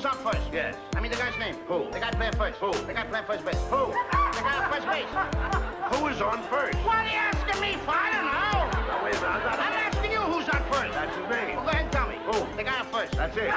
who's on first? Yes. I mean the guy's name. Who? The guy playing first. Who? The guy playing first base. Who? The guy on first base. Who is on first? What are you asking me for? I don't know. Now, wait a minute. I'm asking you who's on first. That's his name. Well, go ahead and tell me. Who? The guy on first. That's it.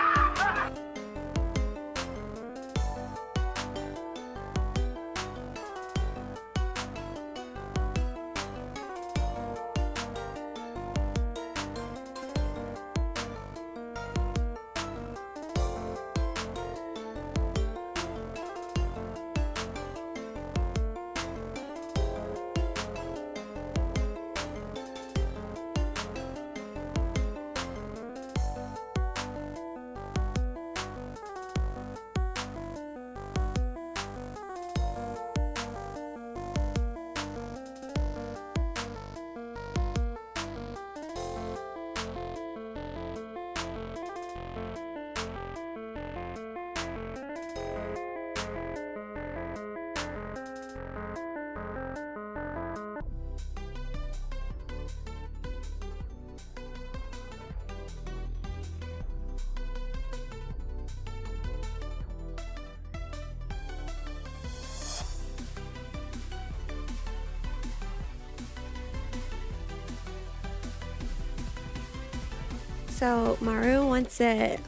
So Maru wants it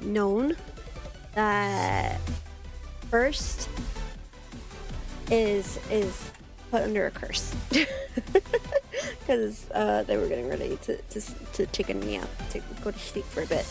known that first is put under a curse because they were getting ready to chicken me out to go to sleep for a bit.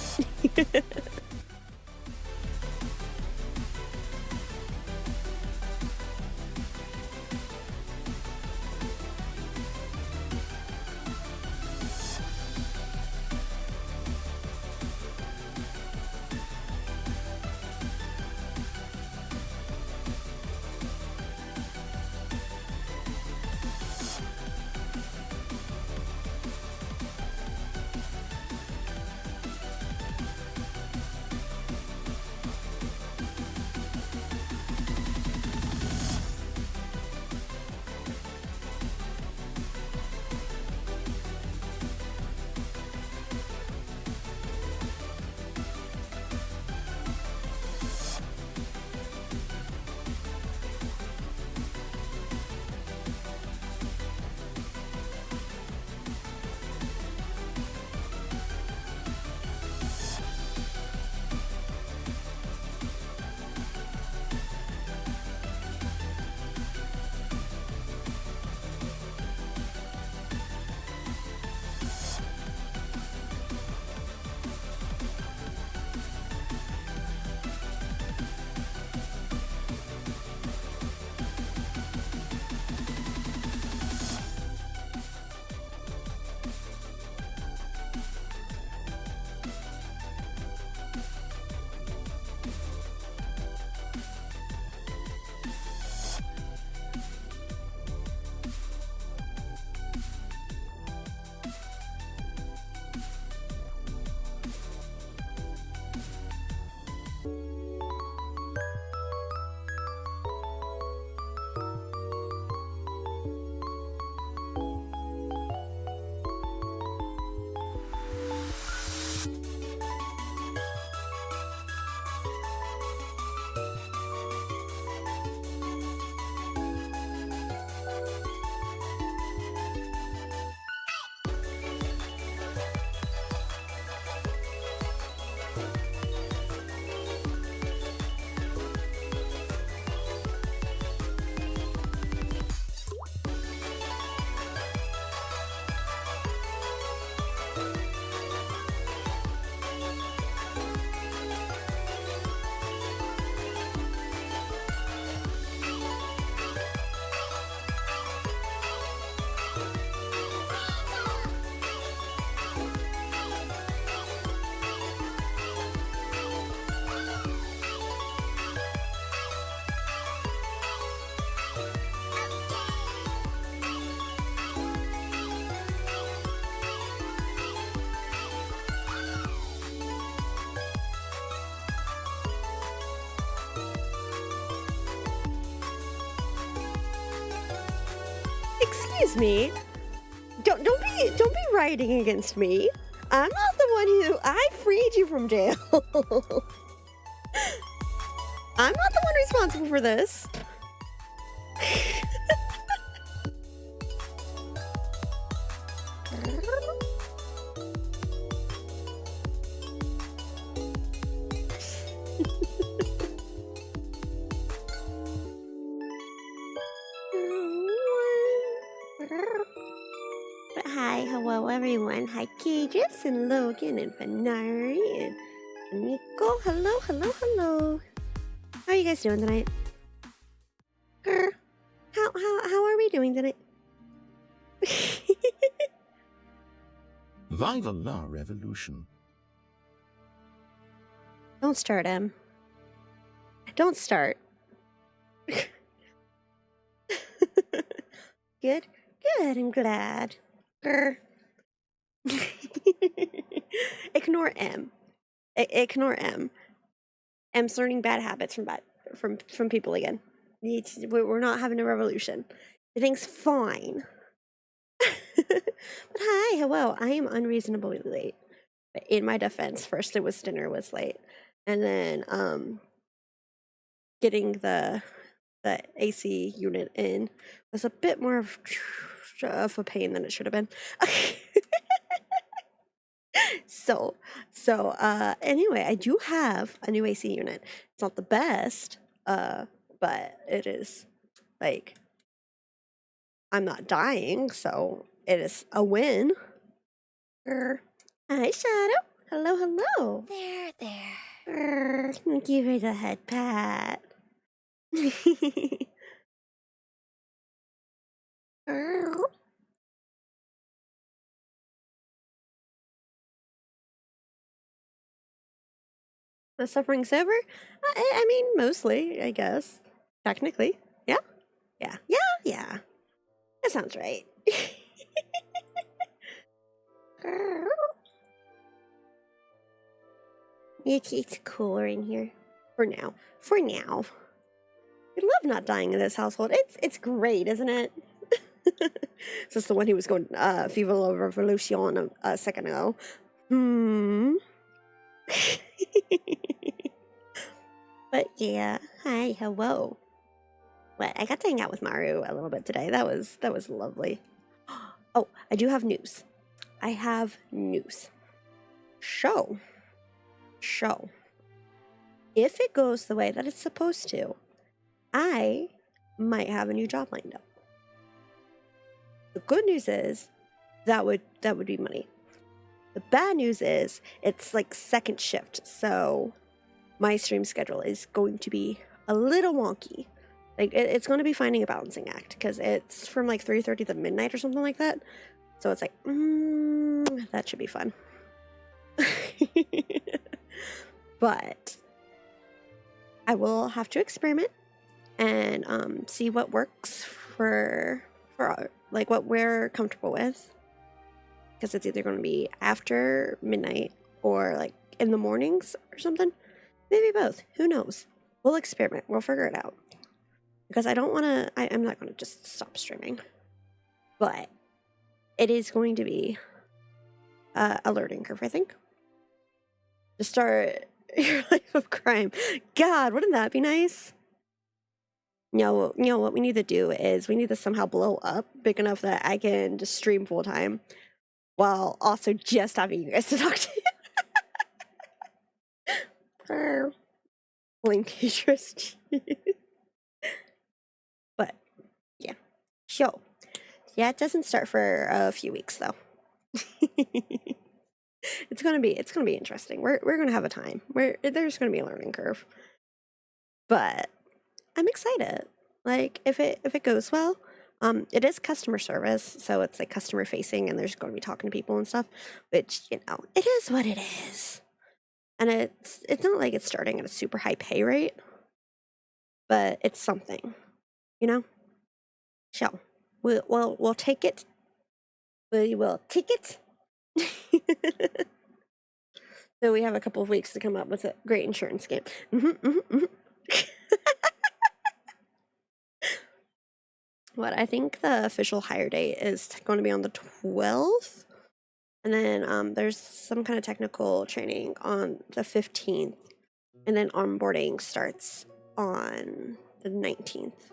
Excuse me. Don't be rioting against me. I'm not the one who I freed you from jail. I'm not the one responsible for this. But hi, hello everyone. Hi Cages and Logan and Fenari and Nico. Hello, hello, hello. How are you guys doing tonight? How are we doing tonight? Viva la revolution. Don't start, Em. Don't start. Good, good, I'm glad. Ignore M. Ignore M. M's learning bad habits from people again. We're not having a revolution. Everything's fine. But hi, hello. I am unreasonably late. But in my defense, first it was dinner was late, and then getting the AC unit in was a bit more of a pain than it should have been. So anyway, I do have a new AC unit. It's not the best, but it is like I'm not dying, so it is a win. Hi, Shadow. Hello, hello. There. Give her the head pat. The suffering's over? I mean, mostly, I guess. Technically. Yeah? Yeah. That sounds right. It's cooler in here. For now. I love not dying in this household. It's great, isn't it? Is this the one who was going Viva la Revolution a second ago? But yeah, hi, hello. What? I got to hang out with Maru a little bit today. That was lovely. Oh, I do have news. I have news. Show. If it goes the way that it's supposed to, I might have a new job lined up. The good news is that would be money. The bad news is it's like second shift, so my stream schedule is going to be a little wonky. Like it's going to be finding a balancing act because it's from like 3:30 to midnight or something like that. So it's like, that should be fun. But I will have to experiment and see what works for like what we're comfortable with. Because it's either going to be after midnight or like in the mornings or something. Maybe both. Who knows? We'll experiment. We'll figure it out. Because I don't want to... I'm not going to just stop streaming. But it is going to be a learning curve, I think. To start your life of crime. God, wouldn't that be nice? No, you know what we need to do is we need to somehow blow up big enough that I can just stream full time. While also just having you guys to talk to. Blink interest. But yeah. Show. Yeah, it doesn't start for a few weeks though. It's gonna be interesting. We're gonna have a time. There's gonna be a learning curve. But I'm excited. Like if it goes well. It is customer service, so it's like customer facing and there's going to be talking to people and stuff, which, you know, it is what it is. And it's not like it's starting at a super high pay rate, but it's something, you know? So, we'll take it. We will take it. So we have a couple of weeks to come up with a great insurance scheme. What, I think the official hire date is going to be on the 12th. And then there's some kind of technical training on the 15th. And then onboarding starts on the 19th.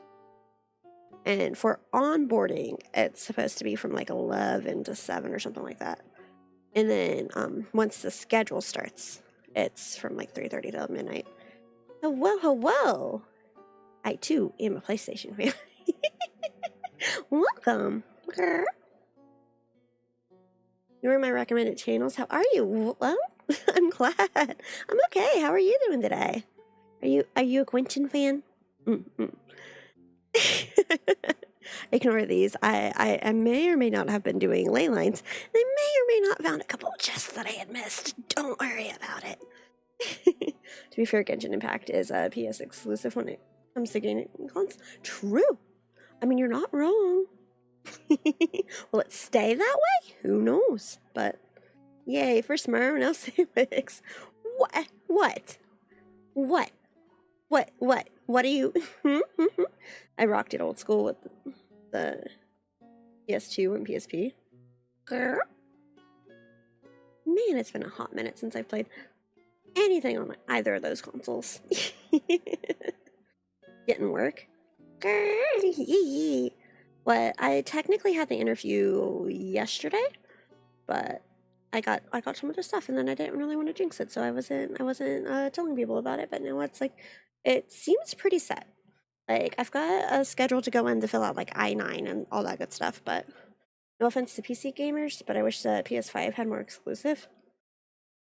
And for onboarding, it's supposed to be from like 11 to 7 or something like that. And then once the schedule starts, it's from like 3:30 to midnight. Hello, hello. I too am a PlayStation fan. Welcome. You are my recommended channels. How are you? Well, I'm glad. I'm okay. How are you doing today? Are you a Genshin fan? Ignore these. I may or may not have been doing ley lines. I may or may not found a couple of chests that I had missed. Don't worry about it. To be fair, Genshin Impact is a PS exclusive when it comes to gaming consoles. True. I mean, you're not wrong. Will it stay that way? Who knows? But yay for Smurf, no civics. What are you? I rocked it old school with the PS2 and PSP. Man, it's been a hot minute since I've played anything on either of those consoles. Getting work. What? I technically had the interview yesterday, but I got some other stuff, and then I didn't really want to jinx it, so I wasn't telling people about it. But now it's like, it seems pretty set. Like, I've got a schedule to go in to fill out like I-9 and all that good stuff. But no offense to PC gamers, but I wish the PS5 had more exclusive.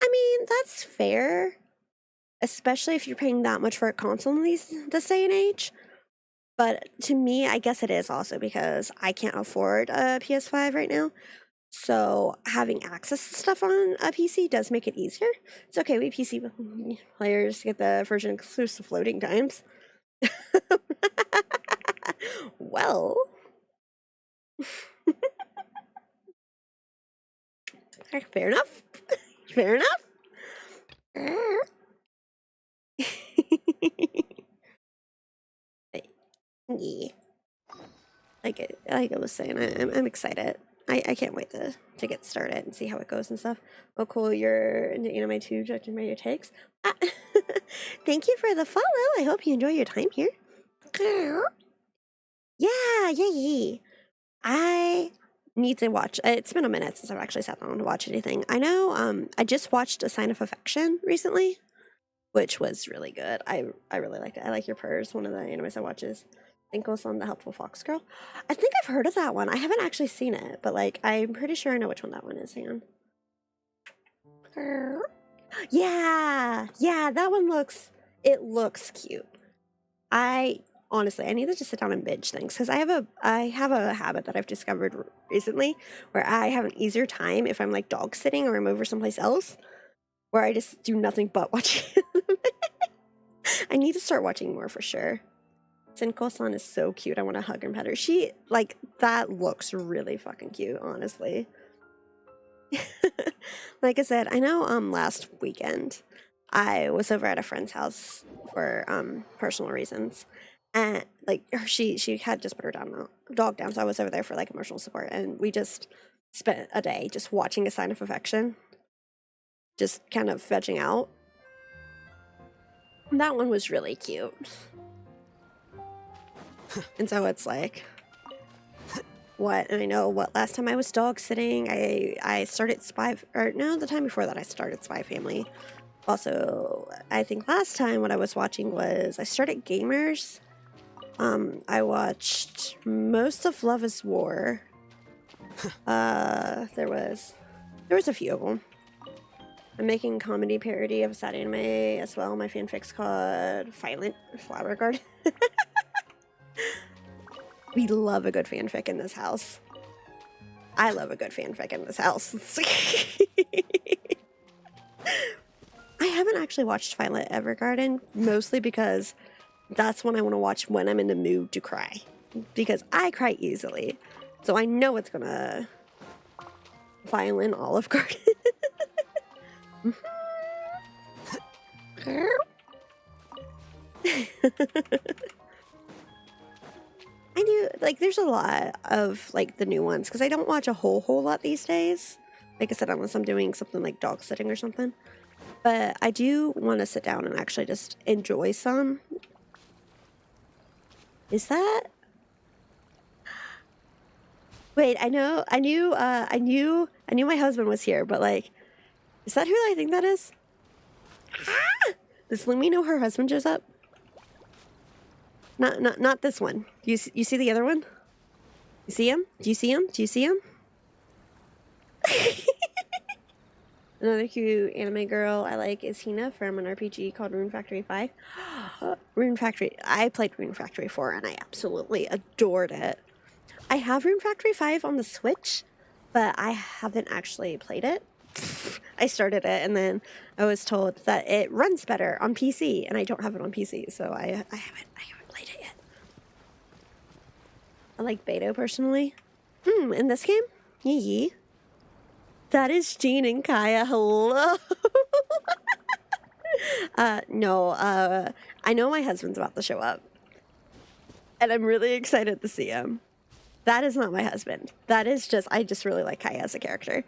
I mean, that's fair, especially if you're paying that much for a console in this day and age. But to me, I guess it is also because I can't afford a PS5 right now. So having access to stuff on a PC does make it easier. It's okay, we PC players get the version exclusive loading times. Well. Fair enough. Fair enough. Yeah. Like I was saying, I'm excited. I can't wait to get started and see how it goes and stuff. Oh, cool! You're into anime too, judging by your takes. Thank you for the follow. I hope you enjoy your time here. Yeah. I need to watch. It's been a minute since I've actually sat down to watch anything. I know. I just watched A Sign of Affection recently, which was really good. I really liked it. I like your purrs. One of the animes I watch is on The Helpful Fox Girl. I think I've heard of that one. I haven't actually seen it, but like I'm pretty sure I know which one that one is. Hang on. Yeah, that one looks cute. I need to just sit down and binge things because I have a habit that I've discovered recently where I have an easier time if I'm like dog sitting or I'm over someplace else where I just do nothing but watch. I need to start watching more for sure. Senko-san is so cute. I want to hug and pet her. She, like, that looks really fucking cute, honestly. Like I said, I know last weekend I was over at a friend's house for personal reasons. And like she had just put her dog down, so I was over there for like emotional support, and we just spent a day just watching A Sign of Affection. Just kind of vegging out. That one was really cute. And so it's like, what? And I know what last time I was dog sitting, I started the time before that I started Spy Family. Also, I think last time what I was watching was I started Gamers. I watched most of Love is War. There was a few of them. I'm making a comedy parody of a sad anime as well. My fanfic's called Violent Flower Garden. We love a good fanfic in this house. I love a good fanfic in this house. I haven't actually watched Violet Evergarden, mostly because that's when I want to watch when I'm in the mood to cry. Because I cry easily. So I know it's gonna Violin Olive Garden. I do, like, there's a lot of, like, the new ones, because I don't watch a whole lot these days. Like I said, unless I'm doing something like dog sitting or something. But I do want to sit down and actually just enjoy some. Is that? Wait, I knew my husband was here, but like, is that who I think that is? Ah! Does Lumi know her husband shows up? Not this one. You see the other one? You see him? Do you see him? Do you see him? Another cute anime girl I like is Hina from an RPG called Rune Factory 5. Rune Factory. I played Rune Factory 4 and I absolutely adored it. I have Rune Factory 5 on the Switch, but I haven't actually played it. I started it and then I was told that it runs better on PC and I don't have it on PC, so I haven't played it yet. I like Beto personally. In this game? Yee. That is Jean and Kaya. Hello. No, I know my husband's about to show up. And I'm really excited to see him. That is not my husband. That is just, I just really like Kaya as a character.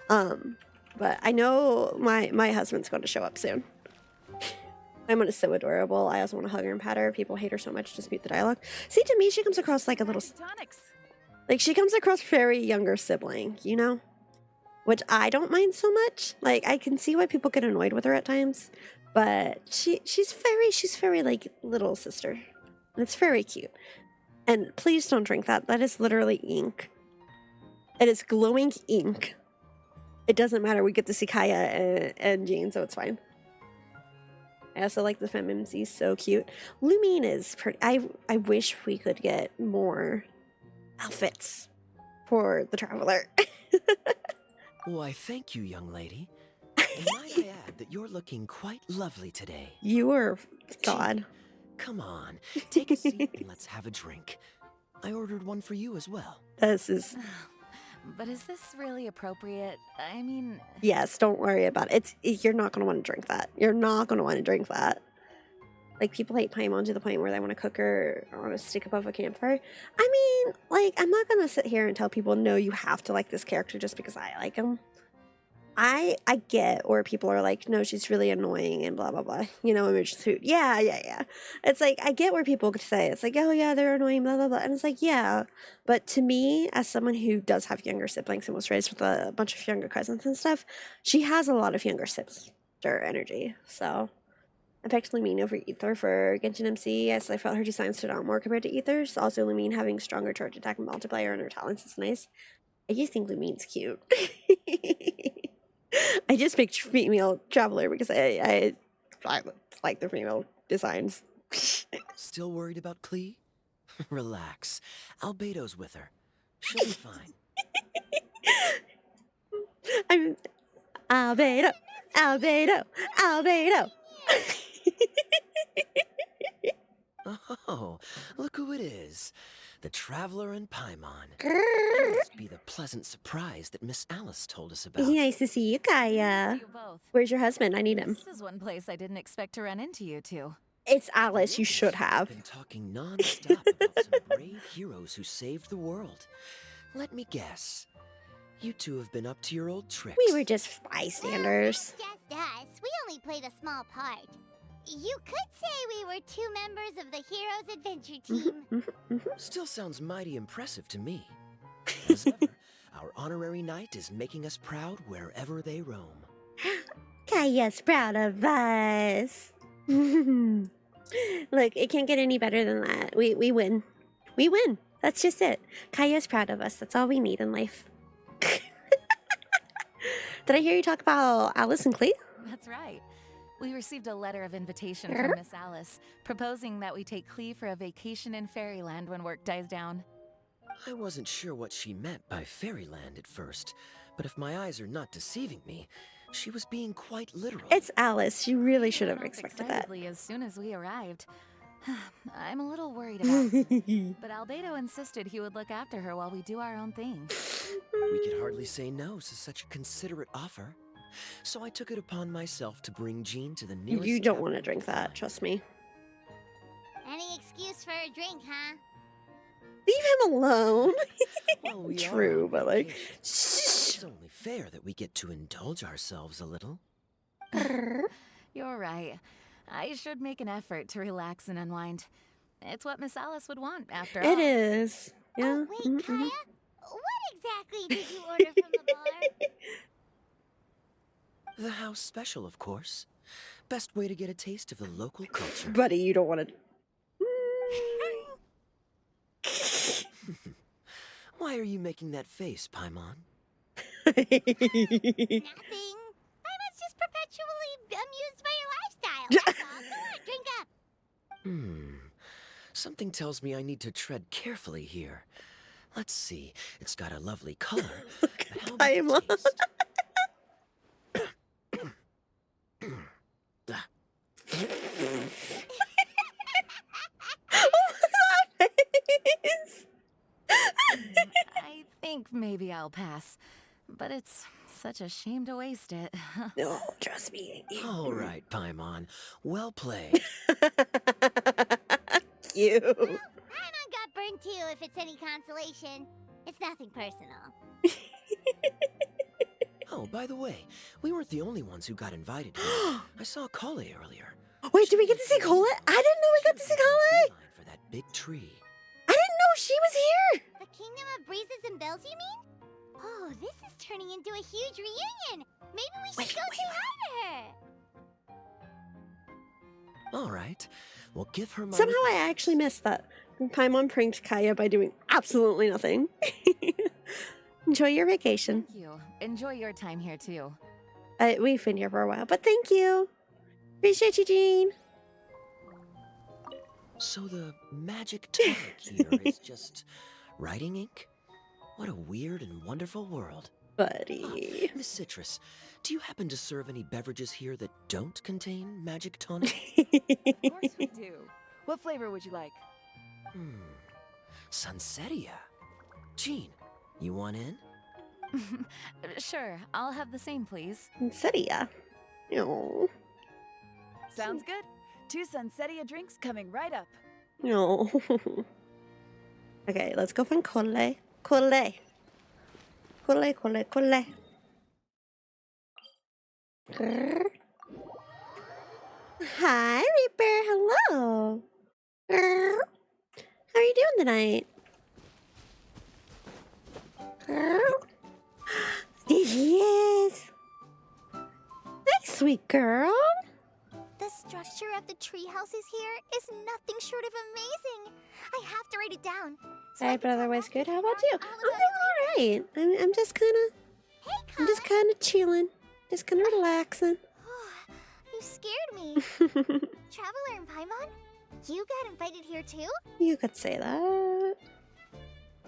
But I know my husband's going to show up soon. Paimon is so adorable. I also want to hug her and pat her. People hate her so much, just mute the dialogue. See, to me, she comes across like a little... Like, she comes across very younger sibling, you know? Which I don't mind so much. Like, I can see why people get annoyed with her at times. But she's very, like, little sister. And it's very cute. And please don't drink that. That is literally ink. It is glowing ink. It doesn't matter. We get to see Kaya and Jean, so it's fine. I also like the femininity. So cute. Lumine is pretty... I wish we could get more outfits for the Traveler. Why, thank you, young lady. And might I add that you're looking quite lovely today. You are God. Come on, take a seat and let's have a drink. I ordered one for you as well. This is... But is this really appropriate? I mean... Yes, don't worry about it. You're not going to want to drink that. You're not going to want to drink that. Like, people hate Paimon to the point where they want to cook her on a stick above a campfire. I mean, like, I'm not going to sit here and tell people, no, you have to like this character just because I like him. I get where people are like, no, she's really annoying and blah, blah, blah. You know, image suit. Yeah. It's like, I get where people could say, it's like, oh, yeah, they're annoying, blah, blah, blah. And it's like, yeah. But to me, as someone who does have younger siblings and was raised with a bunch of younger cousins and stuff, she has a lot of younger sister energy. So... I picked Lumine over Ether for Genshin MC, as I felt her design stood out more compared to Ether's. Also, Lumine having stronger charge attack and multiplier and her talents is nice. I just think Lumine's cute. I just picked female Traveler because I like the female designs. Still worried about Klee? Relax. Albeto's with her. She'll be fine. I'm... Albedo! Oh, look who it is. The Traveler and Paimon. It must be the pleasant surprise that Miss Alice told us about. Nice to see you, Kaya. You both. Where's your husband? I need him. This is one place I didn't expect to run into you two. It's Alice. You should have. Been talking non-stop about some brave heroes who saved the world. Let me guess. You two have been up to your old tricks. We were just bystanders. Well, just us. We only played a small part. You could say we were two members of the Heroes Adventure Team. Still sounds mighty impressive to me. As ever, our honorary knight is making us proud wherever they roam. Kaya's proud of us. Look, it can't get any better than that. We win. We win. That's just it. Kaya's proud of us. That's all we need in life. Did I hear you talk about Alice and Klee? That's right. We received a letter of invitation from Miss Alice, proposing that we take Klee for a vacation in Fairyland when work dies down. I wasn't sure what she meant by Fairyland at first, but if my eyes are not deceiving me, she was being quite literal. It's Alice. You really should have expected that. Excitedly as soon as we arrived. I'm a little worried about her, but Albedo insisted he would look after her while we do our own thing. We could hardly say no to such a considerate offer, so I took it upon myself to bring Jean to the nearest... You don't want to drink that, trust me. Any excuse for a drink, huh? Leave him alone. Well, we True, are on but like... vacation. Shh. It's only fair that we get to indulge ourselves a little. You're right. I should make an effort to relax and unwind. It's what Miss Alice would want, after all. It is. Yeah. Oh, wait, Kaya? What exactly did you order from the bar? The house special, of course. Best way to get a taste of the local culture. Buddy, you don't want to. Why are you making that face, Paimon? Nothing. I was just perpetually amused by your lifestyle. That's all. Come on, drink up. Something tells me I need to tread carefully here. Let's see. It's got a lovely color. But how about the Paimon. taste? I think maybe I'll pass. But it's such a shame to waste it. No, trust me. All right, Paimon. Well played. Cute. Paimon got burned too, if it's any consolation. It's nothing personal. Oh, by the way, we weren't the only ones who got invited here. I saw Kale earlier. Wait, did we get to see Colette? I didn't know we got to see Colette. For that big tree. I didn't know she was here. The Kingdom of Breezes and Bells, you mean? Oh, this is turning into a huge reunion. Maybe we should go say hi to her. All right. Well, give her my... Somehow I actually missed that. Paimon pranked Kaya by doing absolutely nothing. Enjoy your vacation. Thank you. Enjoy your time here, too. We've been here for a while, but thank you. Appreciate you, Jean. So the magic tonic here is just writing ink? What a weird and wonderful world. Buddy. Miss Citrus, do you happen to serve any beverages here that don't contain magic tonic? Of course we do. What flavor would you like? Sunsettia. Jean, you want in? Sure, I'll have the same, please. Sunsettia. No. Sounds good. 2 Sunsettia drinks coming right up. No. Okay, let's go find Cole. Cole. Cole, Cole, Cole. Grr. Hi, Reaper. Hello. Grr. How are you doing tonight? Grr. There she is. Hi, sweet girl. The structure of the tree houses here is nothing short of amazing. I have to write it down. So I Hey, can brother, tell was Master good. How about Paimon you? all I'm about it later. doing all right. I'm just kind of, Hey, I'm just Colin. kind of chilling, just kind of relaxing. You scared me. Traveler and Paimon, you got invited here too? You could say that.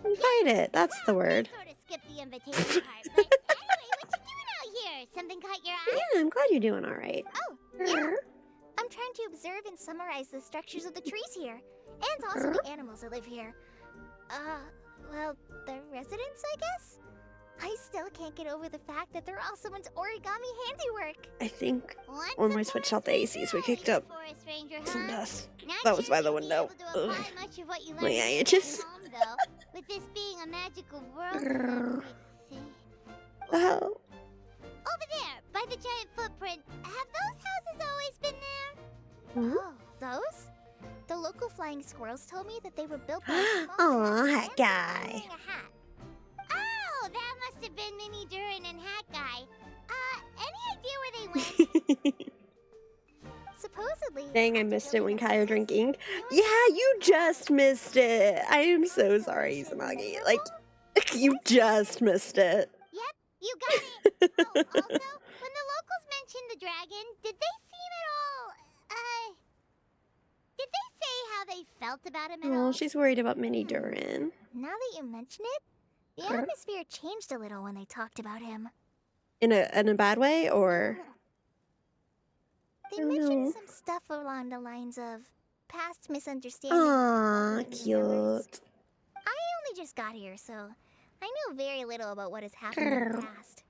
Invited. That's the word. I sort of skipped the invitation part, but anyway, what you doing out here? Something caught your eye? Yeah, I'm glad you're doing all right. Oh, yeah. I'm trying to observe and summarize the structures of the trees here, and also the animals that live here. Well, the residents, I guess? I still can't get over the fact that they're all someone's origami handiwork. I think Once when a we switched out the ACs, we kicked up forest ranger, some huh? dust. Not That was sure by the you'll be window. able to apply Ugh. much of what you My learned eye at itches. home, though, with this being a magical world and Grrr. everything. Oh, Over there, by the giant footprint, have those houses always been there? Mhm. Oh, those? The local flying squirrels told me that they were built by a small Aw, town Hat man Guy. wearing a hat. Oh, that must have been Minnie Durin and Hat Guy. Any idea where they went? Supposedly. dang, I after missed it when building their Kaya houses, drinking. they were Yeah, you just missed it. I am so sorry, Izanagi. Like, you just missed it. Yep, you got it. Oh, also, when the locals mentioned the dragon, did they seem at all, did they say how they felt about him at Oh, all? she's worried about Minnie Durin. Now that you mention it, the Huh? atmosphere changed a little when they talked about him. In a bad way, or? They don't mentioned know. some stuff along the lines of past misunderstandings. Aw, and family members. cute. I only just got here, so I know very little about what has happened in the Grr. past.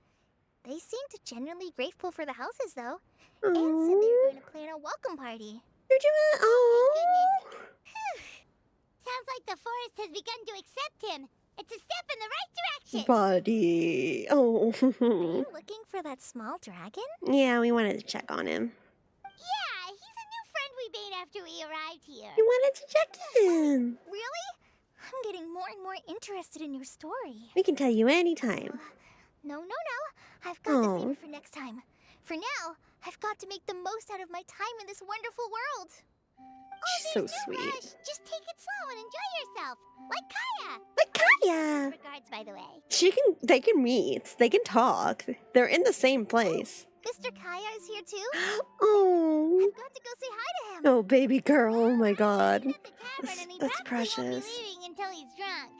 They seemed genuinely grateful for the houses, though, and said they Aw, were going to plan a welcome party. you're doing. Oh. Sounds like the forest has begun to accept him. It's a step in the right direction. Buddy. Oh. Are you looking for that small dragon? Yeah, we wanted to check on him. Yeah, he's a new friend we bait after we arrived here. You wanted to check in. Really? I'm getting more and more interested in your story. We can tell you anytime. No. I've got to save Oh. it for next time. For now, I've got to make the most out of my time in this wonderful world. She's so there's no sweet. rush. Just take it slow and enjoy yourself. Like Kaya. Like Kaya. Regards, by the way. They can meet. They can talk. They're in the same place. Mr. Kaya is here too? Oh. I've got to go say hi to him. Oh, baby girl. Oh my god. He's at the tavern and he That's probably won't precious. be leaving until he's drunk.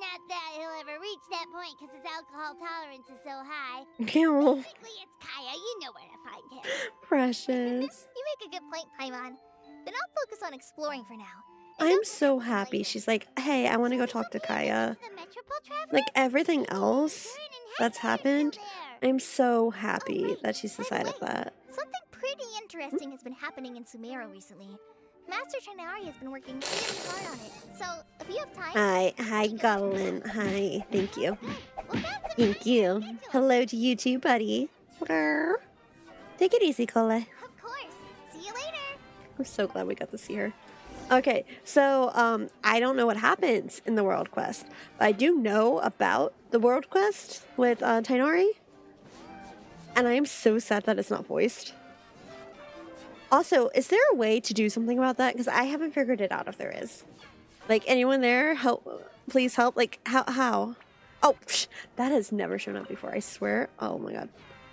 Not that he'll ever reach that point because his alcohol tolerance is so high. Oh, Basically, it's Kaya. You know where to find him. precious. You make a good point, Paimon. Then I'll focus on exploring for now. And I'm don't so forget happy. later. She's like, hey, I want to go talk to Kaya. The Metropole Traveler? Like everything else Turn and that's head happened, still there. I'm so happy wait, that she's by the decided way, that. Something pretty interesting has been happening in Sumeru recently. Master Trinari has been working really hard on it. So, if you have time... Hi, Goblin. Hi, thank you. Good. We'll have some Thank time you. to schedule. Hello to you too, buddy. Take it easy, Cola. Of course. See you later. I'm so glad we got to see her. Okay, so I don't know what happens in the World Quest, but I do know about the World Quest with Tainari, and I am so sad that it's not voiced. Also, is there a way to do something about that? Because I haven't figured it out if there is. Like, anyone there? Help! Please help! Like, how? Oh, that has never shown up before. I swear. Oh my god,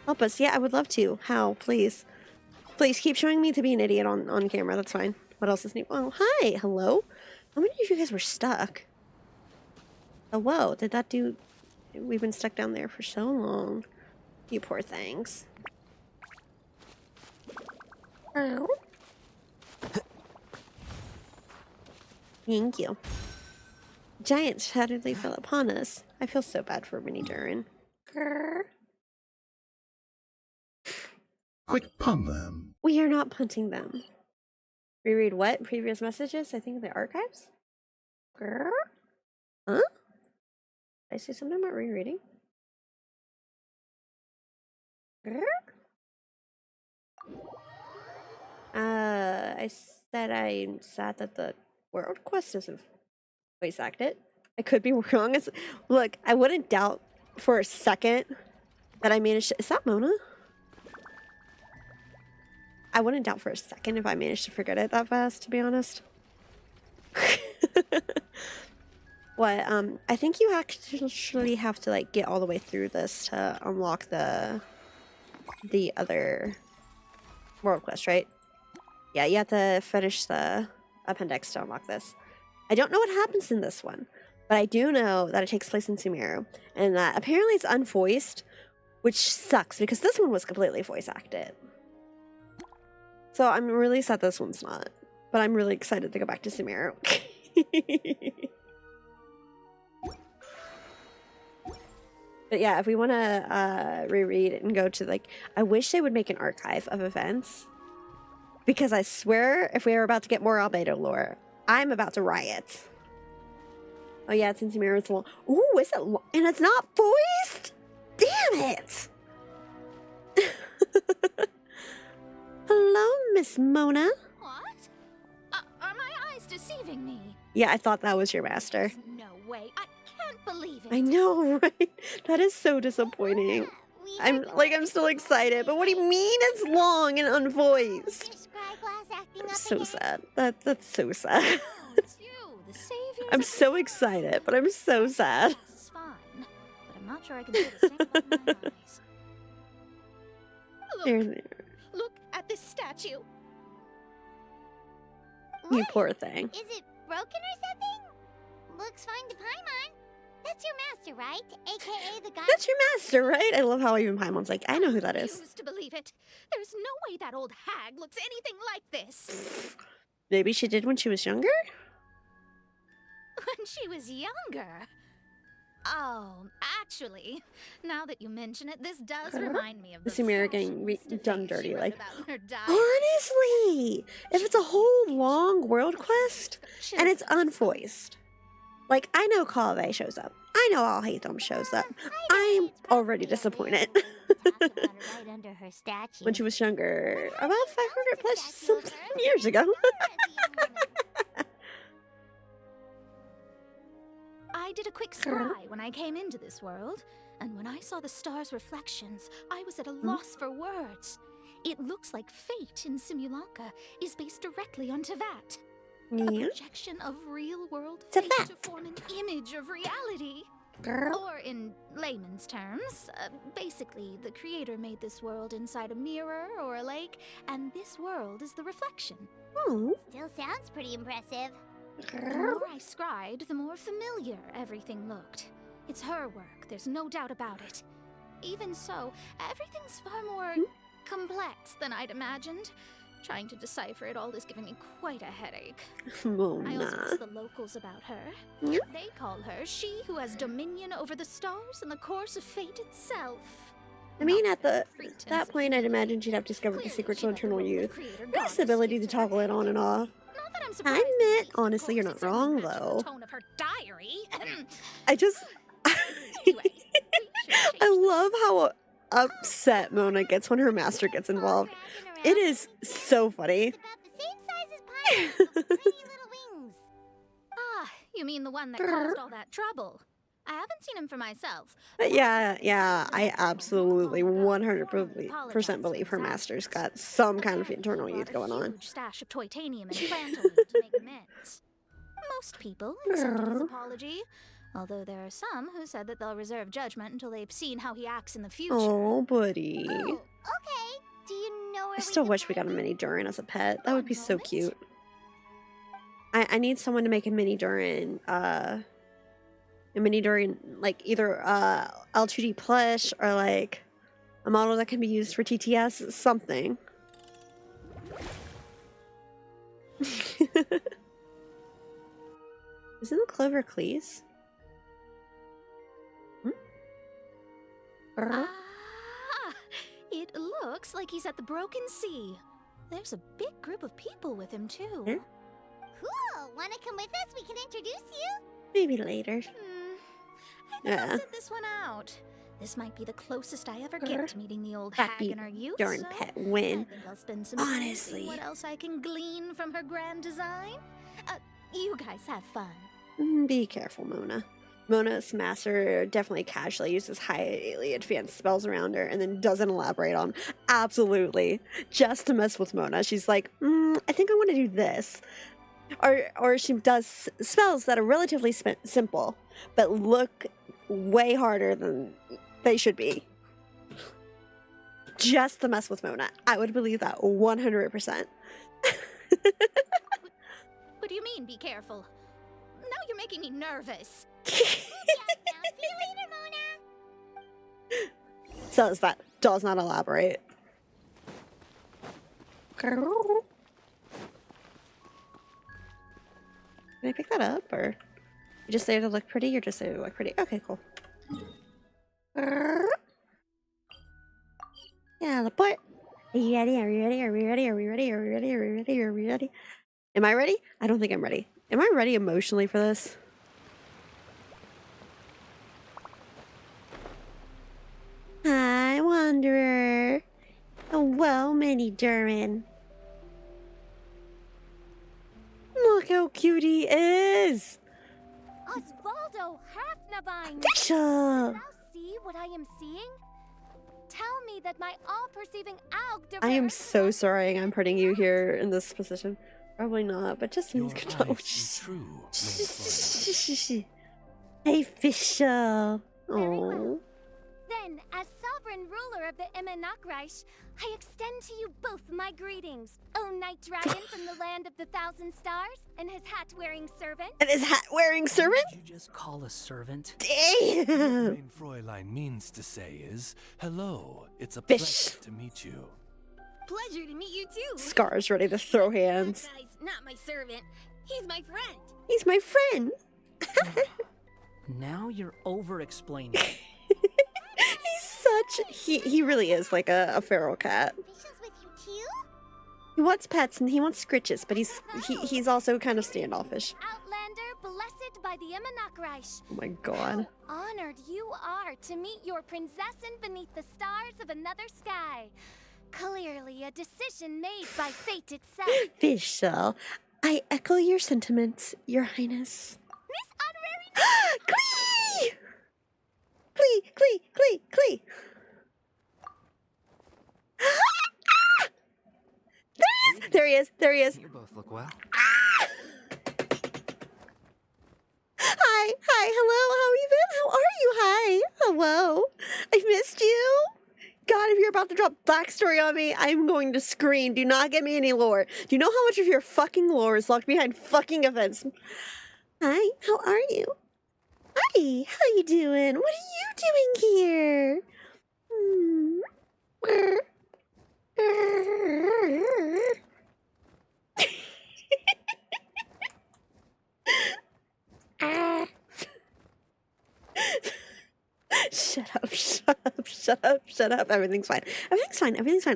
help us! Yeah, I would love to. How? Please, please keep showing me to be an idiot on camera. That's fine. What else is new? Oh, hi. Hello. How many of you guys were stuck? Oh, whoa. Did that do... We've been stuck down there for so long. You poor things. Oh. Thank you. Giants suddenly fell upon us. I feel so bad for Mini Durin. Grr. Quick pun them. We are not punting them. Reread what? Previous messages? I think the archives? Grr? Huh? Did I say something about rereading? Grr? I said I'm sad that the World Quest isn't voice acted. I could be wrong. Look, I wouldn't doubt for a second that I managed to... Is that Mona? I wouldn't doubt for a second if I managed to forget it that fast, to be honest. What, I think you actually have to, like, get all the way through this to unlock the other World Quest, right? Yeah, you have to finish the Appendix to unlock this. I don't know what happens in this one, but I do know that it takes place in Sumeru, and that apparently it's unvoiced, which sucks, because this one was completely voice acted. So I'm really sad this one's not. But I'm really excited to go back to Sumeru. But yeah, if we want to reread it and go to, like... I wish they would make an archive of events. Because I swear, if we are about to get more Albedo lore, I'm about to riot. Oh yeah, it's in Sumeru. It's long. Ooh, is it long? And it's not voiced? Damn it! Hello, Miss Mona. What? Are my eyes deceiving me? Yeah, I thought that was your master. There's no way. I can't believe it. I know, right? That is so disappointing. I'm so excited, but what do you mean it's long and unvoiced? I'm so sad. That's so sad. Oh, it's you, the savior. I'm so excited, but I'm so sad. This is fine, but I'm not sure I can say the same about my eyes. There, Look, there. look at this statue. You What? poor thing. Is it broken or something? Looks fine to Paimon. That's your master, right? AKA the guy... That's your master, right? I love how even Paimon's like, I know who that is. I refuse to believe it. There's no way that old hag looks anything like this. Maybe she did when she was younger? When she was younger. Oh, actually, now that you mention it, this does remind me of the This Sumeru fashion getting mystifying done she dirty, wrote like, about in her diary. honestly! If it's a whole long world quest, and it's Chills. unvoiced. Like, I know Kave shows up. I know All Hatham shows up. I'm already disappointed. Right under her statue. When she was younger, about 500 plus something years ago. I did a quick scry when I came into this world, and when I saw the stars' reflections, I was at a loss for words. It looks like fate in Simulanka is based directly on Tevat. A Yeah. projection of real-world To fate that. to form an image of reality. Girl. Or in layman's terms, basically, the creator made this world inside a mirror or a lake, and this world is the reflection. Oh. Still sounds pretty impressive. The more I scried, the more familiar everything looked. It's her work, there's no doubt about it. Even so, everything's far more complex than I'd imagined. Trying to decipher it all is giving me quite a headache. I also Mona. asked the locals about her. Yeah. They call her she who has dominion over the stars and the course of fate itself. I mean, Not at the pretense that of point, I'd imagine she'd have discovered the Clearly, secrets she to let the eternal role of youth. creator This goddess ability to speak her. toggle it on and off. Not that I'm I surprised. admit, of honestly, you're course, not it certainly wrong, matches though. The tone of her diary. I just. Anyway, we should I change love how upset Mona gets when her master gets involved. It is so funny. It's about the same size as Pineapple, with tiny little wings. Ah, you mean the one that caused all that trouble? I haven't seen him for myself. But yeah, I absolutely 100% believe her master's got some kind of eternal youth going on. Huge stash of Toitanium and Plantoline to make amends. Most people accepted his apology, although there are some who said that they'll reserve judgment until they've seen how he acts in the future. Oh, buddy. Oh, okay. Do you know where I still wish we got a mini Durin as a pet. That would be so cute. I need someone to make a mini Durin, like either L2D plush or like a model that can be used for TTS, something. Isn't it Clover Cleese? Ah, it looks like he's at the Broken Sea. There's a big group of people with him, too. Yeah. Cool. Wanna come with us? We can introduce you. Maybe later. I think I'll Yeah. sit this one out. This might be the closest I ever get to meeting the old That'd hag be in her youth. darn so pet win. I think I'll spend some time seeing Honestly. what else I can glean from her grand design. You guys have fun. Be careful, Mona. Mona's master definitely casually uses highly advanced spells around her and then doesn't elaborate on 'em. Absolutely. Just to mess with Mona. She's like, I think I want to do this. Or she does spells that are relatively simple, but look way harder than they should be. Just to mess with Mona. I would believe that 100%. What do you mean, be careful? Now you're making me nervous. Yes, now. See you later, Mona. Says that does not elaborate. Can I pick that up, or you just there to look pretty? You're just there to look pretty. Okay, cool. Yeah, report. Are you ready? Are we ready? Are we ready? Are we ready? Are we ready? Are we ready? Are we ready? Am I ready? I don't think I'm ready. Am I ready emotionally for this? Hi, Wanderer. Oh, well, Mini Durin. Look how cute he is. Osvaldo Hafnabine! Fisher. Thou see what I am seeing? Tell me that my all-perceiving Aug I am so sorry I'm putting you here in this position. Probably not, but just means good luck. Hey, Fisher. Oh. Then, as sovereign ruler of the Immanakreich, I extend to you both my greetings, O Night Dragon from the land of the Thousand Stars, and his hat-wearing servant. And his hat-wearing servant? Did you just call a servant? Damn. What main Fräulein means to say is, hello, it's a Fish. pleasure to meet you. Pleasure to meet you too. Scar's ready to throw hands. That guy's not my servant. He's my friend. He's my friend. Now you're over-explaining. He's such... He really is like a feral cat. Fishel's with you too? He wants pets and he wants scritches, but he's also kind of standoffish. Outlander blessed by the Imanakreich. Oh my god. How honored you are to meet your prinzessin beneath the stars of another sky. Clearly a decision made by fate itself. Vishal, I echo your sentiments, Your Highness. Miss Honorary Clee! Clee! There he is. You both look well. Hi, hello, how have you been? How are you? Hi, hello. I've missed you. God, if you're about to drop backstory on me, I'm going to scream. Do not give me any lore. Do you know how much of your fucking lore is locked behind fucking events? Hi, how are you? Hi, how you doing? What are you doing here? Shut up. Everything's fine.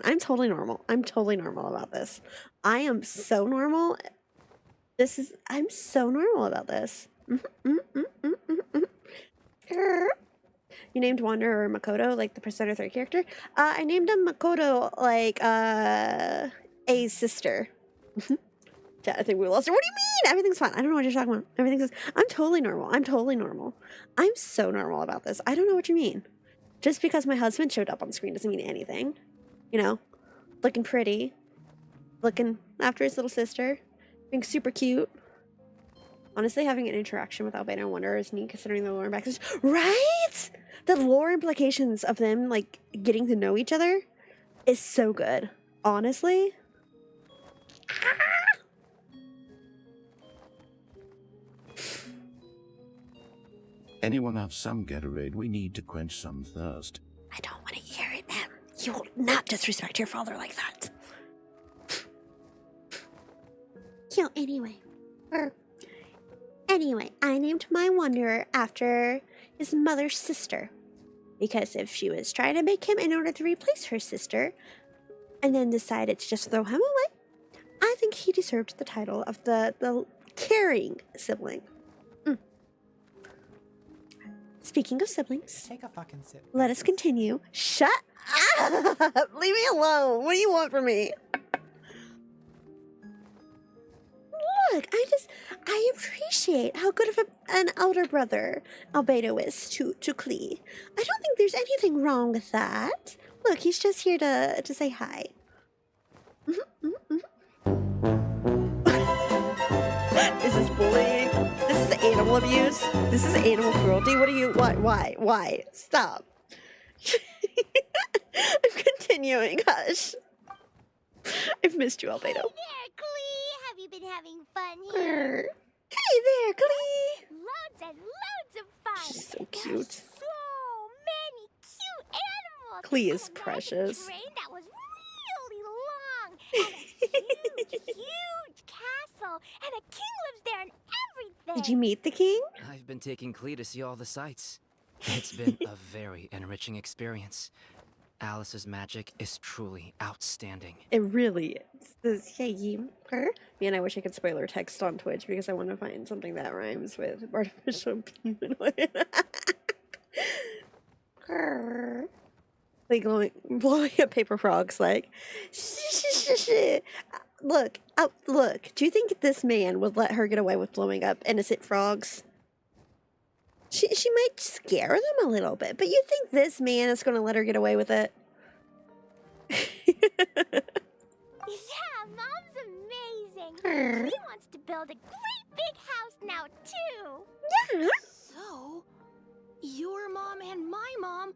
I'm totally normal. About this. I am so normal. I'm so normal about this. You named Wanderer Makoto like the Persona 3 character? I named him Makoto like A's sister. Yeah, I think we lost her. What do you mean? Everything's fine. I don't know what you're talking about. I'm totally normal. I'm so normal about this. I don't know what you mean. Just because my husband showed up on screen doesn't mean anything. You know? Looking pretty. Looking after his little sister. Being super cute. Honestly, having an interaction with Albedo and Wanderer is neat considering the lore and backstory. Right? The lore implications of them, like, getting to know each other is so good. Honestly. Anyone have some Gatorade? We need to quench some thirst. I don't want to hear it, man. You will not disrespect your father like that. Anyway, I named my Wanderer after his mother's sister. Because if she was trying to make him in order to replace her sister, and then decided to just throw him away, I think he deserved the title of the caring sibling. Speaking of siblings, Take a fucking sip. let us continue. Shut up! Leave me alone! What do you want from me? Look, I appreciate how good of an elder brother Albedo is to Klee. I don't think there's anything wrong with that. Look, he's just here to say hi. This is bullying. This is animal abuse. This is animal cruelty. Why? Stop. I'm continuing. Hush. I've missed you, Albedo. Hey there, Klee! Have you been having fun here? Hey there, Klee! Loads and loads of fun! She's so There's cute. so many cute animals! Klee is And I precious. had a train that was really long, and a huge castle, and a king lives there and everything! Did you meet the king? I've been taking Klee to see all the sights. It's been a very enriching experience. Alice's magic is truly outstanding. It really is. This, man, I wish I could spoiler text on Twitch because I want to find something that rhymes with artificial humanoid. Like blowing up paper frogs like look, do you think this man would let her get away with blowing up innocent frogs? She might scare them a little bit, but you think this man is going to let her get away with it? Yeah, Mom's amazing! Klee wants to build a great big house now, too! Yeah. So, your mom and my mom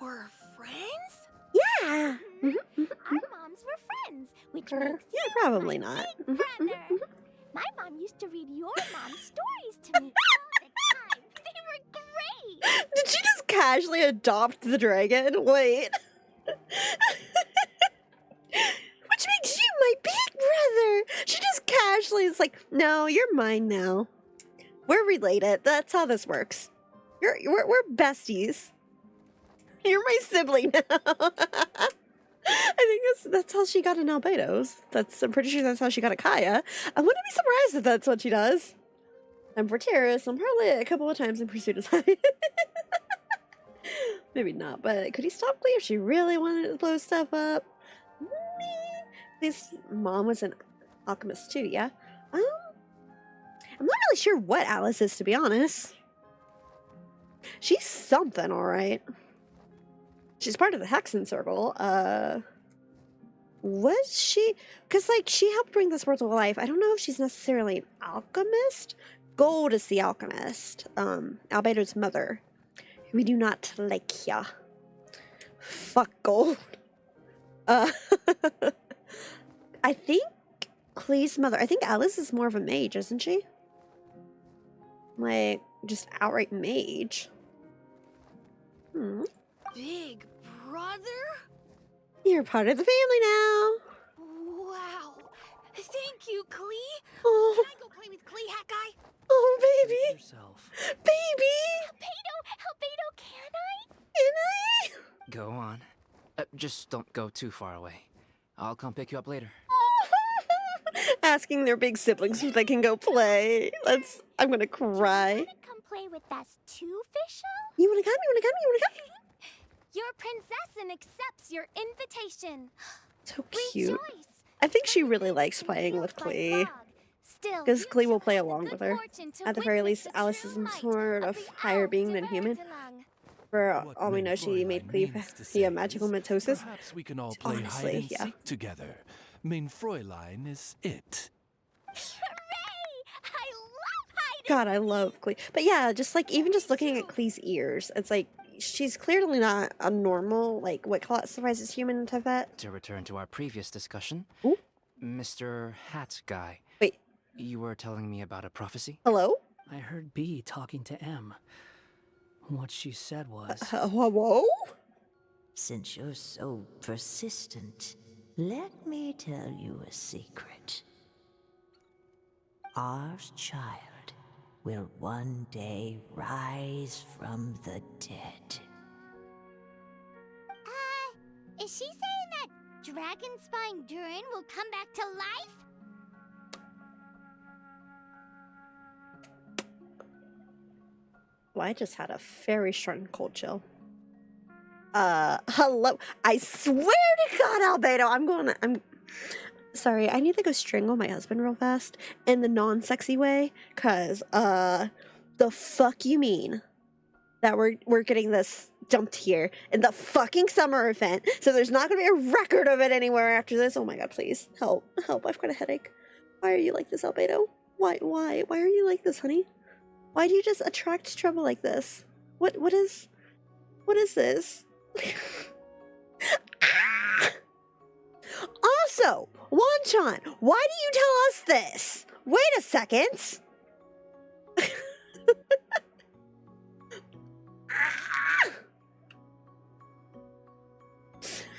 were friends? Yeah. Our moms were friends, which makes you Probably my not. big brother. My mom used to read your mom's stories to me all the time. They were great! Did she just casually adopt the dragon? Wait. Which makes you my big brother. She just casually is like, no, you're mine now. We're related. That's how this works. We're besties. You're my sibling now. I think that's how she got an Albedos. I'm pretty sure that's how she got a Kaya. I wouldn't be surprised if that's what she does. And for terrorists, I'm probably a couple of times in pursuit of time. Maybe not, but could he stop Glee if she really wanted to blow stuff up? His mom was an alchemist too, yeah? I'm not really sure what Alice is, to be honest. She's something, alright. She's part of the Hexen Circle. Was she? Because, like, she helped bring this world to life. I don't know if she's necessarily an alchemist. Gold is the alchemist. Albedo's mother. We do not like ya. Fuck Gold. I think Clee's mother. I think Alice is more of a mage, isn't she? Like, just outright mage. Big brother? You're part of the family now. Wow. Thank you, Clee. Oh. Can I go play with Clee, Hat Guy? Oh, baby. Yourself. Baby. Albedo, can I? Can I? Go on. Just don't go too far away. I'll come pick you up later. Asking their big siblings if they can go play. I'm gonna cry. Come play with us too, Fisher? You wanna come? Your princess and accepts your invitation. So cute. Rejoice. I think she really likes playing with Clee. Because Clee will play along with her. At the very least, Alice is some sort of higher being than human. For all we know, she made Clee via magical mitosis. Perhaps we can all play hide and seek together. Mein Fräulein is it. Hooray! I love hide. God, I love Clee. But yeah, just like even just looking at Clee's ears, it's like she's clearly not a normal, like what classifies as human in Tibet. To return to our previous discussion, Ooh. Mr. Hat Guy. Wait. You were telling me about a prophecy? Hello? I heard B talking to M. What she said was... Whoa? Since you're so persistent, let me tell you a secret. Our child will one day rise from the dead. Is she saying that Dragonspine Durin will come back to life? Well, I just had a very short and cold chill. Hello. I swear to God, Albedo, I'm sorry, I need to go strangle my husband real fast in the non-sexy way, cause the fuck you mean that we're getting this dumped here in the fucking summer event, so there's not gonna be a record of it anywhere after this. Oh my God, please help, I've got a headache. Why are you like this, Albedo? Why are you like this, honey? Why do you just attract trouble like this? What is this? Also, Wanchan, why do you tell us this? Wait a second.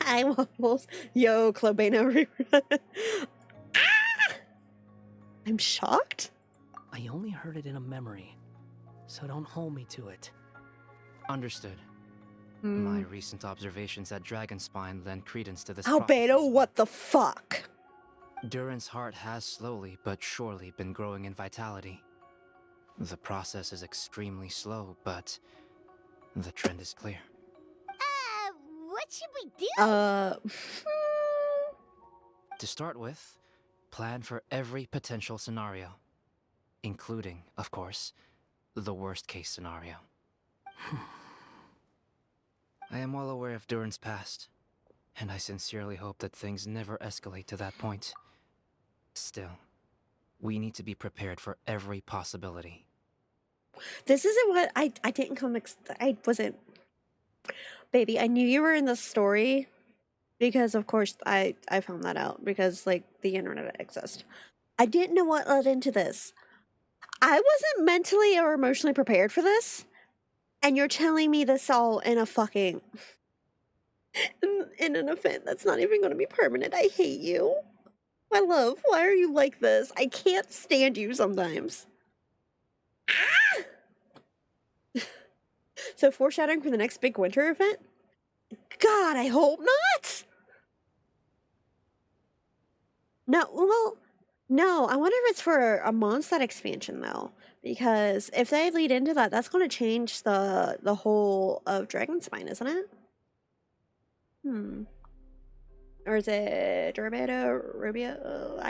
Hi, Waffles. Yo, Clubano. I'm shocked. I only heard it in a memory, so don't hold me to it. Understood. My recent observations at Dragonspine lend credence to this. Albedo, what the fuck? Durin's heart has slowly but surely been growing in vitality. The process is extremely slow, but the trend is clear. What should we do? To start with, plan for every potential scenario, including, of course, the worst case scenario. I am well aware of Durin's past, and I sincerely hope that things never escalate to that point. Still, we need to be prepared for every possibility. This isn't what I didn't come. I wasn't. Baby, I knew you were in the story because, of course, I found that out because, like, the internet exists. I didn't know what led into this. I wasn't mentally or emotionally prepared for this. And you're telling me this all in a fucking... in an event that's not even going to be permanent. I hate you. My love, why are you like this? I can't stand you sometimes. So foreshadowing for the next big winter event? God, I hope not! No, well, no. I wonder if it's for a Mondstadt expansion though, because if they lead into that, that's going to change the whole of Dragonspine, isn't it? Or is it Dorado Rubio?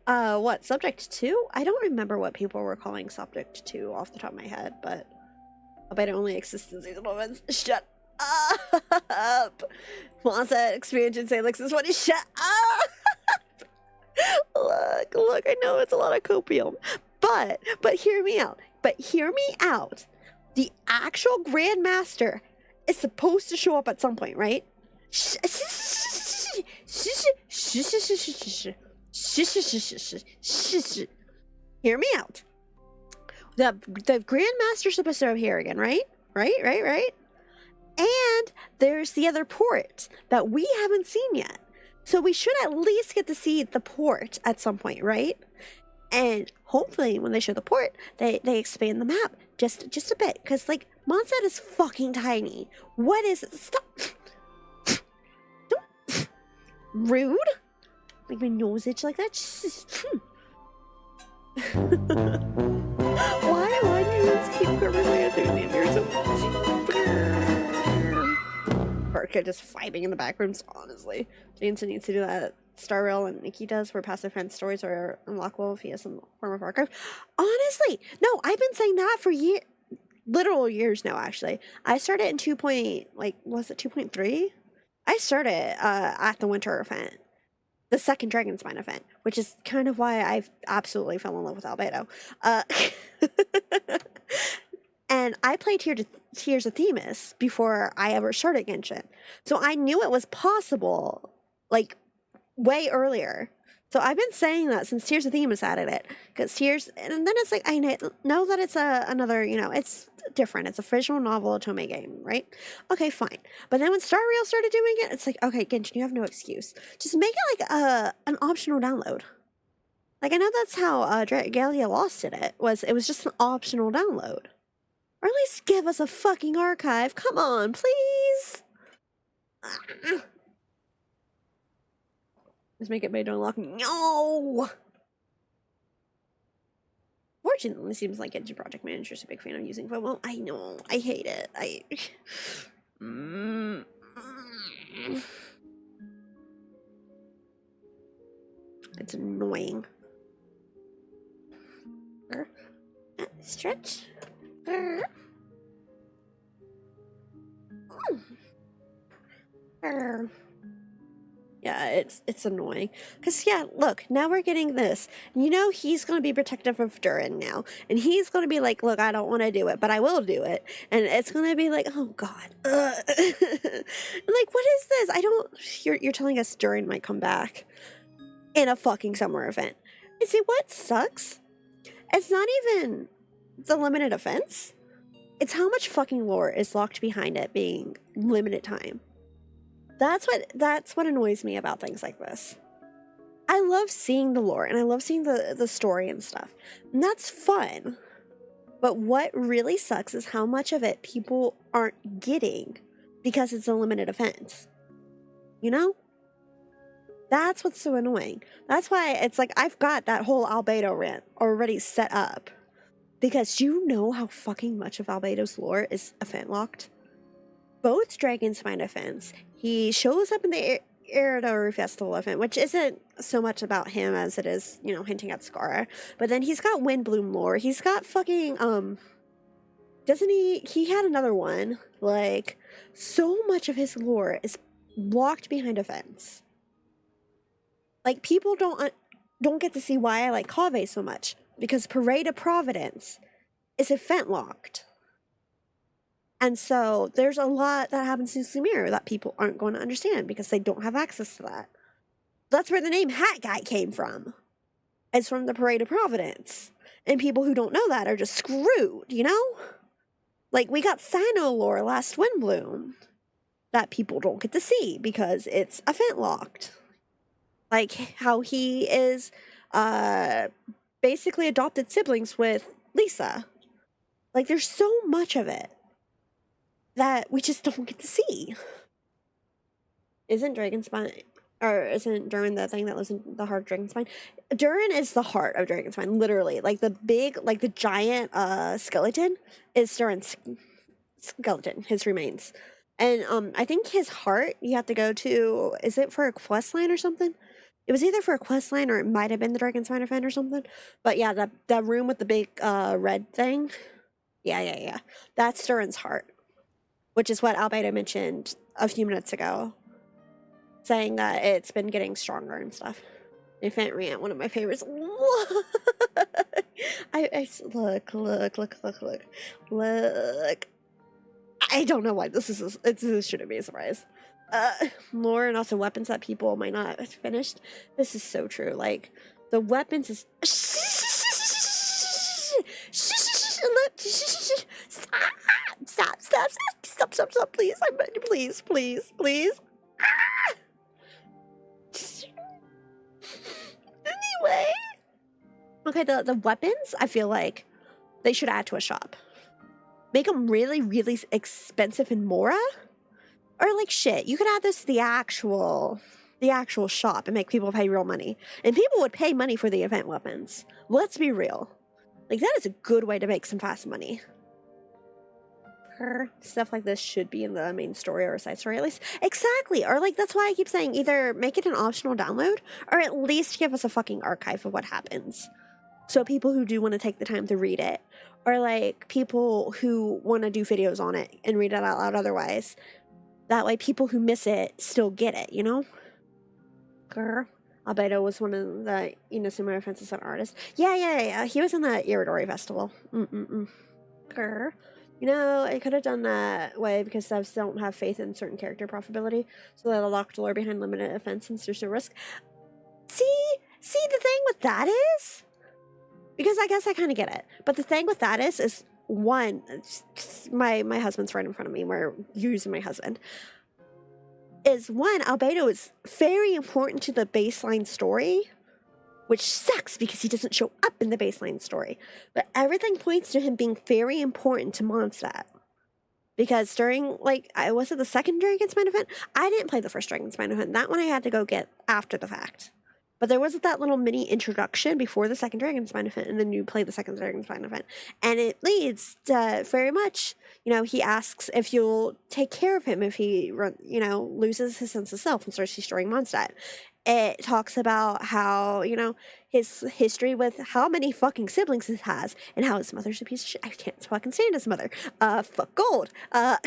What, Subject 2? I don't remember what people were calling Subject 2 off the top of my head, but I bet it only exists in season 1. Shut up! Monster expansion Salix is what is shut up! Look, I know it's a lot of copium, but hear me out. But hear me out. The actual Grandmaster is supposed to show up at some point, right? Hear me out. The Grandmaster's supposed to be here again, right? Right? And there's the other port that we haven't seen yet. So we should at least get to see the port at some point, right? And hopefully when they show the port, they expand the map just a bit. Because, like, Mondstadt is fucking tiny. What is it? Stop. Don't. Rude. Like my nose itch like that. Why do you just keep covering my enthusiasm? You're so... Are just fighting in the back rooms, honestly. Jansen needs to do that Star Rail and Nikki does, where passive friend stories are unlockable if he has some form of archive. Honestly, no, I've been saying that for literal years now, actually. I started in 2.3? I started at the winter event, the second Dragonspine event, which is kind of why I absolutely fell in love with Albedo. And I played Tears of Themis before I ever started Genshin. So I knew it was possible, like, way earlier. So I've been saying that since Tears of Themis added it. Because Tears... And then it's like, I know that it's another, it's different. It's a visual novel Otome game, right? Okay, fine. But then when Star Rail started doing it, it's like, okay, Genshin, you have no excuse. Just make it like an optional download. Like, I know that's how Galia Lost did it. It was just an optional download. Or at least give us a fucking archive. Come on, please. Just make it made to unlock. No. Fortunately, it seems like Genshin Project Manager is a big fan of using FOMO. I know. I hate it. It's annoying. Stretch. Yeah, it's annoying. Because, yeah, look, now we're getting this. He's going to be protective of Durin now. And he's going to be like, look, I don't want to do it, but I will do it. And it's going to be like, oh, God. Like, what is this? You're telling us Durin might come back in a fucking summer event. And see, what sucks? It's not even the limited offense. It's how much fucking lore is locked behind it being limited time. That's what annoys me about things like this. I love seeing the lore and I love seeing the story and stuff. And that's fun. But what really sucks is how much of it people aren't getting because it's a limited offense. That's what's so annoying. That's why it's like I've got that whole Albedo rant already set up. Because you know how fucking much of Albedo's lore is event locked. Both Dragonspine events, he shows up in the Eridor Festival event, which isn't so much about him as it is, hinting at Scara. But then he's got Windbloom lore. He's got fucking, doesn't he? He had another one. Like, so much of his lore is locked behind events. Like, people don't get to see why I like Kaveh so much. Because Parade of Providence is event locked. And so there's a lot that happens in Sumeru that people aren't going to understand because they don't have access to that. That's where the name Hat Guy came from. It's from the Parade of Providence. And people who don't know that are just screwed, Like, we got Sino lore last Windbloom that people don't get to see because it's event locked. Like, how he is, basically adopted siblings with Lisa. Like, there's so much of it that we just don't get to see. Isn't Dragonspine Or isn't Durin the thing that lives in the heart of Dragonspine? Durin is the heart of Dragonspine, literally. Like the big, like the giant skeleton is Durin's skeleton, his remains. And I think his heart you have to go to, is it for a quest line or something? It was either for a quest line or it might have been the Dragonspine event or something. But yeah, that room with the big red thing. Yeah. That's Durin's heart. Which is what Albedo mentioned a few minutes ago, saying that it's been getting stronger and stuff. Infant Rant, one of my favorites. I look. I don't know why this shouldn't be a surprise. Lore and also weapons that people might not have finished. This is so true. Like the weapons is stop, please. I'm begging, please. Anyway. Okay, the weapons, I feel like they should add to a shop. Make them really, really expensive in Mora? Or like shit, you could add this to the actual shop and make people pay real money. And people would pay money for the event weapons. Let's be real. Like that is a good way to make some fast money. Stuff like this should be in the main story or a side story at least. Exactly. Or like that's why I keep saying either make it an optional download or at least give us a fucking archive of what happens. So people who do want to take the time to read it, or like people who want to do videos on it and read it out loud otherwise. That way people who miss it still get it, you know? Albedo was one of the Inazuma Offenses and artists. Yeah. He was in the Iridori Festival. You know, I could have done that way because devs don't have faith in certain character profitability, so they'll lock the lore behind limited offense since there's no risk. See, the thing with that is, because I guess I kind of get it, but the thing with that is one, my husband's right in front of me, we're using my husband, is one, Albedo is very important to the baseline story, which sucks because he doesn't show up in the baseline story. But everything points to him being very important to Mondstadt. Because during, was it the second Dragonspine event? I didn't play the first Dragonspine event. That one I had to go get after the fact. But there was that little mini introduction before the second Dragonspine event, and then you play the second Dragonspine event. And it leads to very much, he asks if you'll take care of him if he, loses his sense of self and starts destroying Mondstadt. It talks about how, his history with how many fucking siblings he has and how his mother's a piece of shit. I can't fucking stand his mother. Fuck Gold. But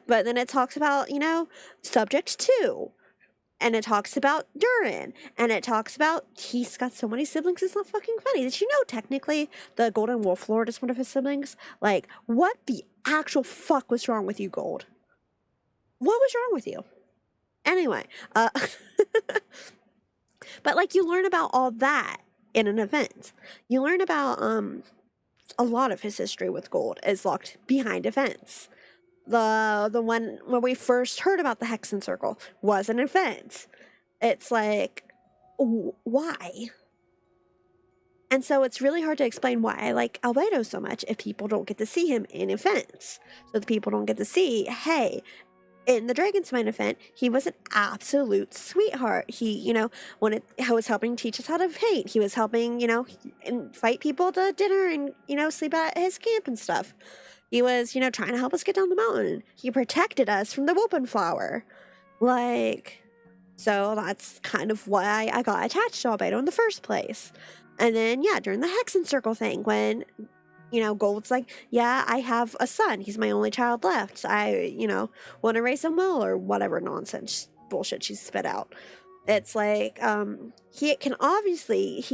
then it talks about, Subject 2. And it talks about Durin. And it talks about he's got so many siblings, it's not fucking funny. Did you know technically the Golden Wolf Lord is one of his siblings? Like, what the actual fuck was wrong with you, Gold? What was wrong with you? Anyway, but you learn about all that in an event. You learn about a lot of his history with Gold is locked behind events. The one when we first heard about the Hexen Circle was an event. It's like, why? And so it's really hard to explain why I like Albedo so much if people don't get to see him in events. So the people don't get to see, hey, in the Dragonspine event, he was an absolute sweetheart. He, was helping teach us how to paint. He was helping, invite people to dinner and, sleep at his camp and stuff. He was, trying to help us get down the mountain. He protected us from the Whoopinflower. So that's kind of why I got attached to Albedo in the first place. And then, during the Hexen Circle thing, when Gold's like, yeah, I have a son. He's my only child left. I, want to raise him well or whatever nonsense bullshit she spit out. It's like, he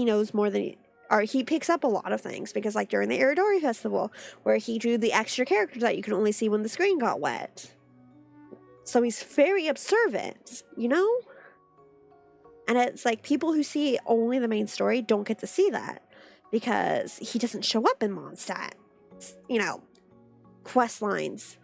knows more than he picks up a lot of things because during the Iridori Festival where he drew the extra characters that you can only see when the screen got wet. So he's very observant, And it's like people who see only the main story don't get to see that. Because he doesn't show up in Mondstadt, quest lines.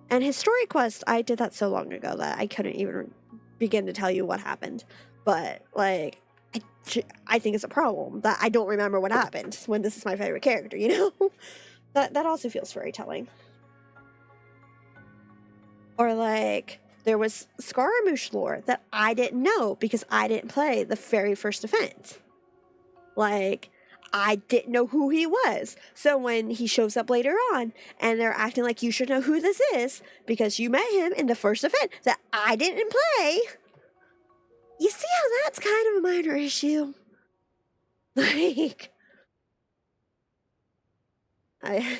And his story quest, I did that so long ago that I couldn't even begin to tell you what happened. But, I think it's a problem that I don't remember what happened when this is my favorite character, That also feels very telling. Or, there was Scaramouche lore that I didn't know because I didn't play the very first event. Like, I didn't know who he was. So when he shows up later on and they're acting like you should know who this is because you met him in the first event that I didn't play, you see how that's kind of a minor issue? Like, I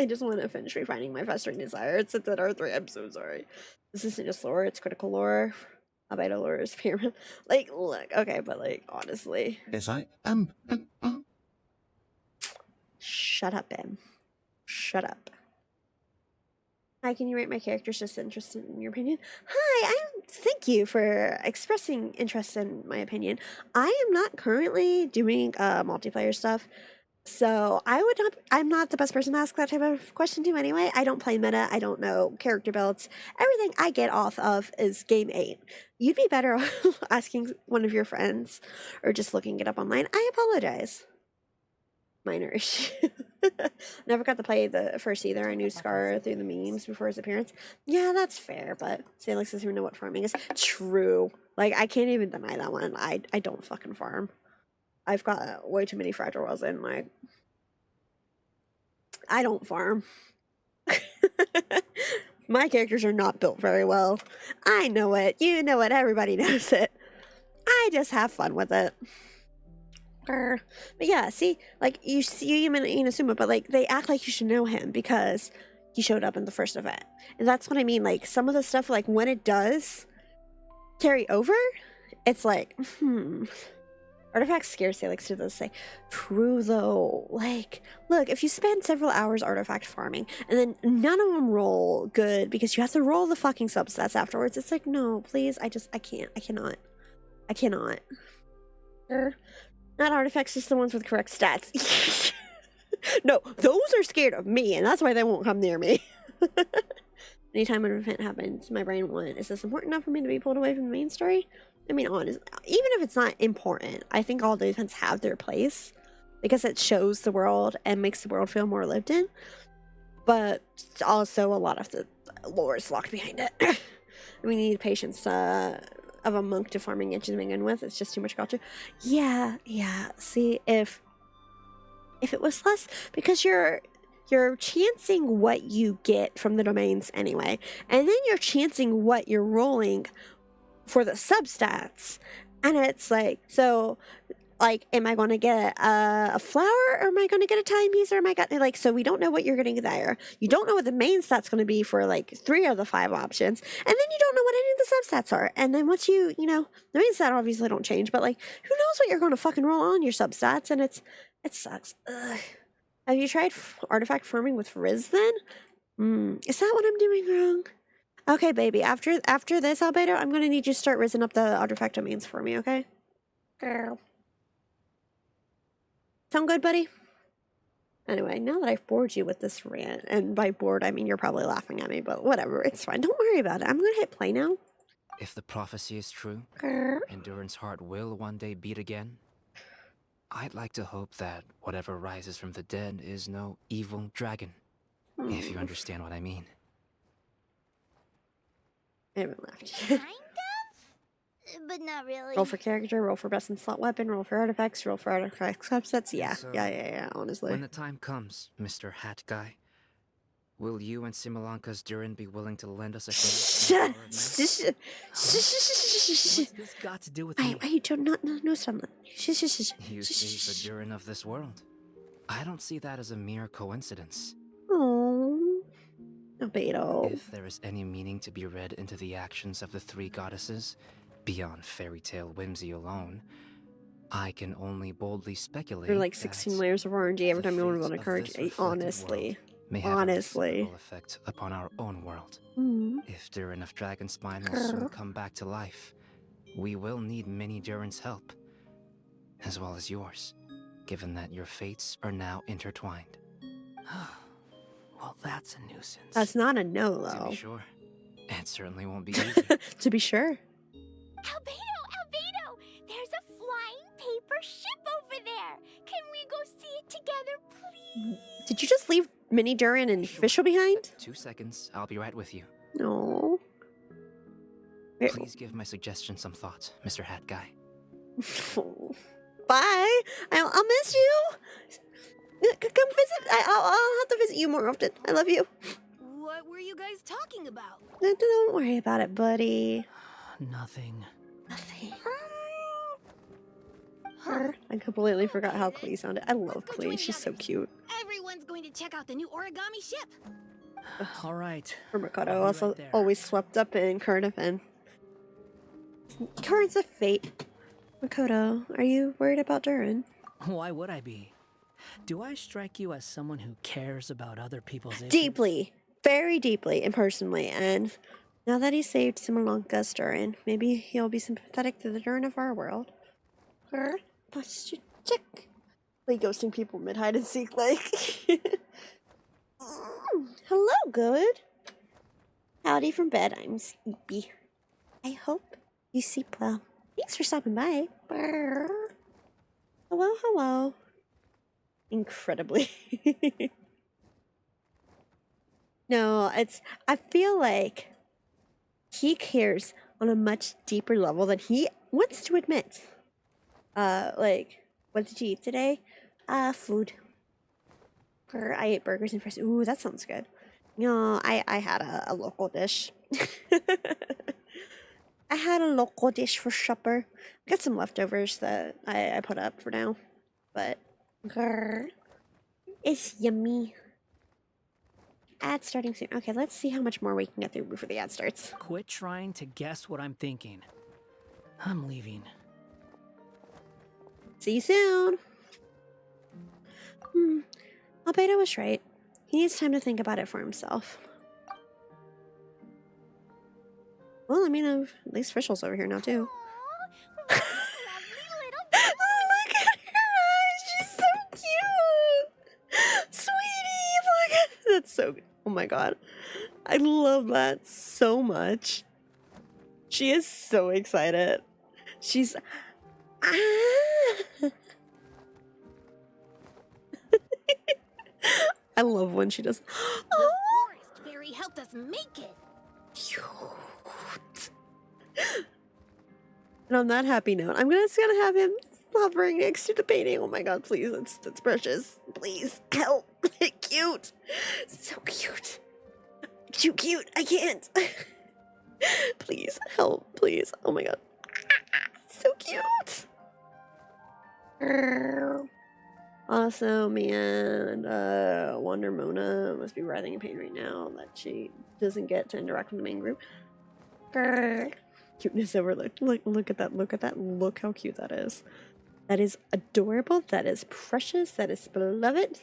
just want to finish refining my festering desire. It's at R3. I'm so sorry. This isn't just lore, it's critical lore. Albedo lore is pyramid. Like, look, okay, but like, honestly. Yes, I am. Shut up, Ben. Shut up. Hi, can you rate my characters? Just interested in your opinion. Hi, thank you for expressing interest in my opinion. I am not currently doing multiplayer stuff, so I'm not the best person to ask that type of question to anyway. I don't play meta. I don't know character builds. Everything I get off of is game 8. You'd be better off asking one of your friends or just looking it up online. I apologize. Minor issue. Never got to play the first either. I knew Scar through the memes before his appearance. Yeah, that's fair, but Salix doesn't even know what farming is. True. Like, I can't even deny that one. I don't fucking farm. I've got way too many fragile wells in, like, I don't farm. My characters are not built very well. I know it. You know it. Everybody knows it. I just have fun with it. But yeah, see, like, you see him in Inazuma, but like, they act like you should know him because he showed up in the first event. And that's what I mean. Like, some of the stuff, like, when it does carry over, it's like, Artifact scares Salix to this say. True though. Like, look, if you spend several hours artifact farming and then none of them roll good because you have to roll the fucking substats afterwards, it's like, no, please, I cannot. Not artifacts, just the ones with correct stats. No, those are scared of me, and that's why they won't come near me. Anytime an event happens, my brain went, is this important enough for me to be pulled away from the main story? I mean, honest, even if it's not important, I think all the events have their place because it shows the world and makes the world feel more lived in. But also, a lot of the lore is locked behind it. We need patience of a monk to farming Genshin to begin with. It's just too much culture. Yeah. See, if it was less, because you're chancing what you get from the domains anyway, and then you're chancing what you're rolling for the substats, and it's like, so, like, am I going to get a flower, or am I going to get a timepiece, or am I got, like, so we don't know what you're getting there. You don't know what the main stat's going to be for, like, 3 of the 5 options, and then you don't know what any of the substats are, and then once you know, the main stat obviously don't change, but, like, who knows what you're going to fucking roll on your substats, and it sucks. Ugh. Have you tried artifact farming with Riz then? Is that what I'm doing wrong? Okay, baby, after this, Albedo, I'm going to need you to start rizzing up the artifact domains for me, okay? Girl. Sound good, buddy? Anyway, now that I've bored you with this rant, and by bored, I mean you're probably laughing at me, but whatever, it's fine. Don't worry about it. I'm going to hit play now. If the prophecy is true, Endurance Heart will one day beat again, I'd like to hope that whatever rises from the dead is no evil dragon, if you understand what I mean. I haven't left. Kind of? But not really. Roll for character, roll for best in slot weapon, roll for artifacts, roll for artifact subsets. Yeah, So, yeah, honestly. When the time comes, Mr. Hat Guy, will you and Simolanka's Durin be willing to lend us a hand? What's this got to do with I do not know someone. You see the Durin of this world. I don't see that as a mere coincidence. Oh, Albedo. If there is any meaning to be read into the actions of the 3 goddesses, beyond fairy tale whimsy alone, I can only boldly speculate. There are like 16 layers of RNG every time you want to encourage. Honestly. May have a reciprocal effect upon our own world. If Durin of Dragonspine will soon come back to life, we will need many Durin's help, as well as yours, given that your fates are now intertwined. Well, that's a nuisance. That's not a no, though. To be sure. It certainly won't be easy. To be sure. Albedo! There's a flying paper ship over there! Can we go see it together, please? Did you just leave Mini Durin and Fischl behind? 2 seconds, I'll be right with you. No. Please give my suggestion some thought, Mr. Hat Guy. Bye. I'll miss you. Come visit. I'll have to visit you more often. I love you. What were you guys talking about? Don't worry about it, buddy. Nothing. Nothing. I completely forgot how Klee sounded. I love Klee. She's so cute. Everyone's going to check out the new origami ship. All right. Or Makoto, also always swept up in current event. Currents of fate. Makoto, are you worried about Durin? Why would I be? Do I strike you as someone who cares about other people's issues? Deeply. Very deeply and personally. And now that he saved Simolanka's Durin, maybe he'll be sympathetic to the Durin of our world. Check. Like ghosting people mid hide and seek, like. Hello, good. Howdy from bed. I'm sleepy. I hope you sleep well. Thanks for stopping by. Hello. Incredibly. No, I feel like he cares on a much deeper level than he wants to admit. Like, what did you eat today? Food. I ate burgers and fries. Ooh, that sounds good. No, I had a local dish. I had a local dish for supper. I got some leftovers that I put up for now. But, it's yummy. Ad starting soon. Okay, let's see how much more we can get through before the ad starts. Quit trying to guess what I'm thinking. I'm leaving. See you soon. Albedo was right. He needs time to think about it for himself. Well, I mean, at least Fischl's over here now, too. Look at her eyes. She's so cute. Sweetie, look at that's so good. Oh my god. I love that so much. She is so excited. She's... I love when she does. The forest fairy helped us make it. Cute. And on that happy note, I'm just gonna have him hovering next to the painting. Oh my god, please, that's precious. Please help. Cute. So cute. Too cute. I can't. Please help. Please. Oh my god. So cute. Also, man, Wonder Mona must be writhing in pain right now that she doesn't get to interact with the main group. Cuteness overload. Look at that. Look at that. Look how cute that is. That is adorable. That is precious. That is beloved.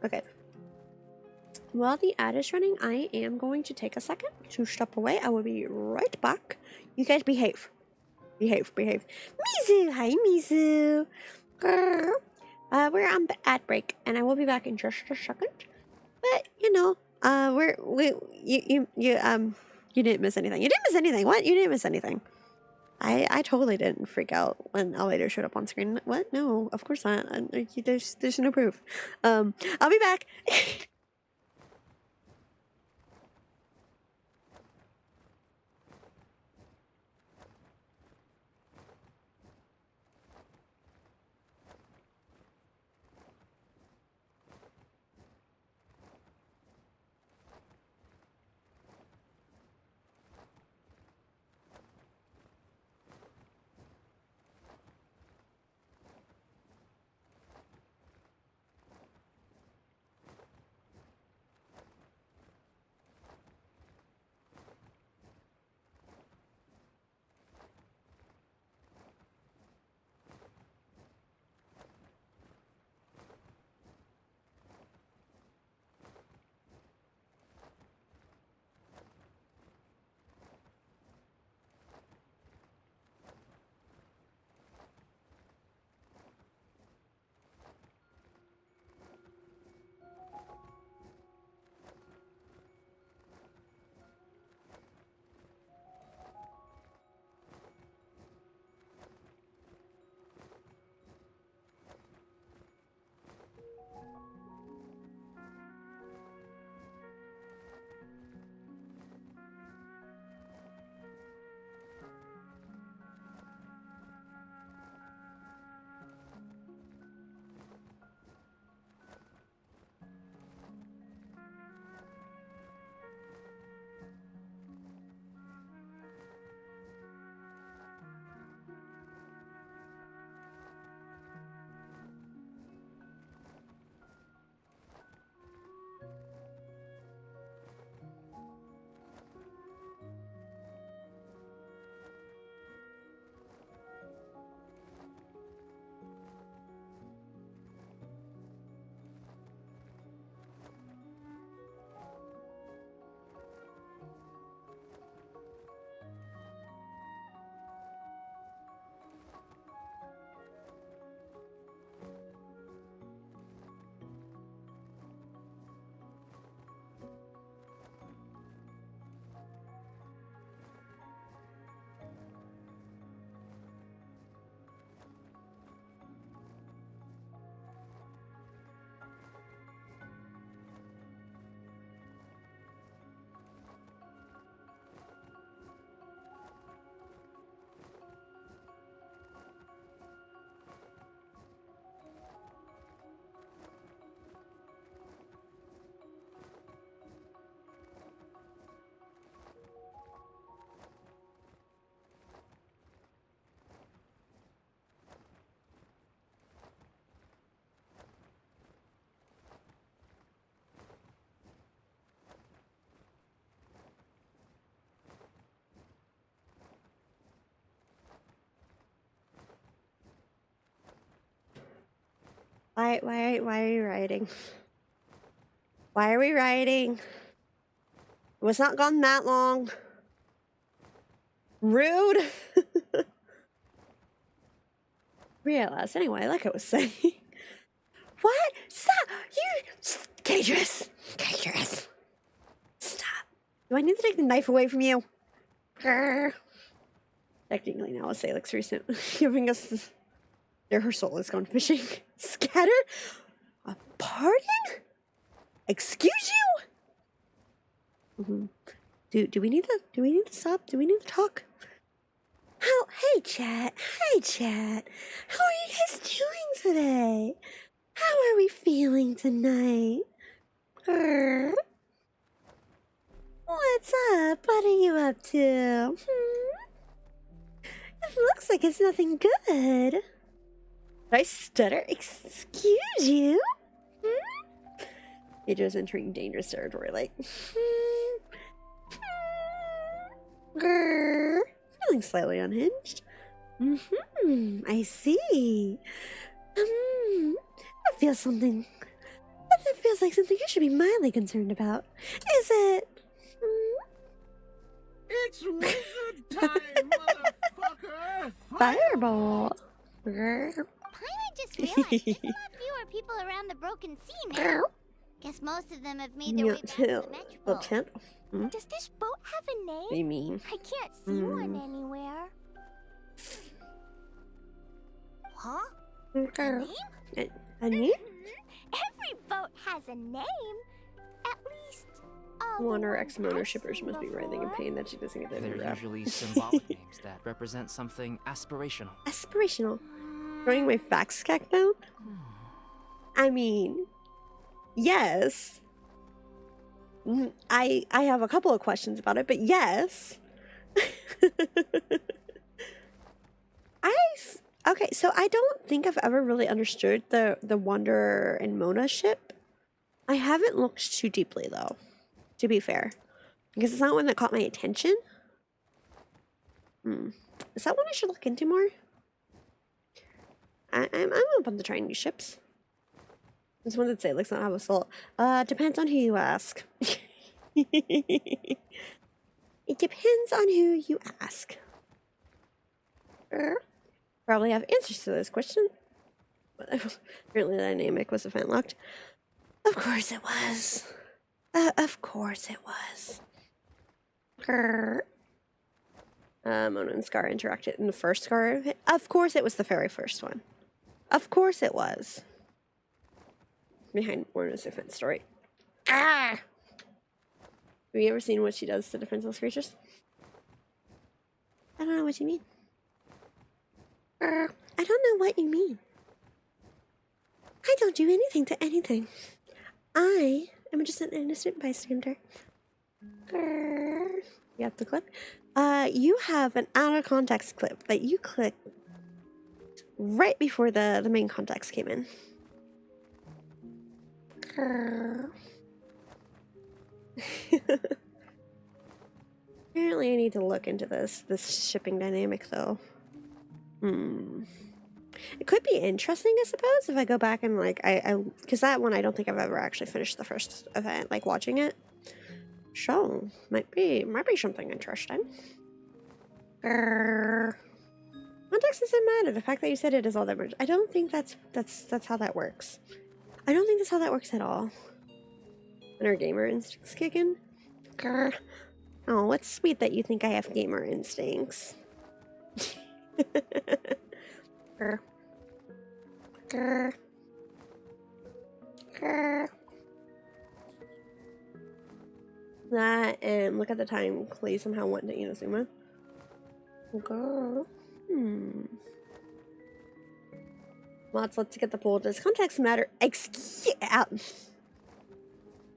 Okay. While the ad is running, I am going to take a second to step away. I will be right back. You guys behave. Behave. Mizu! Hi, Mizu! We're on the ad break, and I will be back in just a second. But, you know, you didn't miss anything. You didn't miss anything. What? You didn't miss anything. I totally didn't freak out when Albedo showed up on screen. What? No, of course not. There's no proof. I'll be back. Why are you rioting? Why are we rioting? It was not gone that long. Rude. Realize anyway, like I was saying. What? Stop! You dangerous. Dangerous. Stop. Do I need to take the knife away from you? Grr. Technically now, Salix recent giving us this. There, her soul is gone fishing. Scatter? A pardon? Excuse you? Do we need to stop? Do we need to talk? Hey chat. Hey chat. How are you guys doing today? How are we feeling tonight? What's up? What are you up to? It looks like it's nothing good. Did I stutter? Excuse you? Ajo's entering dangerous territory, like. Feeling slightly unhinged. I see. That feels something. That feels like something I should be mildly concerned about. Is it? It's wizard time, motherfucker! Fireball. I just realized there's a lot fewer people around the broken sea now. Guess most of them have made their way back to the metropole. Does this boat have a name? What do you mean? I can't see one anywhere. Huh? A name? A name? Every boat has a name. At least Wonder ex-Mona shippers must be writhing in pain that she doesn't get the They're usually symbolic names that represent something aspirational. Aspirational. Throwing my facts stack down? I mean, yes. I have a couple of questions about it, but yes. Okay, so I don't think I've ever really understood the Wanderer and Mona ship. I haven't looked too deeply though, to be fair, because it's not one that caught my attention. Is that one I should look into more? I'm open to trying new ships. This one that say looks not have a soul. Depends on who you ask. It depends on who you ask. Probably have answers to this question. Apparently the dynamic was event locked. Of course it was. Of course it was. Mona and Scar interacted in the first Scar event. Of course it was the very first one. Of course it was. Behind Mona's defense story. Have you ever seen what she does to defenseless creatures? I don't know what you mean. I don't know what you mean. I don't do anything to anything. I am just an innocent bystander. You have the clip? You have an out of context clip that you clicked right before the main context came in. Apparently I need to look into this shipping dynamic though. It could be interesting, I suppose, if I go back and like because that one I don't think I've ever actually finished the first event, like watching it. So might be something interesting. Context doesn't matter. The fact that you said it is all that matters. I don't think that's how that works. I don't think that's how that works at all. When our gamer instincts kick in. Oh, it's sweet that you think I have gamer instincts. That and look at the time. Clay somehow went to Inazuma. Girl. Let's get the pool. Does context matter?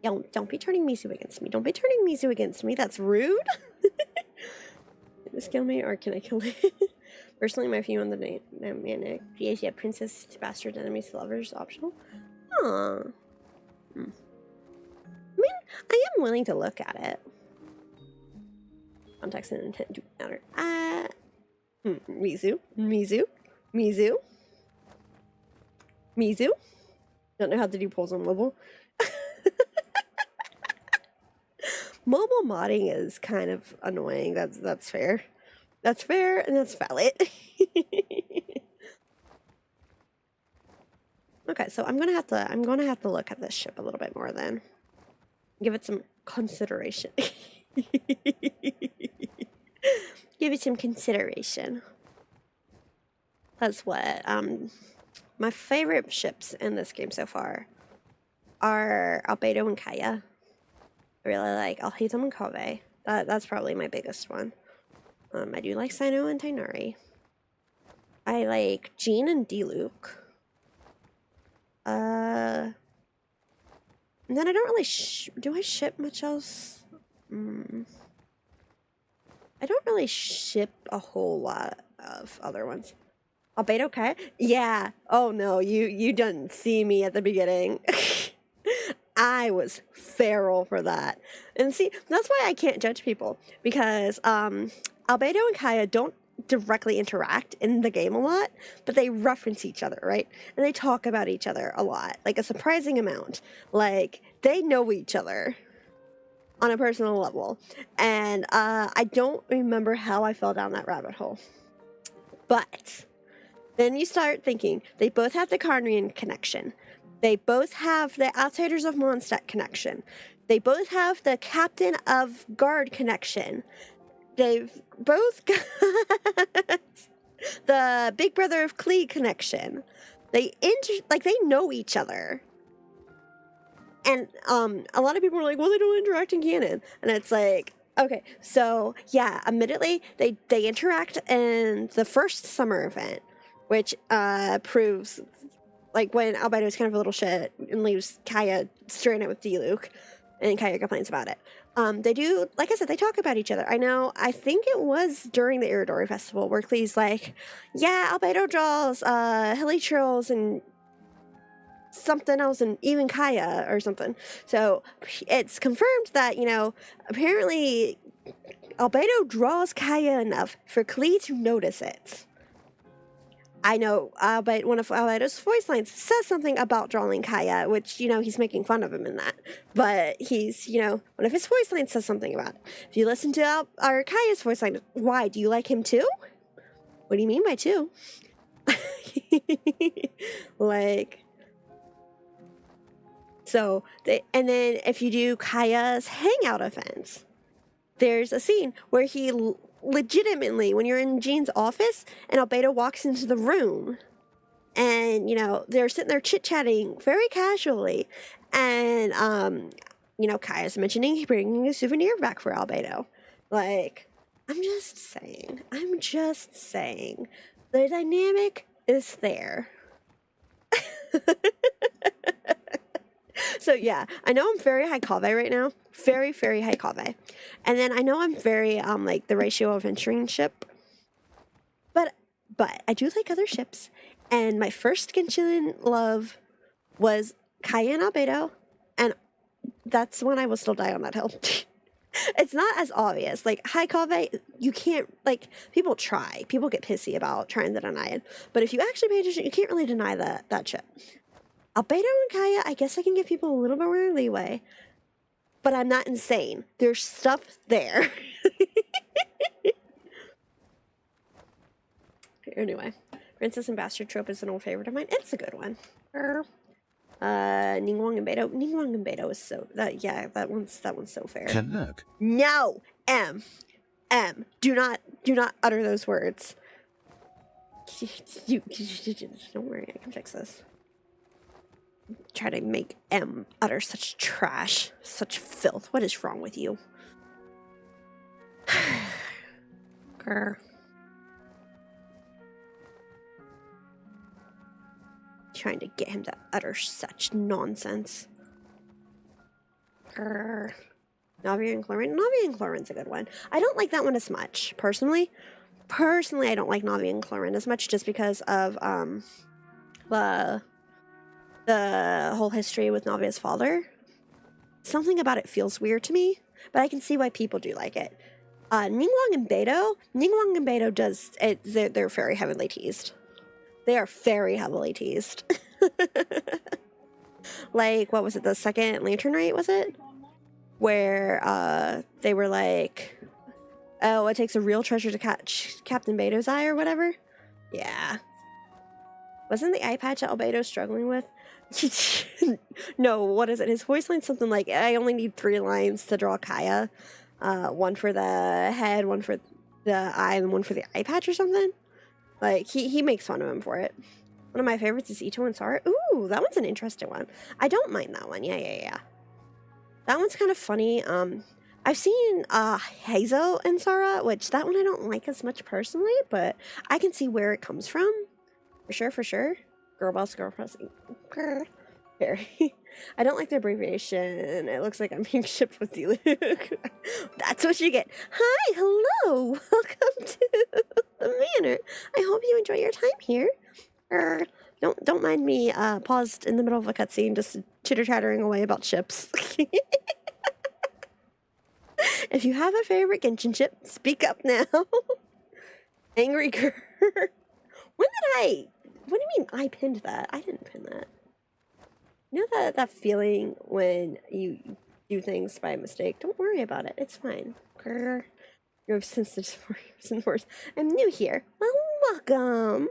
Don't be turning Mizu against me. Don't be turning Mizu against me. That's rude. Can this kill me or can I kill it? Personally, my view on the dynamic is princess to bastard enemies to lovers optional. Aww. I mean, I am willing to look at it. Context and intent do matter. Mizu. Don't know how to do polls on mobile. Mobile modding is kind of annoying. That's fair. That's fair and that's valid. Okay, so I'm gonna have to look at this ship a little bit more then. Give it some consideration. Give it some consideration. That's what my favorite ships in this game so far are Albedo and Kaya. I really like Alhaitham and Kove. That's probably my biggest one. I do like Sino and Tainari. I like Jean and Diluc. And then I don't really do I ship much else? I don't really ship a whole lot of other ones. Albedo Kaya? Yeah. Oh no, you didn't see me at the beginning. I was feral for that. And see, that's why I can't judge people. Because Albedo and Kaya don't directly interact in the game a lot, but they reference each other, right? And they talk about each other a lot. Like a surprising amount. Like, they know each other on a personal level. And I don't remember how I fell down that rabbit hole. But then you start thinking, they both have the Carnian connection. They both have the Outsiders of Mondstadt connection. They both have the Captain of Guard connection. They've both got the Big Brother of Klee connection. They know each other. And a lot of people are like, well, they don't interact in canon. And it's like, okay, so yeah, admittedly, they interact in the first summer event, which proves, like, when Albedo's kind of a little shit and leaves Kaya stranded with Diluc, and Kaya complains about it. They do, like I said, they talk about each other. I think it was during the Iridori Festival where Klee's like, yeah, Albedo draws Hilichurls and something else, and even Kaya or something. So it's confirmed that, apparently Albedo draws Kaya enough for Klee to notice it. I know one of Albedo's voice lines says something about drawing Kaya, which, he's making fun of him in that. But he's, one of his voice lines says something about it. If you listen to our Kaya's voice line, why? Do you like him too? What do you mean by too? So, and then if you do Kaya's hangout events, there's a scene where he legitimately, when you're in Jean's office and Albedo walks into the room and, they're sitting there chit-chatting very casually, and, Kaya's mentioning bringing a souvenir back for Albedo. Like, I'm just saying, the dynamic is there. So yeah, I know I'm very high Kave right now. Very, very high Kave. And then I know I'm very, the ratio of venturing ship. But I do like other ships. And my first Genshin love was Kaya and Albedo. And that's when I will still die on that hill. It's not as obvious. Like, high Kave, you can't, people try. People get pissy about trying to deny it. But if you actually pay attention, you can't really deny that ship. Albedo and Kaya, I guess I can give people a little bit more leeway. But I'm not insane. There's stuff there. Anyway, Princess and Bastard trope is an old favorite of mine. It's a good one. Ningguang and Beidou. Ningguang and Beidou is so that one's so fair. Canuck. No, M. Do not utter those words. Don't worry, I can fix this. Try to make M utter such trash, such filth. What is wrong with you? Grr. Trying to get him to utter such nonsense. Grr. Navi and Clorin's a good one. I don't like that one as much, personally. I don't like Navi and Clorin as much just because of the whole history with Navia's father. Something about it feels weird to me, but I can see why people do like it. Ningguang and Beidou does it. They're very heavily teased. They are very heavily teased. Like, what was it, the second Lantern Rite, was it? Where they were like, oh, it takes a real treasure to catch Captain Beto's eye or whatever? Yeah. Wasn't the eye patch that Albedo's struggling with? No, what is it? His voice line's something like, I only need 3 lines to draw Kaya. One for the head, one for the eye, and one for the eye patch or something. Like, he makes fun of him for it. One of my favorites is Ito and Sara. Ooh, that one's an interesting one. I don't mind that one. Yeah. That one's kind of funny. I've seen Hazel and Sara, which that one I don't like as much personally, but I can see where it comes from. For sure. Girl boss. Very. I don't like the abbreviation. It looks like I'm being shipped with D-Luke. That's what you get. Hi, hello. Welcome to the manor. I hope you enjoy your time here. Don't mind me paused in the middle of a cutscene, just chitter-chattering away about ships. If you have a favorite Genshin ship, speak up now. Angry Grr. What do you mean I pinned that? I didn't pin that. You know that feeling when you do things by mistake? Don't worry about it. It's fine. Grr. You're sensitive for years. I'm new here. Well, welcome.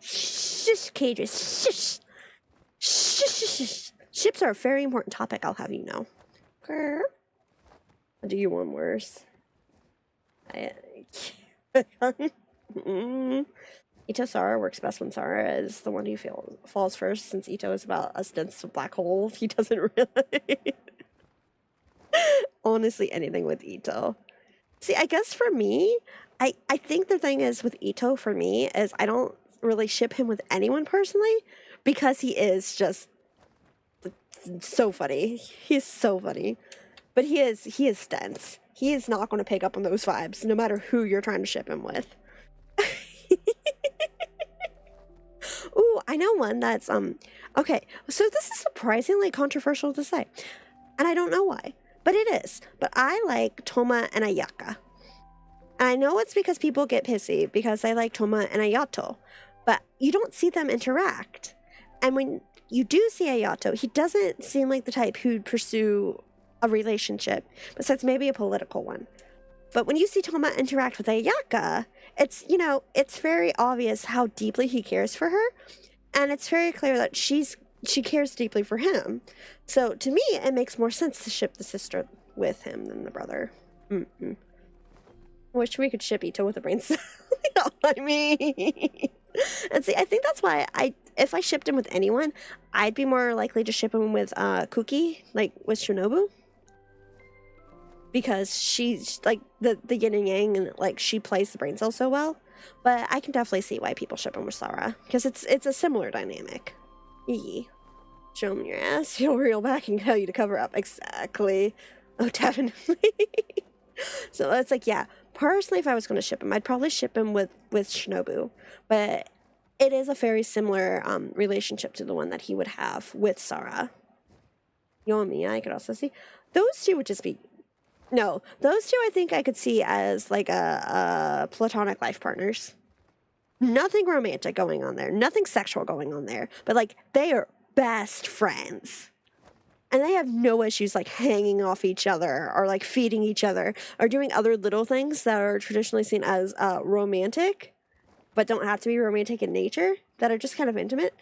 Shush, Cadris. Shush. Shush. Ships are a very important topic, I'll have you know. Grr. I'll do you one worse. Ito Sara works best when Sara is the one who falls first, since Ito is about as dense as a black hole. He doesn't really... Honestly, anything with Ito. See, I guess for me, I think the thing is with Ito for me is I don't really ship him with anyone personally, because he is just so funny. He is so funny. But he is dense. He is not going to pick up on those vibes, no matter who you're trying to ship him with. Ooh, I know one that's, okay, so this is surprisingly controversial to say, and I don't know why, but it is. But I like Toma and Ayaka. And I know it's because people get pissy because I like Toma and Ayato, but you don't see them interact. And when you do see Ayato, he doesn't seem like the type who'd pursue a relationship, besides maybe a political one. But when you see Toma interact with Ayaka, it's, you know, it's very obvious how deeply he cares for her, and it's very clear that she cares deeply for him. So to me, it makes more sense to ship the sister with him than the brother. Wish we could ship Ito with a brain cell. You know what I mean? And see, I think that's why if I shipped him with anyone, I'd be more likely to ship him with Kuki, like with Shinobu. Because she's like the yin and yang, and like she plays the brain cell so well. But I can definitely see why people ship him with Sara, because it's a similar dynamic. Yee. Show him your ass, he'll reel back and tell you to cover up. Exactly. Oh, definitely. So it's like, yeah, personally, if I was going to ship him, I'd probably ship him with Shinobu. But it is a very similar relationship to the one that he would have with Sara. Yoimiya, I could also see. Those two would just be... No, those two I think I could see as like a platonic life partners. Nothing romantic going on there. Nothing sexual going on there. But like, they are best friends. And they have no issues like hanging off each other or like feeding each other or doing other little things that are traditionally seen as romantic, but don't have to be romantic in nature, that are just kind of intimate.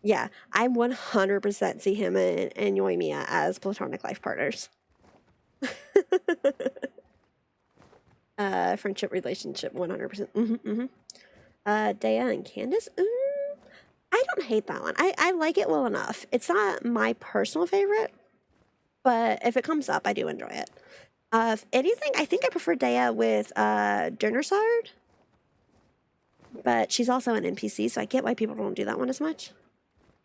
Yeah, I 100% see him and Yoimiya as platonic life partners. Friendship, relationship, 100%. Dea and Candace? I don't hate that one. I like it well enough. It's not my personal favorite, but if it comes up, I do enjoy it. If anything, I think I prefer Dea with Durnersard, but she's also an NPC, so I get why people don't do that one as much.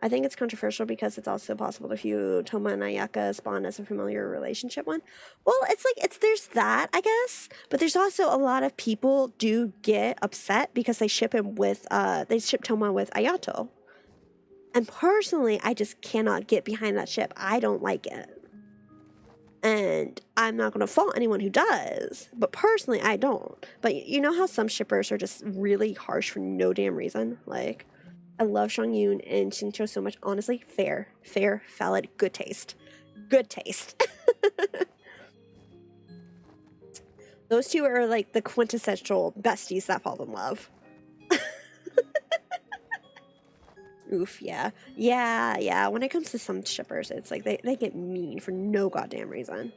I think it's controversial because it's also possible to view Toma and Ayaka spawn as a familiar relationship one. Well, it's like, there's that, I guess, but there's also a lot of people do get upset because they ship him with, they ship Toma with Ayato. And personally, I just cannot get behind that ship. I don't like it. And I'm not going to fault anyone who does, but personally, I don't. But you know how some shippers are just really harsh for no damn reason? Like, I love Shang-Yun and Shincho so much. Honestly, fair, valid, good taste. Good taste. Those two are like the quintessential besties that fall in love. Oof, yeah. Yeah. When it comes to some shippers, it's like they get mean for no goddamn reason.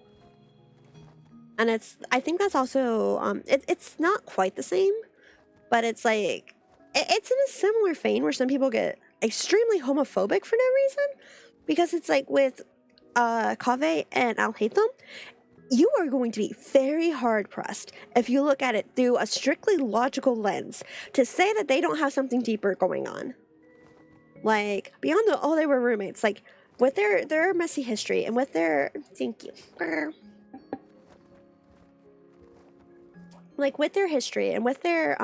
And I think that's also, it's not quite the same, but it's like, it's in a similar vein where some people get extremely homophobic for no reason. Because it's like with Kaveh and Al-Haytham, you are going to be very hard-pressed if you look at it through a strictly logical lens to say that they don't have something deeper going on. Like, beyond the, oh, they were roommates, like, with their messy history and with their, thank you, like, with their history and with their,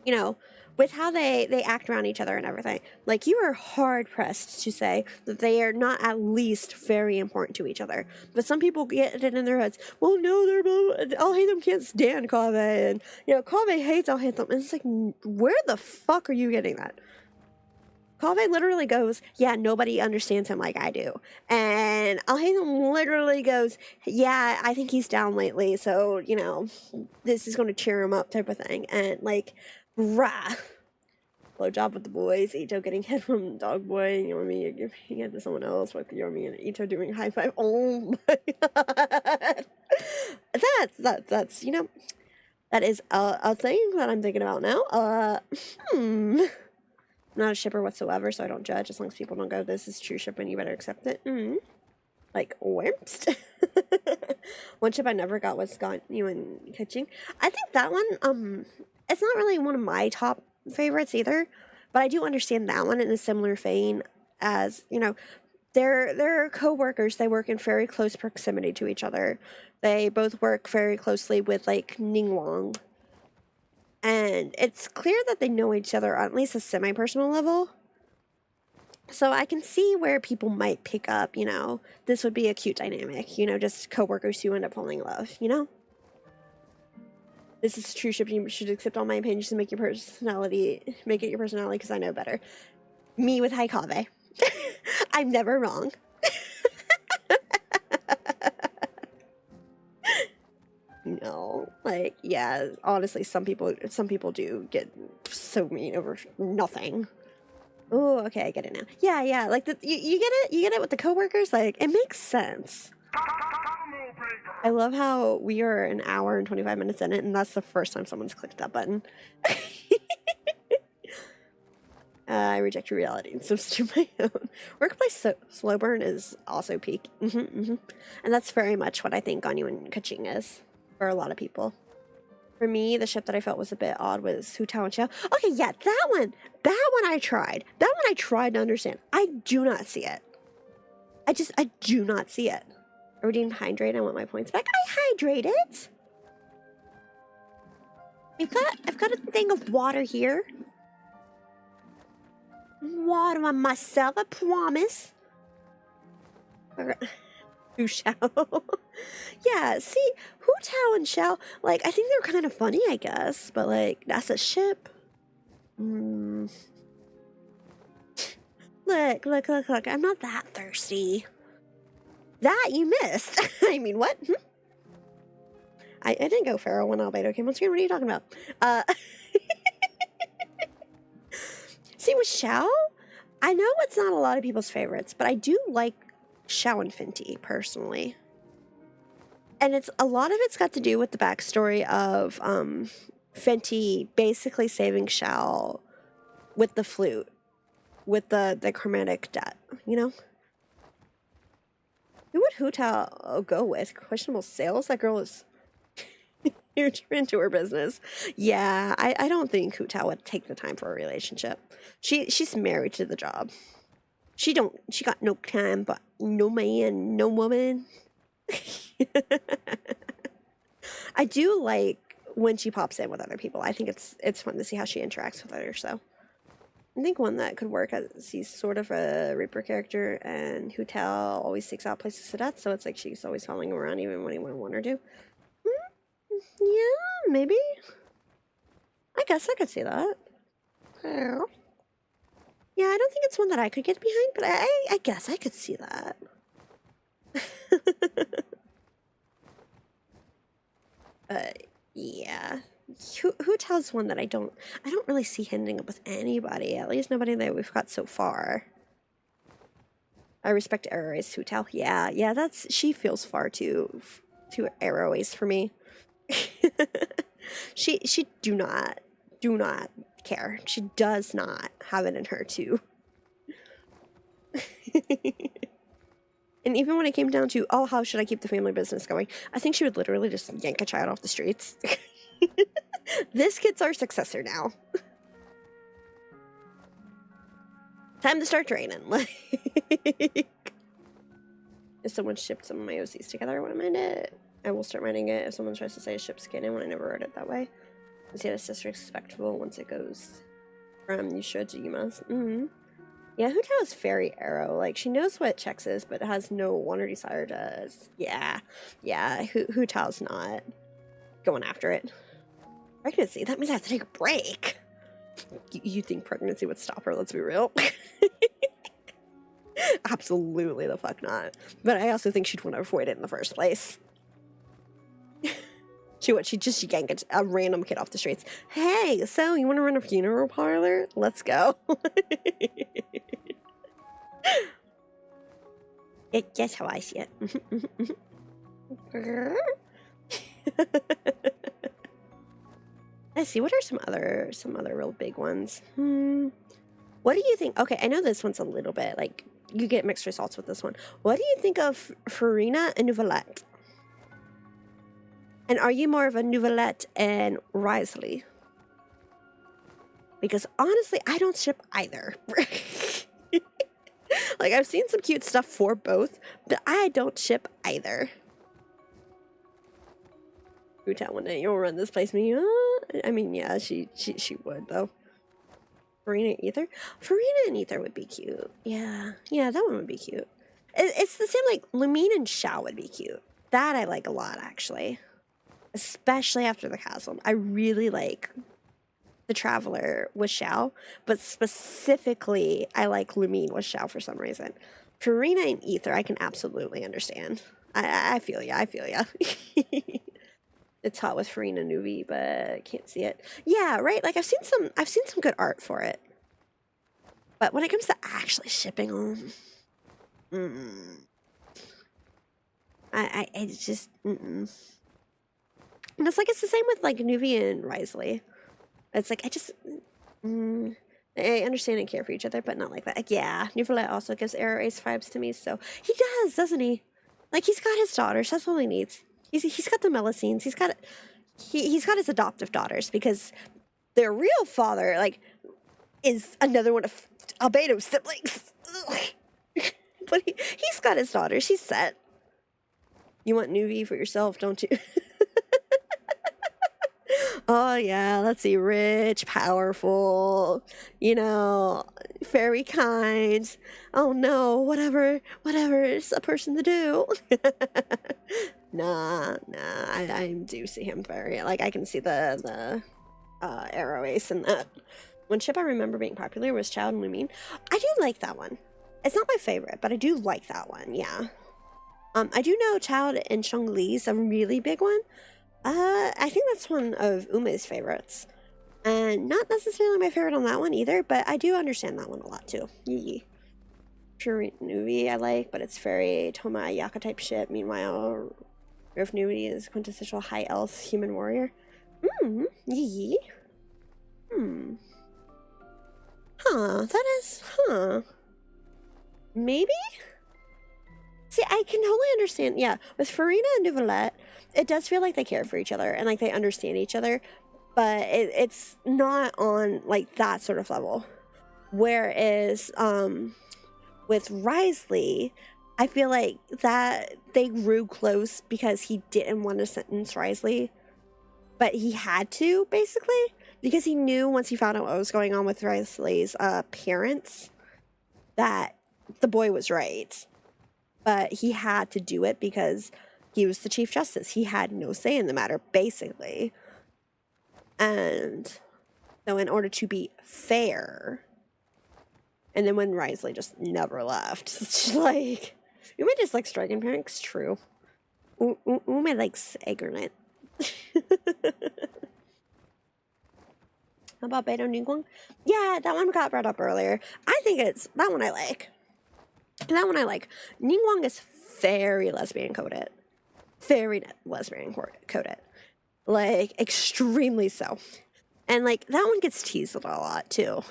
you know, with how they act around each other and everything, like, you are hard-pressed to say that they are not at least very important to each other. But some people get it in their heads, well, no, they're both, Al-Haytham can't stand Kaveh, and, you know, Kaveh hates Al-Haytham, and it's like, where the fuck are you getting that? Kaveh literally goes, yeah, nobody understands him like I do. And Al-Haytham literally goes, yeah, I think he's down lately, so, you know, this is going to cheer him up type of thing. And, like, rah. Blowjob with the boys, Ito getting hit from Dog Boy, you know what I mean, you're giving it to someone else with, you know what I mean, and Ito doing high five. Oh my god. That's, you know, that is a thing that I'm thinking about now. I'm not a shipper whatsoever, so I don't judge. As long as people don't go, this is true shipping, you better accept it. Like, wimps. One ship I never got was you and Kitching. I think that one, it's not really one of my top favorites either, but I do understand that one in a similar vein as, you know, they're co-workers. They work in very close proximity to each other. They both work very closely with, like, Ningguang. And it's clear that they know each other on at least a semi-personal level. So I can see where people might pick up, you know, this would be a cute dynamic, you know, just co-workers who end up falling in love, you know? This is true shipping. You should accept all my opinions and make it your personality because I know better. Me with High Kaveh. I'm never wrong. No, like, yeah, honestly, some people do get so mean over nothing. Oh, okay, I get it now. Yeah, like, you get it with the coworkers, like, it makes sense. I love how we are an hour and 25 minutes in it, and that's the first time someone's clicked that button. I reject your reality and substitute my own. Workplace slow burn is also peak. And that's very much what I think Ganyu and Kaching is. For a lot of people. For me, the ship that I felt was a bit odd was Hu Tao and Xiao. Okay, yeah, that one I tried. That one I tried to understand. I do not see it. I do not see it. I redeemed hydrate. I want my points back. I hydrated. I've got a thing of water here. Water on myself, I promise. Hu Xiao. Yeah, see, Hu Tao and Xiao, like, I think they're kind of funny, I guess, but, like, that's a ship. Look, I'm not that thirsty. That you missed. I mean, what? I didn't go feral when Albedo came on screen. What are you talking about? See, with Xiao, I know it's not a lot of people's favorites, but I do like Xiao and Fenty, personally. And a lot of it's got to do with the backstory of Fenty basically saving Xiao with the flute, with the chromatic debt, you know? Who would Hu Tao go with? Questionable sales? That girl is huge into her business. Yeah, I don't think Hu Tao would take the time for a relationship. She's married to the job. She got no time, but no man, no woman. I do like when she pops in with other people. I think it's fun to see how she interacts with others. So I think one that could work as he's sort of a Reaper character, and Hu Tao always seeks out places to death, so it's like she's always following him around even when he wouldn't want her to. Yeah, maybe. I guess I could see that. Yeah. Yeah, I don't think it's one that I could get behind, but I guess I could see that. Yeah. Who tells one that I don't really see ending up with anybody, at least nobody that we've got so far. I respect Arrow's Who Tell. Yeah, she feels far too Arrow's for me. she do not care. She does not have it in her to. And even when it came down to, oh, how should I keep the family business going? I think she would literally just yank a child off the streets. This kid's our successor now. Time to start training. If someone shipped some of my OCs together, I wouldn't mind it. I will start minding it if someone tries to say ship scanning when I never wrote it that way. See, it's disrespectful once it goes from you should to you must. Yeah, Hu Tao is very Arrow. Like, she knows what checks is, but has no want or desire to. Yeah, Hu Tao's not going after it. Pregnancy? That means I have to take a break. You think pregnancy would stop her? Let's be real. Absolutely the fuck not. But I also think she'd want to avoid it in the first place. She'd just yank a random kid off the streets. Hey, so you want to run a funeral parlor? Let's go. That's how I see it. Let's see, what are some other real big ones? What do you think? Okay, I know this one's a little bit like you get mixed results with this one. What do you think of Farina and Nouvellette? And are you more of a Nouvellette and Risley? Because honestly, I don't ship either. Like, I've seen some cute stuff for both, but I don't ship either. You tell one day you'll run this place, me. I mean, yeah, she would though. Farina and Ether? Farina and Ether would be cute. Yeah, that one would be cute. It's the same, like, Lumine and Xiao would be cute. That I like a lot, actually. Especially after the castle. I really like the Traveler with Xiao, but specifically, I like Lumine with Xiao for some reason. Farina and Ether, I can absolutely understand. I feel ya. It's hot with Farina Nuvi, but can't see it. Yeah, right. Like I've seen some good art for it, but when it comes to actually shipping them, I just. And it's like it's the same with like Nuvi and Risley. It's like I just. I understand and care for each other, but not like that. Like, yeah, Nouvellette also gives Arrow Ace vibes to me, so he does, doesn't he? Like he's got his daughters. That's all he needs. He's got the Melusines. He's got his adoptive daughters because their real father like is another one of Albedo's siblings. But he's got his daughters. He's set. You want Nuvi for yourself, don't you? Oh yeah, let's see, rich, powerful, very kind. Oh no, whatever is a person to do. Nah, I do see him very, like, I can see the Arrow Ace in that. One ship I remember being popular was Child and Lumine. I do like that one. It's not my favorite, but I do like that one, yeah. I do know Child and Chongli's a really big one. I think that's one of Ume's favorites. And not necessarily my favorite on that one either, but I do understand that one a lot too. Yee. Pure Nuvi I like, but it's very Toma Ayaka type shit. Meanwhile, Rif Nuvi is quintessential high elf human warrior. Yee. Maybe? See, I can totally understand. Yeah, with Farina and Nouvellette, it does feel like they care for each other and like they understand each other, but it's not on like that sort of level. Whereas with Risley, I feel like that they grew close because he didn't want to sentence Risley, but he had to, basically, because he knew once he found out what was going on with Risley's parents that the boy was right. But he had to do it because he was the Chief Justice. He had no say in the matter, basically. And so in order to be fair, And then when Risley just never left, it's just like, Ume just likes Dragon Pranks, true. Ume likes Eggernet. How about Beidou Ningguang? Yeah, that one got brought up earlier. I think it's, that one I like. That one I like. Ningguang is very lesbian coded. Very lesbian coded. Like, extremely so. And, like, that one gets teased a lot, too.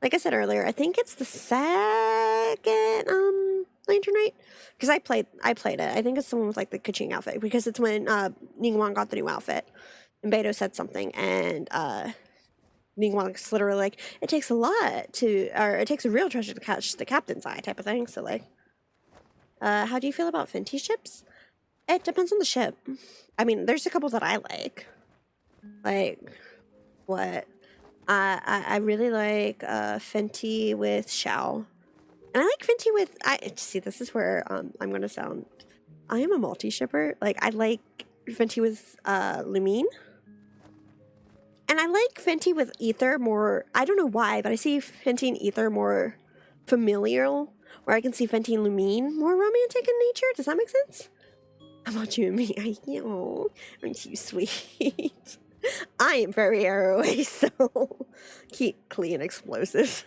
Like I said earlier, I think it's the second, Lantern Knight. Because I played it. I think it's the one with, like, the Kaching outfit. Because it's when, Ningguang got the new outfit. And Beidou said something, and, Ningguang's literally like, it takes a lot to, or it takes a real treasure to catch the captain's eye type of thing. So, like, how do you feel about Fenty ships? It depends on the ship. I mean, there's a couple that I like. Like, what? I really like Fenty with Xiao. And I like Fenty with, see, this is where I'm going to sound, I am a multi-shipper. Like, I like Fenty with Lumine. And I like Fenty with Ether more, I don't know why, but I see Fenty and Ether more familial, where I can see Fenty and Lumine more romantic in nature. Does that make sense? How about you and me? Aren't you sweet? I am very arrowy, so keep clean explosive.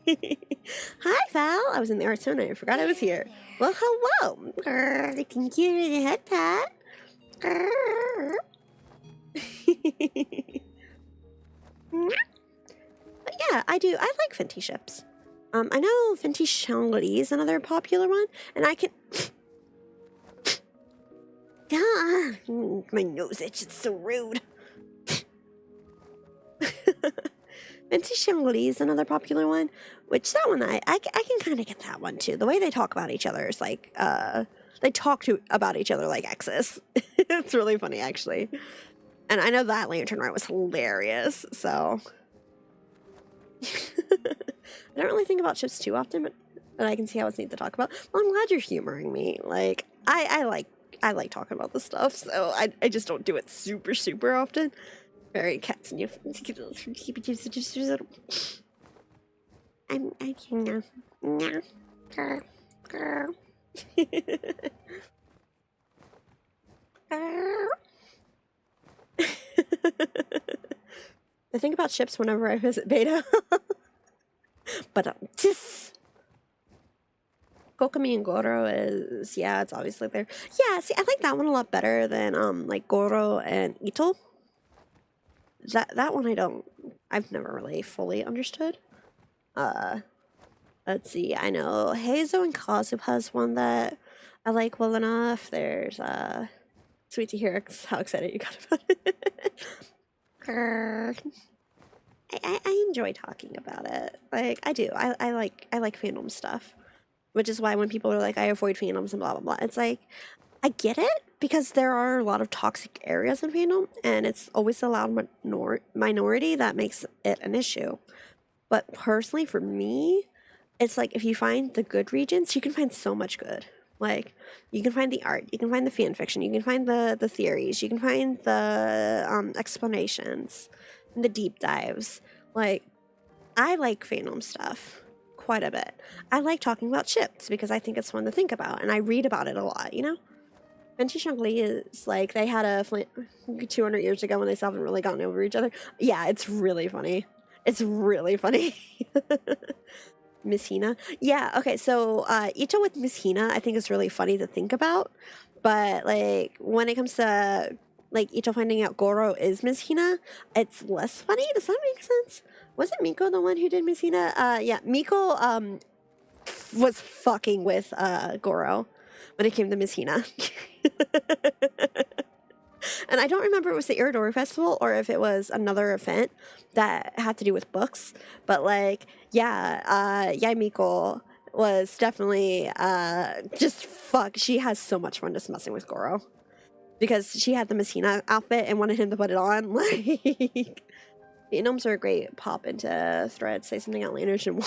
Hi, Val. I was in the art zone and I forgot I was here. Well, hello. Thank you for the head pat. But yeah, I do. I like Fenty ships. I know Fenty Shangli is another popular one, and I can. My nose itch. It's so rude. Fenty Shangli is another popular one, which that one I can kind of get that one too. The way they talk about each other is like they talk about each other like exes. It's really funny actually. And I know that Lantern Art was hilarious, so. I don't really think about ships too often, but I can see how it's neat to talk about. Well, I'm glad you're humoring me. Like, I like talking about this stuff, so I just don't do it super often. Very cats and you. I can girl. I think about ships whenever I visit Beta. But Kokomi and Goro is, yeah, it's obviously there. Yeah, see, I like that one a lot better than like Goro and Ito. That one I've never really fully understood. Let's see, I know Heizo and Kazu has one that I like well enough. There's sweet to hear how excited you got about it. I enjoy talking about it. Like, I do. I like fandom stuff. Which is why when people are like, I avoid fandoms and blah, blah, blah. It's like, I get it. Because there are a lot of toxic areas in fandom. And it's always a loud minority that makes it an issue. But personally, for me, it's like, if you find the good regions, you can find so much good. Like, you can find the art, you can find the fan fiction, you can find the theories, you can find the explanations, and the deep dives. Like, I like fandom stuff quite a bit. I like talking about ships because I think it's fun to think about, and I read about it a lot, you know? Fenty Shangli is like, they had a 200 years ago when they still haven't really gotten over each other. Yeah, it's really funny. It's really funny. Miss Hina. Yeah, okay, so Ito with Miss Hina I think is really funny to think about. But like when it comes to like Ito finding out Goro is Miss Hina, it's less funny. Does that make sense? Wasn't Miko the one who did Miss Hina? Yeah, Miko was fucking with Goro when it came to Miss Hina. And I don't remember if it was the Iridori Festival or if it was another event that had to do with books. But like, yeah, Miko was definitely just fuck. She has so much fun just messing with Goro. Because she had the Messina outfit and wanted him to put it on. Like, gnomes are a great pop into threads, say something outlandish and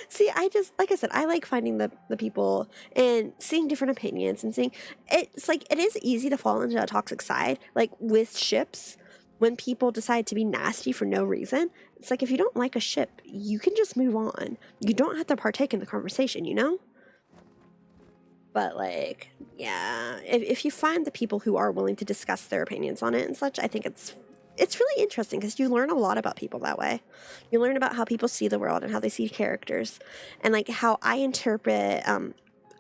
see, like I said, I like finding the people and seeing different opinions and seeing, it's like, it is easy to fall into a toxic side, like with ships, when people decide to be nasty for no reason, it's like if you don't like a ship, you can just move on. You don't have to partake in the conversation, you know? But like, yeah, if you find the people who are willing to discuss their opinions on it and such, I think it's really interesting because you learn a lot about people that way. You learn about how people see the world and how they see characters, and like how I interpret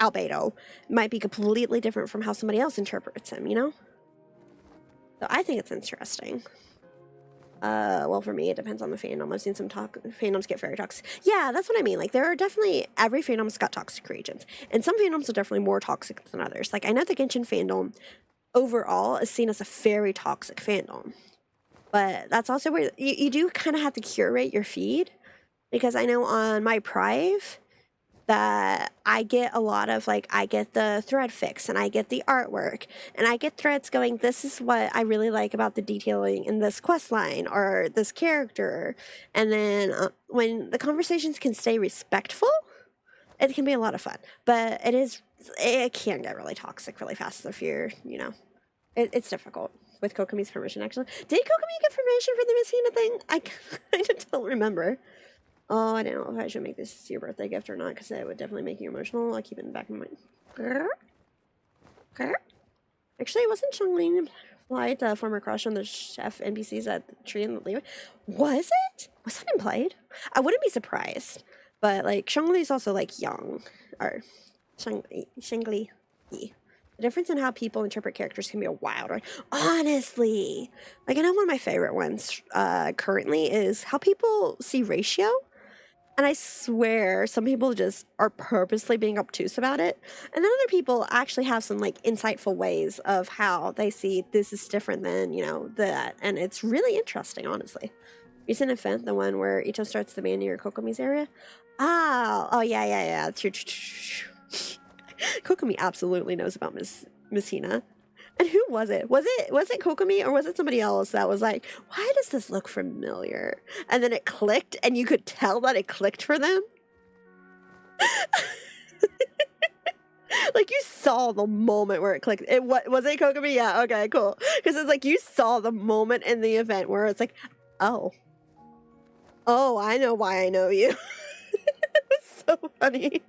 Albedo might be completely different from how somebody else interprets him, you know? So I think it's interesting. Well, for me, it depends on the fandom. I've seen some fandoms get very toxic. Yeah, that's what I mean. Like, there are definitely, every fandom's got toxic regions. And some fandoms are definitely more toxic than others. Like, I know the Genshin fandom overall is seen as a very toxic fandom. But that's also where you do kind of have to curate your feed. Because I know on my Prive that I get a lot of, like, I get the thread fix and I get the artwork and I get threads going, this is what I really like about the detailing in this quest line or this character. And then when the conversations can stay respectful, it can be a lot of fun. But it can get really toxic really fast if you're, you know, it's difficult. With Kokomi's permission, actually. Did Kokomi get permission for the Messina thing? I kind of don't remember. Oh, I don't know if I should make this your birthday gift or not, because it would definitely make you emotional. I'll keep it in the back of my mind. Actually, wasn't Chongling implied the former crush on the chef NPCs at the tree in the leeway? Was it? Was that implied? I wouldn't be surprised. But, like, Chongli's also, like, young. Or, Shengli. The difference in how people interpret characters can be a wild one. Honestly. Like, I know one of my favorite ones currently is how people see ratio. And I swear some people just are purposely being obtuse about it. And then other people actually have some, like, insightful ways of how they see this is different than, you know, that. And it's really interesting, honestly. Recent event, the one where Ito starts the band near Kokomi's area. Oh, yeah. True. Kokomi absolutely knows about Miss Hina. And who was it? Was it Kokomi or was it somebody else that was like, why does this look familiar? And then it clicked and you could tell that it clicked for them. Like you saw the moment where it clicked. Was it Kokomi? Yeah, okay, cool. Because it's like you saw the moment in the event where it's like, oh, I know why I know you. It was so funny.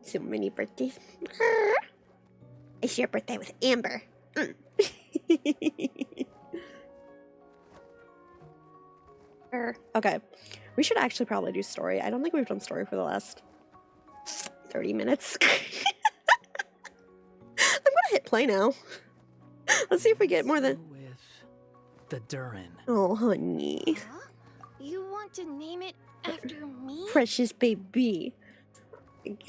So many birthdays. I share a birthday with Amber. Okay. We should actually probably do story. I don't think we've done story for the last 30 minutes. I'm gonna hit play now. Let's see if we get more than... With the Durin. Oh, honey. Huh? You want to name it after me? Precious baby.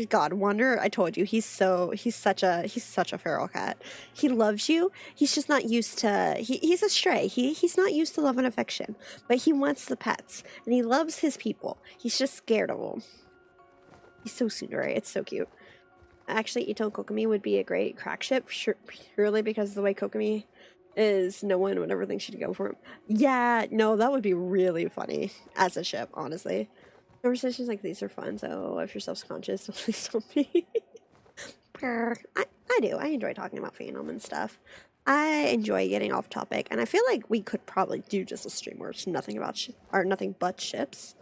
God, Wonder, I told you, he's such a feral cat. He loves you. He's just not used to, he's a stray. He's not used to love and affection, but he wants the pets and he loves his people. He's just scared of them. He's so tsundere. It's so cute. Actually, Ito and Kokomi would be a great crack ship, purely because of the way Kokomi is, no one would ever think she'd go for him. Yeah, no, that would be really funny as a ship, honestly. Conversations like these are fun, so if you're self-conscious, please don't be. I do. I enjoy talking about fandom and stuff. I enjoy getting off topic, and I feel like we could probably do just a stream where it's nothing about nothing but ships.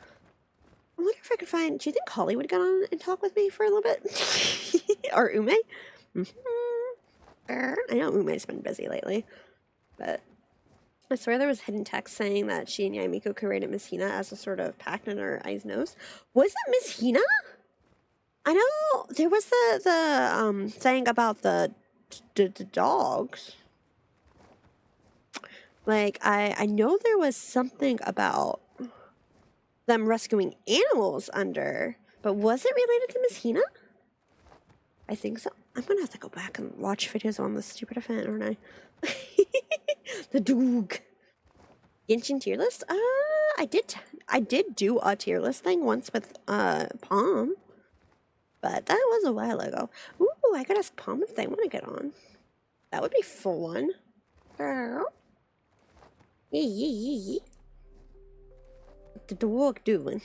I wonder if I could find... Do you think Holly would get on and talk with me for a little bit? Or Ume? I know Ume's been busy lately, but... I swear there was hidden text saying that she and Yamiko created Miss Hina as a sort of pact in her eyes nose. Was it Miss Hina? I know there was the thing about the dogs. Like I know there was something about them rescuing animals under, but was it related to Miss Hina? I think so. I'm gonna have to go back and watch videos on this stupid event, aren't I? The dog. Genshin tier list? I did do a tier list thing once with Palm, but that was a while ago. Ooh, I could ask Palm if they want to get on. That would be fun. Girl. Yee. What the dog doing?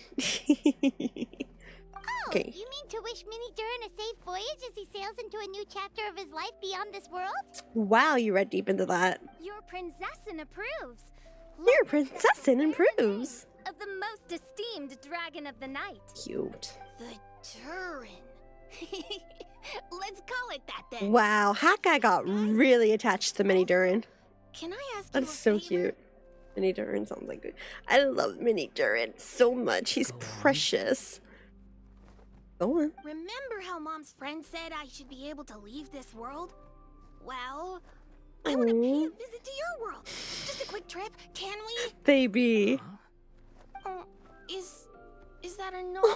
Okay. You mean to wish Mini Durin a safe voyage as he sails into a new chapter of his life beyond this world? Wow, you read deep into that. Your princessin approves. Your princessin improves. Of the most esteemed dragon of the night. Cute. The Turin. Let's call it that then. Wow, Hat Guy got really attached to Mini Durin. Can I ask That's so cute. Mini Durin sounds like good. I love Mini Durin so much. He's precious. Go on. Remember how Mom's friend said I should be able to leave this world? Well, I want to pay a visit to your world. Just a quick trip, can we? Baby. Is that a no? I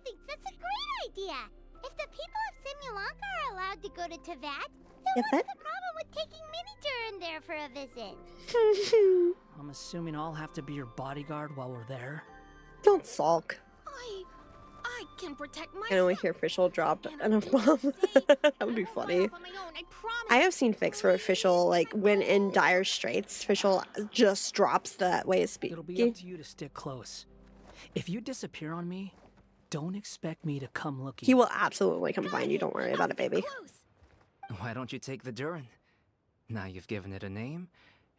think that's a great idea. If the people of Simulanka are allowed to go to Teyvat, then what's the problem with taking Mini Durin there for a visit? I'm assuming I'll have to be your bodyguard while we're there. Don't sulk. I can protect myself. I only hear Official drop an F-bomb. That would be funny. I have seen fics for Official, like, when in dire straits, Official just drops that way of speaking. It'll be up to you to stick close. If you disappear on me, don't expect me to come looking. He will absolutely come find you. Don't worry about it, baby. Why don't you take the Durin? Now you've given it a name,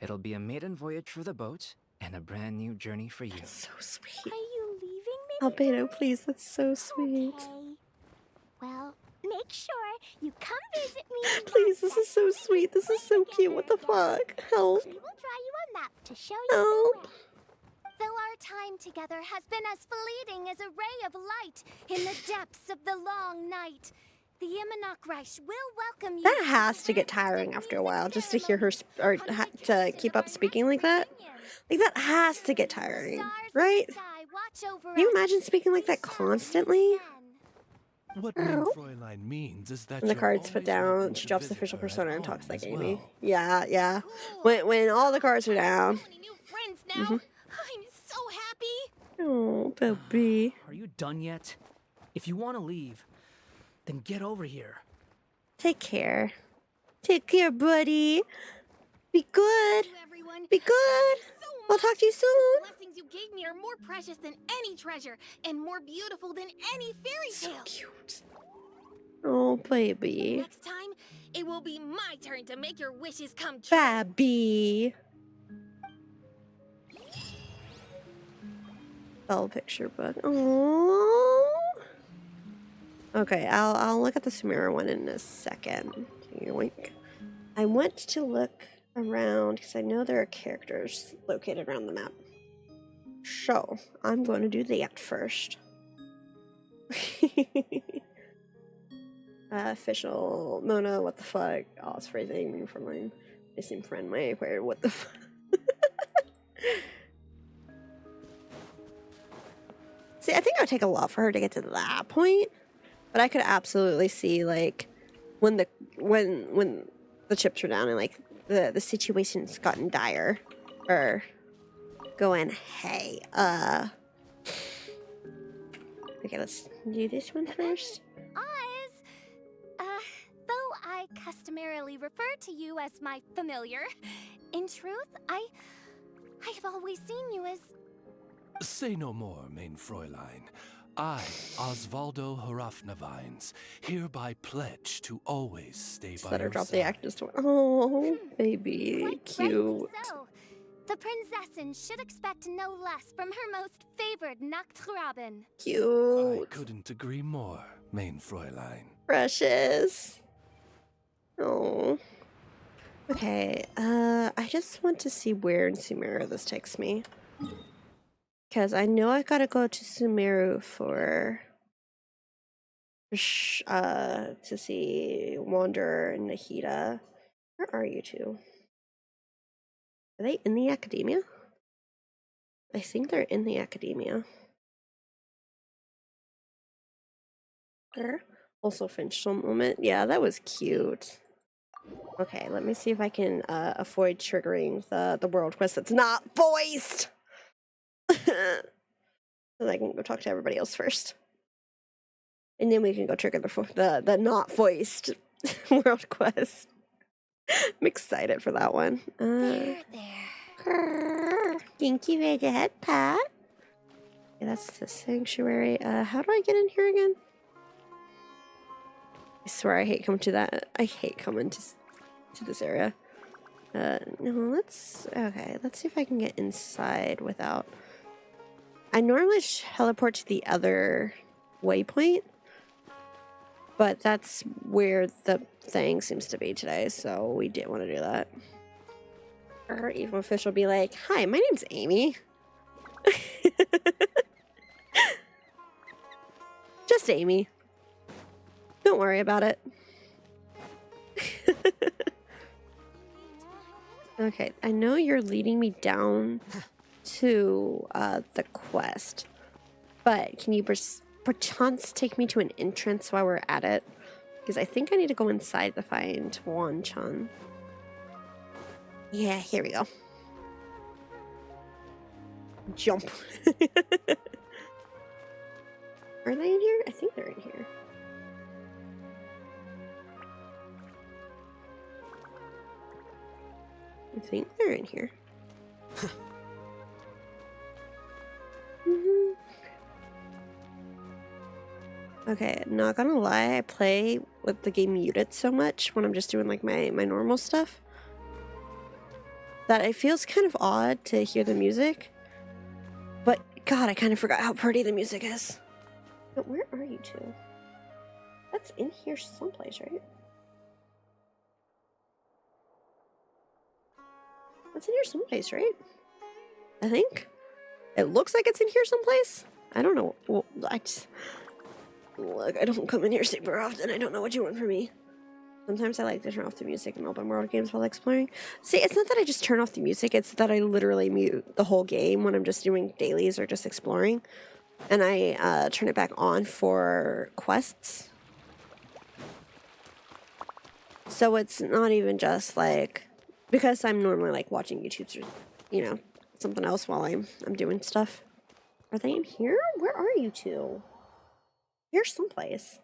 it'll be a maiden voyage for the boat and a brand new journey for you. That's so sweet. Are you leaving me? Albedo, please. That's so sweet. Okay. Well, make sure you come visit me. Please, this is so sweet. This is so cute. What the fuck? Help. We will draw you a map to show you Help. the way. Though our time together has been as fleeting as a ray of light in the depths of the long night, the Imanakreish will welcome you. That has to get tiring after a while, just to hear her, or to keep up speaking like that. Like, that has to get tiring, right? Can you imagine speaking like that constantly? What Fräulein means is that When the you're cards put always down, welcome she to drops the visit official her at persona and home talks like as Amy. well. Yeah, yeah. When all the cards are down. Friends now. I'm so happy. Oh, baby. Are you done yet? If you want to leave, then get over here. Take care. Take care, buddy. Be good. Be good. I'll talk to you soon. The blessings you gave me are more precious than any treasure and more beautiful than any fairy tale. So cute. Oh, baby. Next time, it will be my turn to make your wishes come true. Babby. Bell picture book. Aww. Okay, I'll look at the Sumera one in a second. Yoink. I want to look around because I know there are characters located around the map. So I'm going to do that first. Official Mona, what the fuck? Oh, it's phrasing for my missing friend, my acquire, what the fuck? See, I think it would take a lot for her to get to that point, but I could absolutely see, like, when the chips were down and, like, the situation's gotten dire, or going, hey, okay, let's do this one first. Though I customarily refer to you as my familiar, in truth, I have always seen you as... Say no more, mein Fräulein. I, Osvaldo Hrafnavines, hereby pledge to always stay Just by let her your drop side. the actress to Oh, baby, cute. So, the princessin should expect no less from her most favored Nachtgraben. Cute. I couldn't agree more, mein Fräulein. Precious. Oh. Okay, I just want to see where in Sumeru this takes me. Because I know I gotta go to Sumeru for to see Wanderer and Nahida. Where are you two? Are they in the academia? I think they're in the academia. Also Finchel moment. Yeah, that was cute. Okay, let me see if I can avoid triggering the world quest that's not voiced. So I can go talk to everybody else first. And then we can go trigger the not voiced world quest. I'm excited for that one. There. Thank you for the head pat. Okay, that's the sanctuary. How do I get in here again? I swear I hate coming to that. I hate coming to this area. No, okay, let's see if I can get inside without... I normally teleport to the other waypoint, but that's where the thing seems to be today, so we didn't want to do that. Our evil fish will be like, "Hi, my name's Amy." Just Amy. Don't worry about it. Okay, I know you're leading me down to the quest, but can you perchance take me to an entrance while we're at it? Because I think I need to go inside to find Wan-chan. Yeah, here we go. Jump. Are they in here? I think they're in here. I think they're in here. Okay, not gonna lie, I play with the game muted so much when I'm just doing like my normal stuff that it feels kind of odd to hear the music. But God, I kind of forgot how pretty the music is. But where are you two? That's in here someplace, right? That's in here someplace, right? I think. It looks like it's in here someplace. I don't know. Well, look, I don't come in here super often. I don't know what you want from me. Sometimes I like to turn off the music in open world games while exploring. See, it's not that I just turn off the music, it's that I literally mute the whole game when I'm just doing dailies or just exploring. And I turn it back on for quests. So it's not even just like, because I'm normally like watching YouTube or, you know, something else while I'm doing stuff. Are they in here? Where are you two? Here's someplace.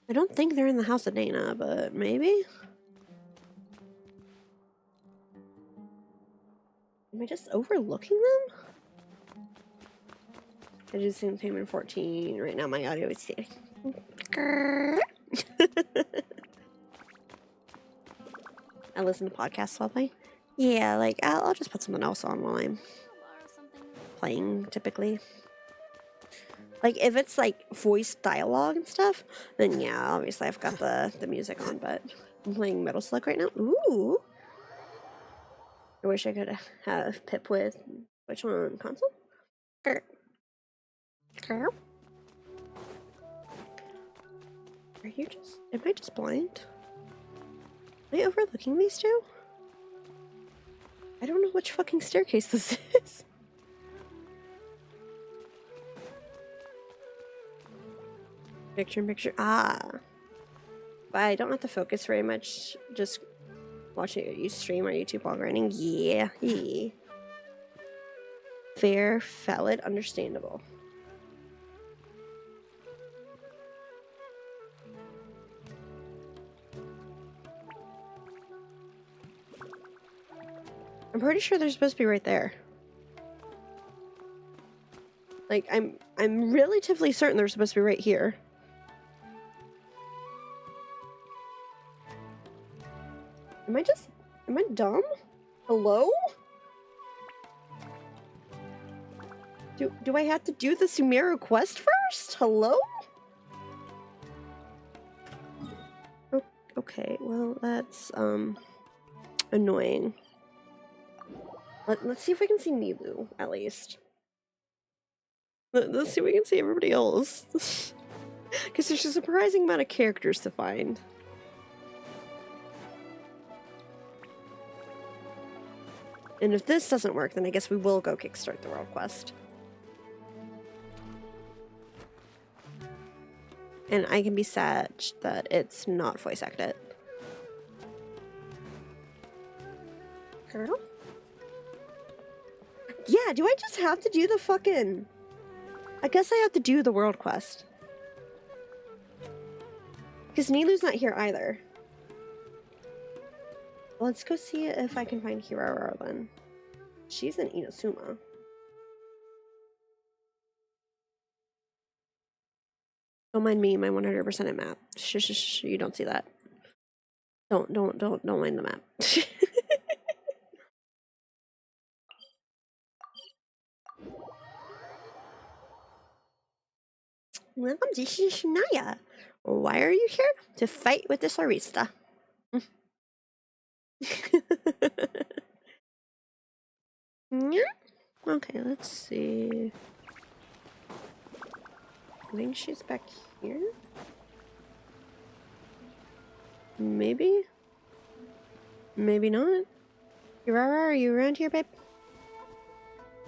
I don't think they're in the house of Dana, but maybe? Am I just overlooking them? I just seen Payment 14. Right now my audio is saying. I listen to podcasts while playing. Yeah, like I'll just put something else on while I'm playing typically. Like if it's like voice dialogue and stuff, then yeah, obviously I've got the music on, but I'm playing Metal Slug right now. Ooh. I wish I could have Pip with which one console? Girl. Are you just am I just blind? Am I overlooking these two? I don't know which fucking staircase this is. Picture in picture. Ah. But I don't have to focus very much. Just watching you stream or YouTube while grinding. Yeah. Yeah. Fair, valid, understandable. I'm pretty sure they're supposed to be right there. Like I'm relatively certain they're supposed to be right here. Am I dumb? Hello? Do I have to do the Sumeru quest first? Hello? Oh, okay, well that's annoying. Let's see if we can see Nilu, at least. Let's see if we can see everybody else. Because there's a surprising amount of characters to find. And if this doesn't work, then I guess we will go kickstart the world quest. And I can be sad that it's not voice acted. Girl? Yeah, do I just have to do the fucking... I guess I have to do the world quest. Because Nilu's not here either. Let's go see if I can find Hiraro then. She's in Inazuma. Don't mind me, my 100% at map. Shh, you don't see that. Don't mind the map. Welcome to Shania. Why are you here? To fight with this Arista. Yeah. Okay, let's see. I think she's back here. Maybe? Maybe not. Kirara, are you around here, babe?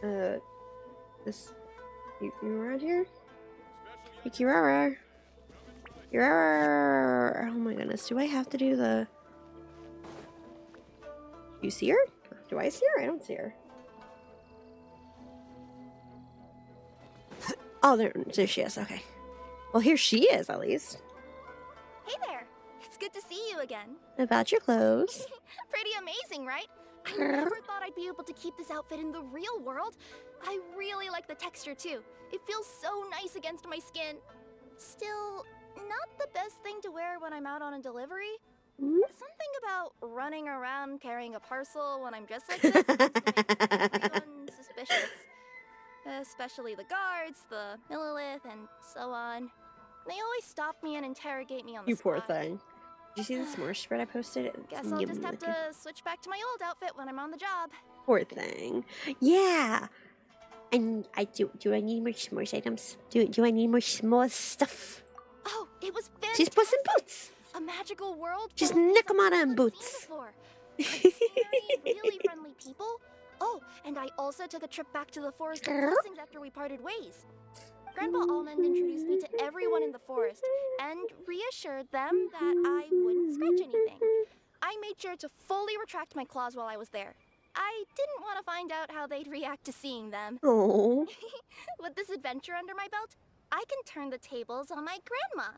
You around here? Hey, Kirara. Kirara. Oh my goodness, do I have to do the... You see her? Do I see her? I don't see her. Oh, there she is. Okay. Well, here she is, at least. Hey there. It's good to see you again. About your clothes. Pretty amazing, right? I never thought I'd be able to keep this outfit in the real world. I really like the texture, too. It feels so nice against my skin. Still, not the best thing to wear when I'm out on a delivery. Something about running around carrying a parcel when I'm dressed like this seems to make everyone suspicious. Especially the guards, the Millilith, and so on. They always stop me and interrogate me on the You poor spot. thing. Did you see the s'more spread I posted? Guess I'll just have to switch back to my old outfit when I'm on the job. Poor thing. Yeah. And I do I need more s'mores items? Do I need more s'mores stuff? Oh, it was fantastic. She's Puss in Boots. A magical world. She's Nikomata in Boots. Really friendly people. Oh, and I also took a trip back to the Forest of Blessings after we parted ways. Grandpa Almond introduced me to everyone in the forest and reassured them that I wouldn't scratch anything. I made sure to fully retract my claws while I was there. I didn't want to find out how they'd react to seeing them. Oh. With this adventure under my belt, I can turn the tables on my grandma.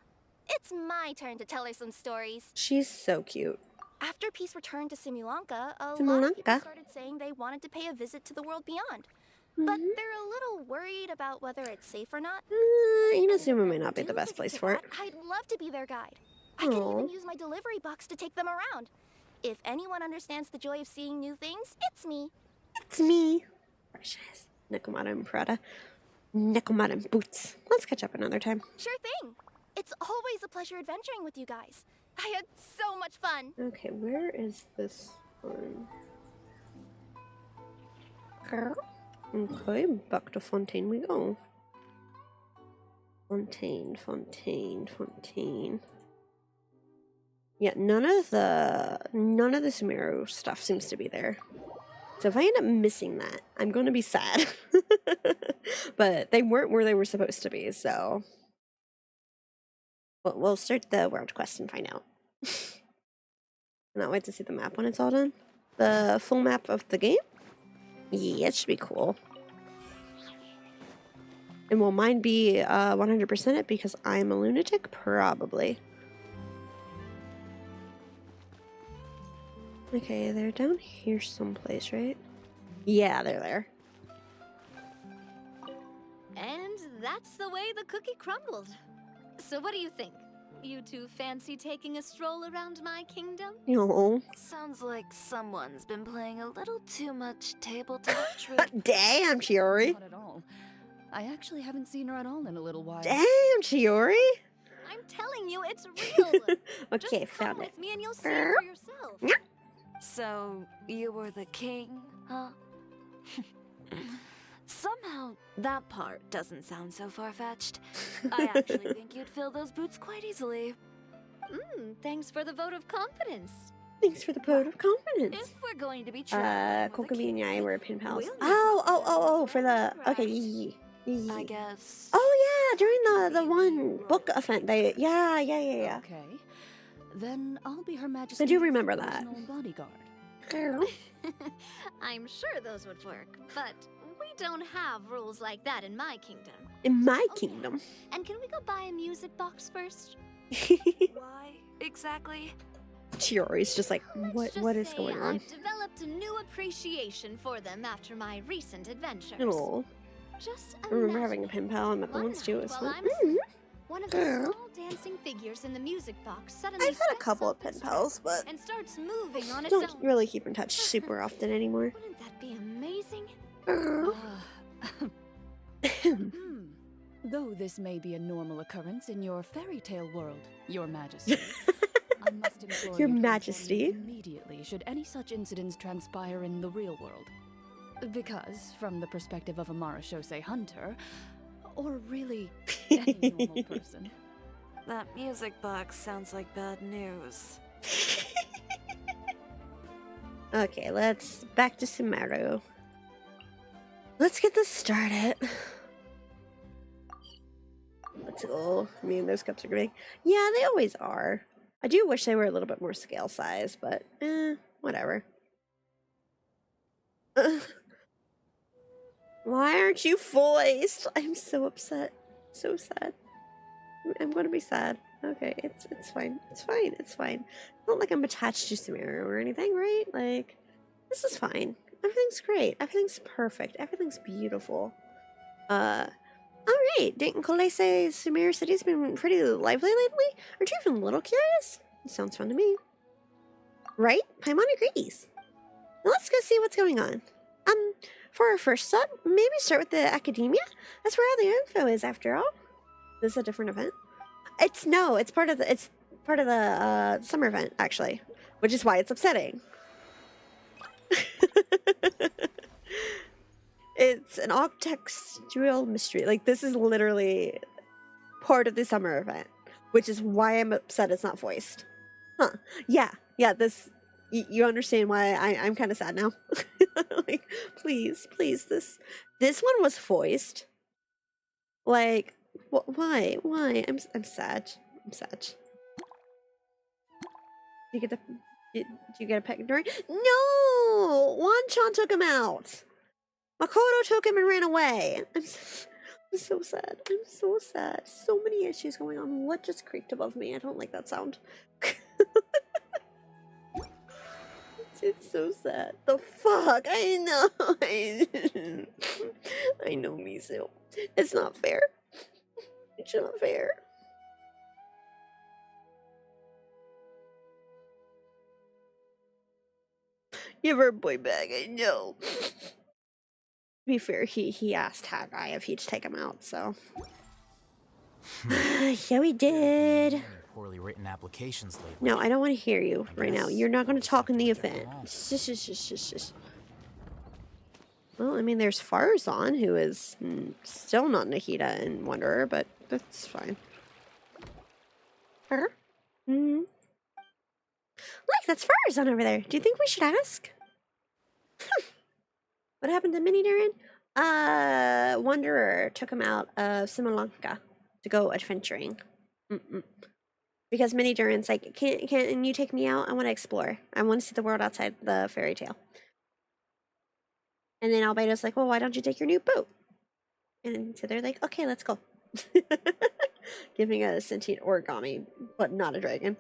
It's my turn to tell her some stories. She's so cute. After peace returned to Simulanka, a lot of people started saying they wanted to pay a visit to the world beyond. But they're a little worried about whether it's safe or not. Inazuma may not be the best place for it. I'd love to be their guide. I can even use my delivery box to take them around. If anyone understands the joy of seeing new things, it's me. It's me. Precious. Nikomata and Prada. Nikomata and Boots. Let's catch up another time. Sure thing. It's always a pleasure adventuring with you guys. I had so much fun. Okay, where is this one? Okay, back to Fontaine we go. Fontaine. Yeah, none of the Sumeru stuff seems to be there. So if I end up missing that, I'm gonna be sad. But they weren't where they were supposed to be, so we'll start the world quest and find out. Cannot wait to see the map when it's all done. The full map of the game? Yeah, it should be cool. And will mine be 100% it because I'm a lunatic? Probably. Okay, they're down here someplace, right? Yeah, they're there. And that's the way the cookie crumbled. So what do you think? You two fancy taking a stroll around my kingdom? No. Sounds like someone's been playing a little too much tabletop truth. Damn, Chiori. Not at all. I actually haven't seen her at all in a little while. Damn, Chiori. I'm telling you, it's real. Okay, Just found come it. with me and you'll see it for yourself. So, you were the king, huh? Somehow, that part doesn't sound so far-fetched. I actually think you'd fill those boots quite easily. Thanks for the vote of confidence. Thanks for the vote of confidence. If we're going to be traveling with Kokomi and I were pen pals. we'll need Oh, for the... Okay, I guess. Oh yeah, during the one book event, they... Yeah. Okay. Then I'll be Her Majesty's I do remember that. personal bodyguard. Girl. I'm sure those would work, but we don't have rules like that in my kingdom. In my kingdom. And can we go buy a music box first? Why exactly? Chiori's just like, what is going on? I've developed a new appreciation for them after my recent adventures. Oh. Just I remember having a pen pal. I met the ones too. It was fun. One of the small dancing figures in the music box suddenly I've had a steps couple off of pen its pals, track but and starts moving on its don't own. really keep in touch super often anymore. Wouldn't that be amazing? Though this may be a normal occurrence in your fairy tale world, Your Majesty, I must implore Your you to inform me Majesty. immediately should any such incidents transpire in the real world. Because, from the perspective of a Marashose hunter, or really any normal person, That music box sounds like bad news. Okay, let's back to Sumeru. Let's get this started. Let's go. I mean, those cups are big. Yeah, they always are. I do wish they were a little bit more scale size, but whatever. Why aren't you voiced? I'm so upset. So sad. I'm gonna be sad. Okay, it's fine. It's fine. It's fine. It's not like I'm attached to Sumeru or anything, right? Like, this is fine. Everything's great. Everything's perfect. Everything's beautiful. Alright. Dayton Cole say Sumeru City's been pretty lively lately? Aren't you even a little curious? It sounds fun to me. Right? Paimon agrees. Now let's go see what's going on. For our first stop, maybe start with the academia? That's where all the info is, after all. This is a different event? It's part of the summer event, actually. Which is why it's upsetting. It's an octextual mystery. Like, this is literally part of the summer event. Which is why I'm upset it's not voiced. Huh. Yeah, this... You understand why I'm kind of sad now. Like, please, this one was voiced. Like, why? I'm sad. I'm sad. Do you get a pet during? No! Wan-chan took him out. Makoto took him and ran away. I'm so sad. I'm so sad. So many issues going on. What just creaked above me? I don't like that sound. It's so sad. The fuck? I know. I know, Mizu. It's not fair. It's not fair. Give her a boy bag, I know. To be fair, he asked Hagai if he'd take him out, so. Yeah, we did. Poorly written applications lately. No, I don't want to hear you right now. You're not going to talk in the event. Well, I mean, there's Farzan, who is still not Nahida and Wanderer, but that's fine. Look, that's Farzan over there. Do you think we should ask? What happened to Mini Durin? Wanderer took him out of Simolanka to go adventuring. Because Mini Durin's like, can you take me out? I want to explore. I want to see the world outside the fairy tale. And then Albedo's like, well, why don't you take your new boat? And so they're like, okay, let's go. Giving a sentient origami, but not a dragon.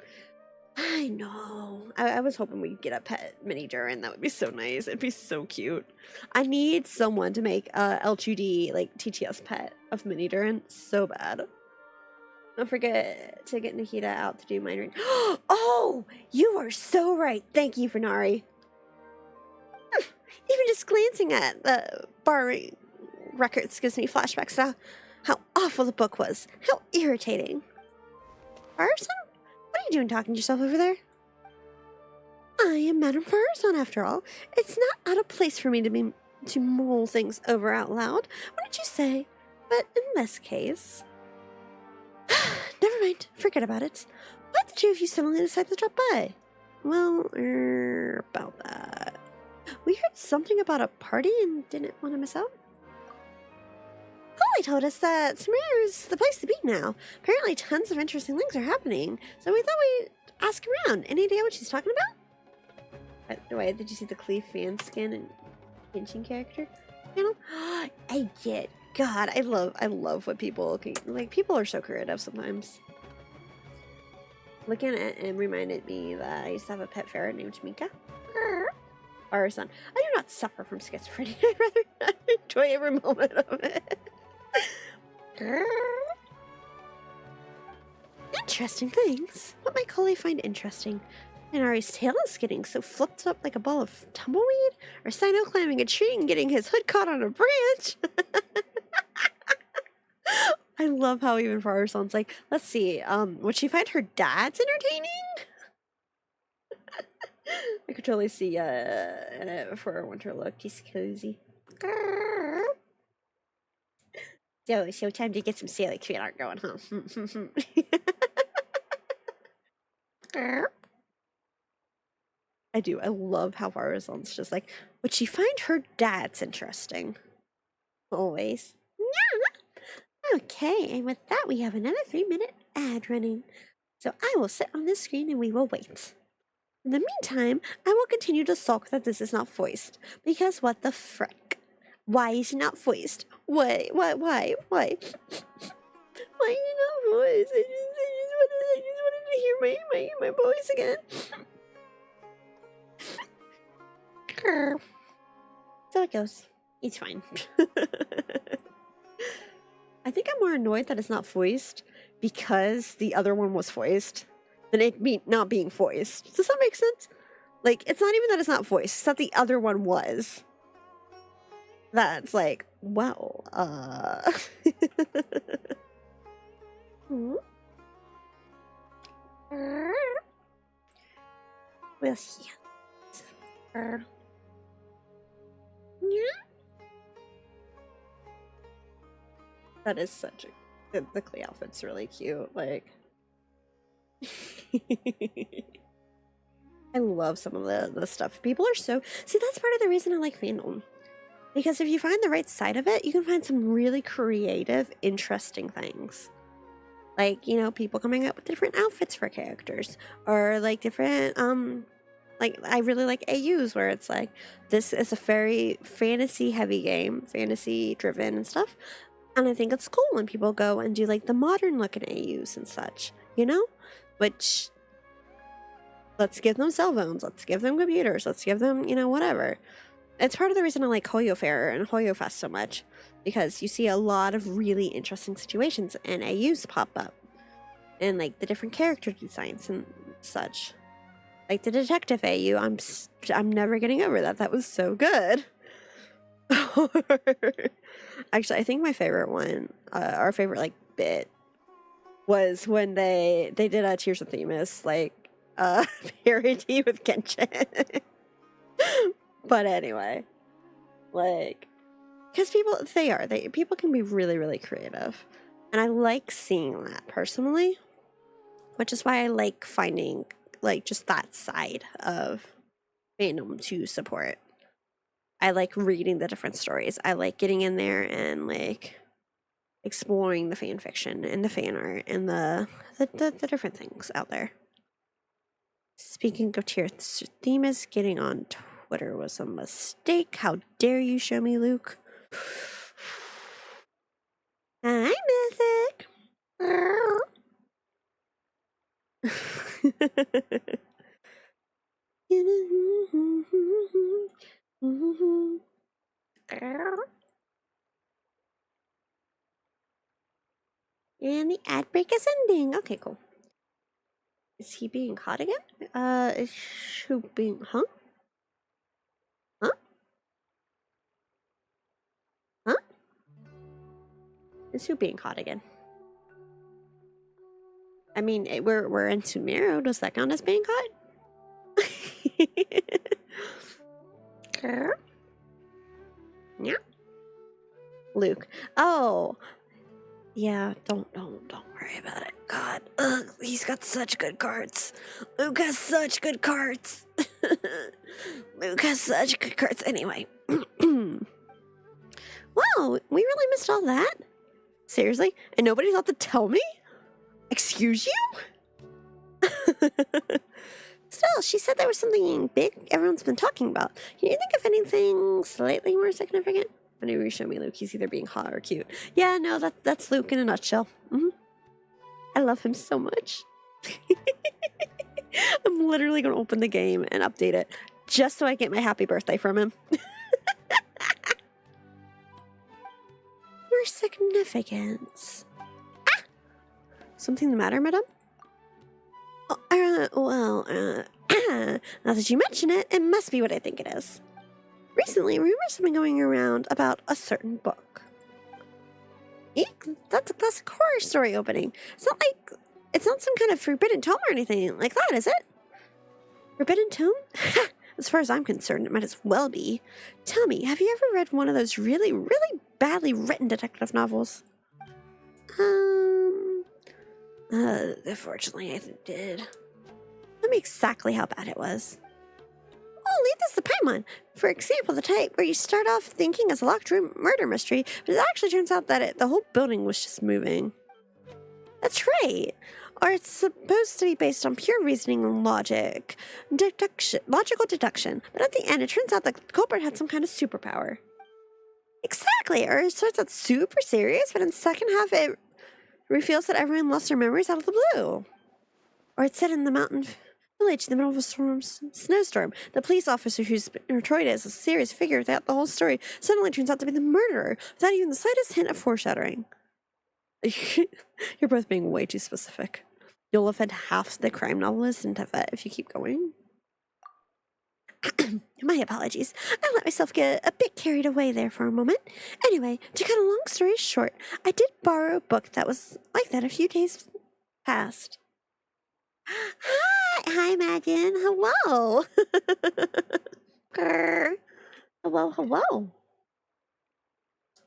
I know. I was hoping we'd get a pet Mini Durin. That would be so nice. It'd be so cute. I need someone to make a L2D, like, TTS pet of Mini Durin so bad. Don't forget to get Nahida out to do mind reading. Oh, you are so right. Thank you, Funari. Even just glancing at the bar records gives me flashbacks to how awful the book was. How irritating. Farzan? What are you doing talking to yourself over there? I am Madame Farzan, after all. It's not out of place for me to mull things over out loud. What did you say? But in this case... Never mind. Forget about it. Why'd the two of you suddenly decide to drop by? Well, about that. We heard something about a party and didn't want to miss out. Holly told us that Sumeru is the place to be now. Apparently tons of interesting things are happening, so we thought we'd ask around. Any idea what she's talking about? By the way, did you see the Cleve fan skin and Genshin character channel? I did. God, I love what people can, like. People are so creative sometimes. Looking at it reminded me that I used to have a pet ferret named Mika. Our son. I do not suffer from schizophrenia. I'd rather enjoy every moment of it. Interesting things. What might Coley find interesting? Inari's tail is getting so flipped up like a ball of tumbleweed? Or Sino climbing a tree and getting his hood caught on a branch? I love how even Farah sounds like, let's see, would she find her dad's entertaining? I could totally see in it for a winter look. He's cozy. So time to get some Sailing Queen art going, huh? I do. I love how Farah's just like, would she find her dad's interesting? Always. Yeah. Okay, and with that, we have another 3-minute ad running. So I will sit on this screen and we will wait. In the meantime, I will continue to sulk that this is not voiced. Because what the frick? Why is it not voiced? Why? Why is it not voiced? I just wanted to hear my voice again. So it goes. It's fine. I think I'm more annoyed that it's not voiced because the other one was voiced than it not being voiced. Does that make sense? Like, it's not even that it's not voiced, it's that the other one was. That's like, well, We'll see. That is such a... The Clay outfit's really cute, like... I love some of the stuff. People are so... See, that's part of the reason I like fandom. Because if you find the right side of it, you can find some really creative, interesting things. Like, you know, people coming up with different outfits for characters. Or, like, different, like, I really like AUs where it's like, this is a very fantasy-heavy game. Fantasy-driven and stuff. And I think it's cool when people go and do, like, the modern-looking AUs and such. You know? Which... Let's give them cell phones. Let's give them computers. Let's give them, you know, whatever. It's part of the reason I like Hoyo Fair and Hoyo Fest so much. Because you see a lot of really interesting situations and AUs pop up. And, like, the different character designs and such. Like, the detective AU, I'm never getting over that. That was so good. Actually, I think my favorite one, our favorite, like, bit, was when they did a Tears of Themis, like, parody with Genshin. But anyway, like, because people can be really, really creative. And I like seeing that personally, which is why I like finding, like, just that side of fandom to support. I like reading the different stories. I like getting in there and, like, exploring the fan fiction and the fan art and the different things out there. Speaking of Tears of Themis, getting on Twitter was a mistake. How dare you show me Luke? Hi, Mythic. And the ad break is ending. Okay, cool. Is he being caught again? Is who being... Huh? Huh? Huh? Is who being caught again? I mean, we're in Sumeru. Does that count as being caught? Yeah. Luke. Oh. Yeah, don't worry about it. God, ugh, he's got such good cards. Luke has such good cards. Luke has such good cards. Anyway. Wow, we really missed all that? Seriously? And nobody thought to tell me? Excuse you? Still, she said there was something big everyone's been talking about. Can you think of anything slightly more significant? Whenever you show me Luke, he's either being hot or cute. Yeah, no, that's Luke in a nutshell. I love him so much. I'm literally going to open the game and update it just so I get my happy birthday from him. Your significance. Ah! Something the matter, madam? Now that you mention it, it must be what I think it is. Recently, rumors have been going around about a certain book. Eek, that's a classic horror story opening. It's not some kind of forbidden tome or anything like that, is it? Forbidden tome? As far as I'm concerned, it might as well be. Tell me, have you ever read one of those really, really badly written detective novels? Unfortunately, I did. Tell me exactly how bad it was. Oh, leave this to Paimon. For example, the type where you start off thinking it's a locked room murder mystery, but it actually turns out that the whole building was just moving. That's right. Or it's supposed to be based on pure reasoning and logical deduction. But at the end, it turns out that the culprit had some kind of superpower. Exactly. Or it starts out super serious, but in the second half, it reveals that everyone lost their memories out of the blue. Or it's set in the mountain village in the middle of a snowstorm. The police officer who's portrayed as a serious figure throughout the whole story suddenly turns out to be the murderer, without even the slightest hint of foreshadowing. You're both being way too specific. You'll offend half the crime novelists in Tefet if you keep going. My apologies. I let myself get a bit carried away there for a moment. Anyway, to cut a long story short, I did borrow a book that was like that a few days past. Hi, Megan. Hello. Hello.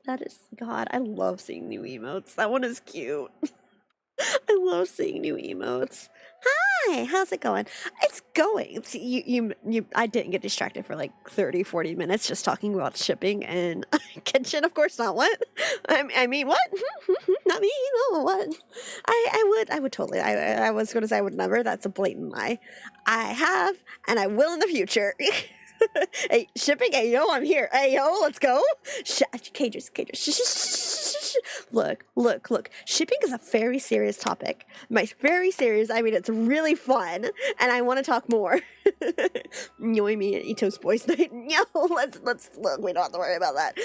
That is, God, I love seeing new emotes. That one is cute. I love seeing new emotes. Hi, how's it going? It's going. I didn't get distracted for like 30, 40 minutes just talking about shipping and Genshin, of course not. What? I mean, what? Not me, no, what? I would totally. I was going to say I would never. That's a blatant lie. I have, and I will in the future. Hey, shipping, hey, yo, I'm here. Hey, yo, let's go. Cages. Look. Shipping is a very serious topic. Very serious. I mean, it's really fun, and I want to talk more. Join me at Ito's Boys Night. No, let's look. We don't have to worry about that.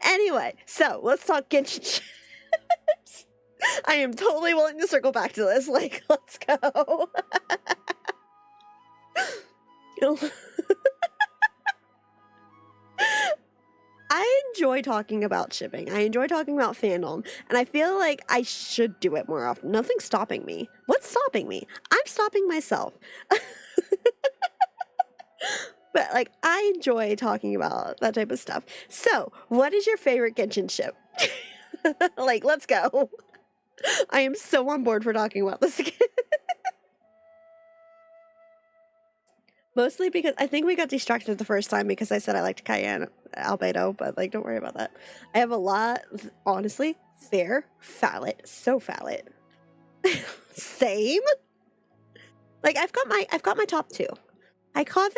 Anyway, so let's talk Genshin. I am totally willing to circle back to this. Like, let's go. I enjoy talking about shipping. I enjoy talking about fandom, and I feel like I should do it more often. Nothing's stopping me. What's stopping me? I'm stopping myself. But like, I enjoy talking about that type of stuff. So, what is your favorite Genshin ship? Like, let's go. I am so on board for talking about this again. Mostly because I think we got distracted the first time because I said I liked Cayenne Albedo, but like, don't worry about that. I have a lot, honestly, fair, phallic, so phallic. Same. Like, I've got my top two. Ikave,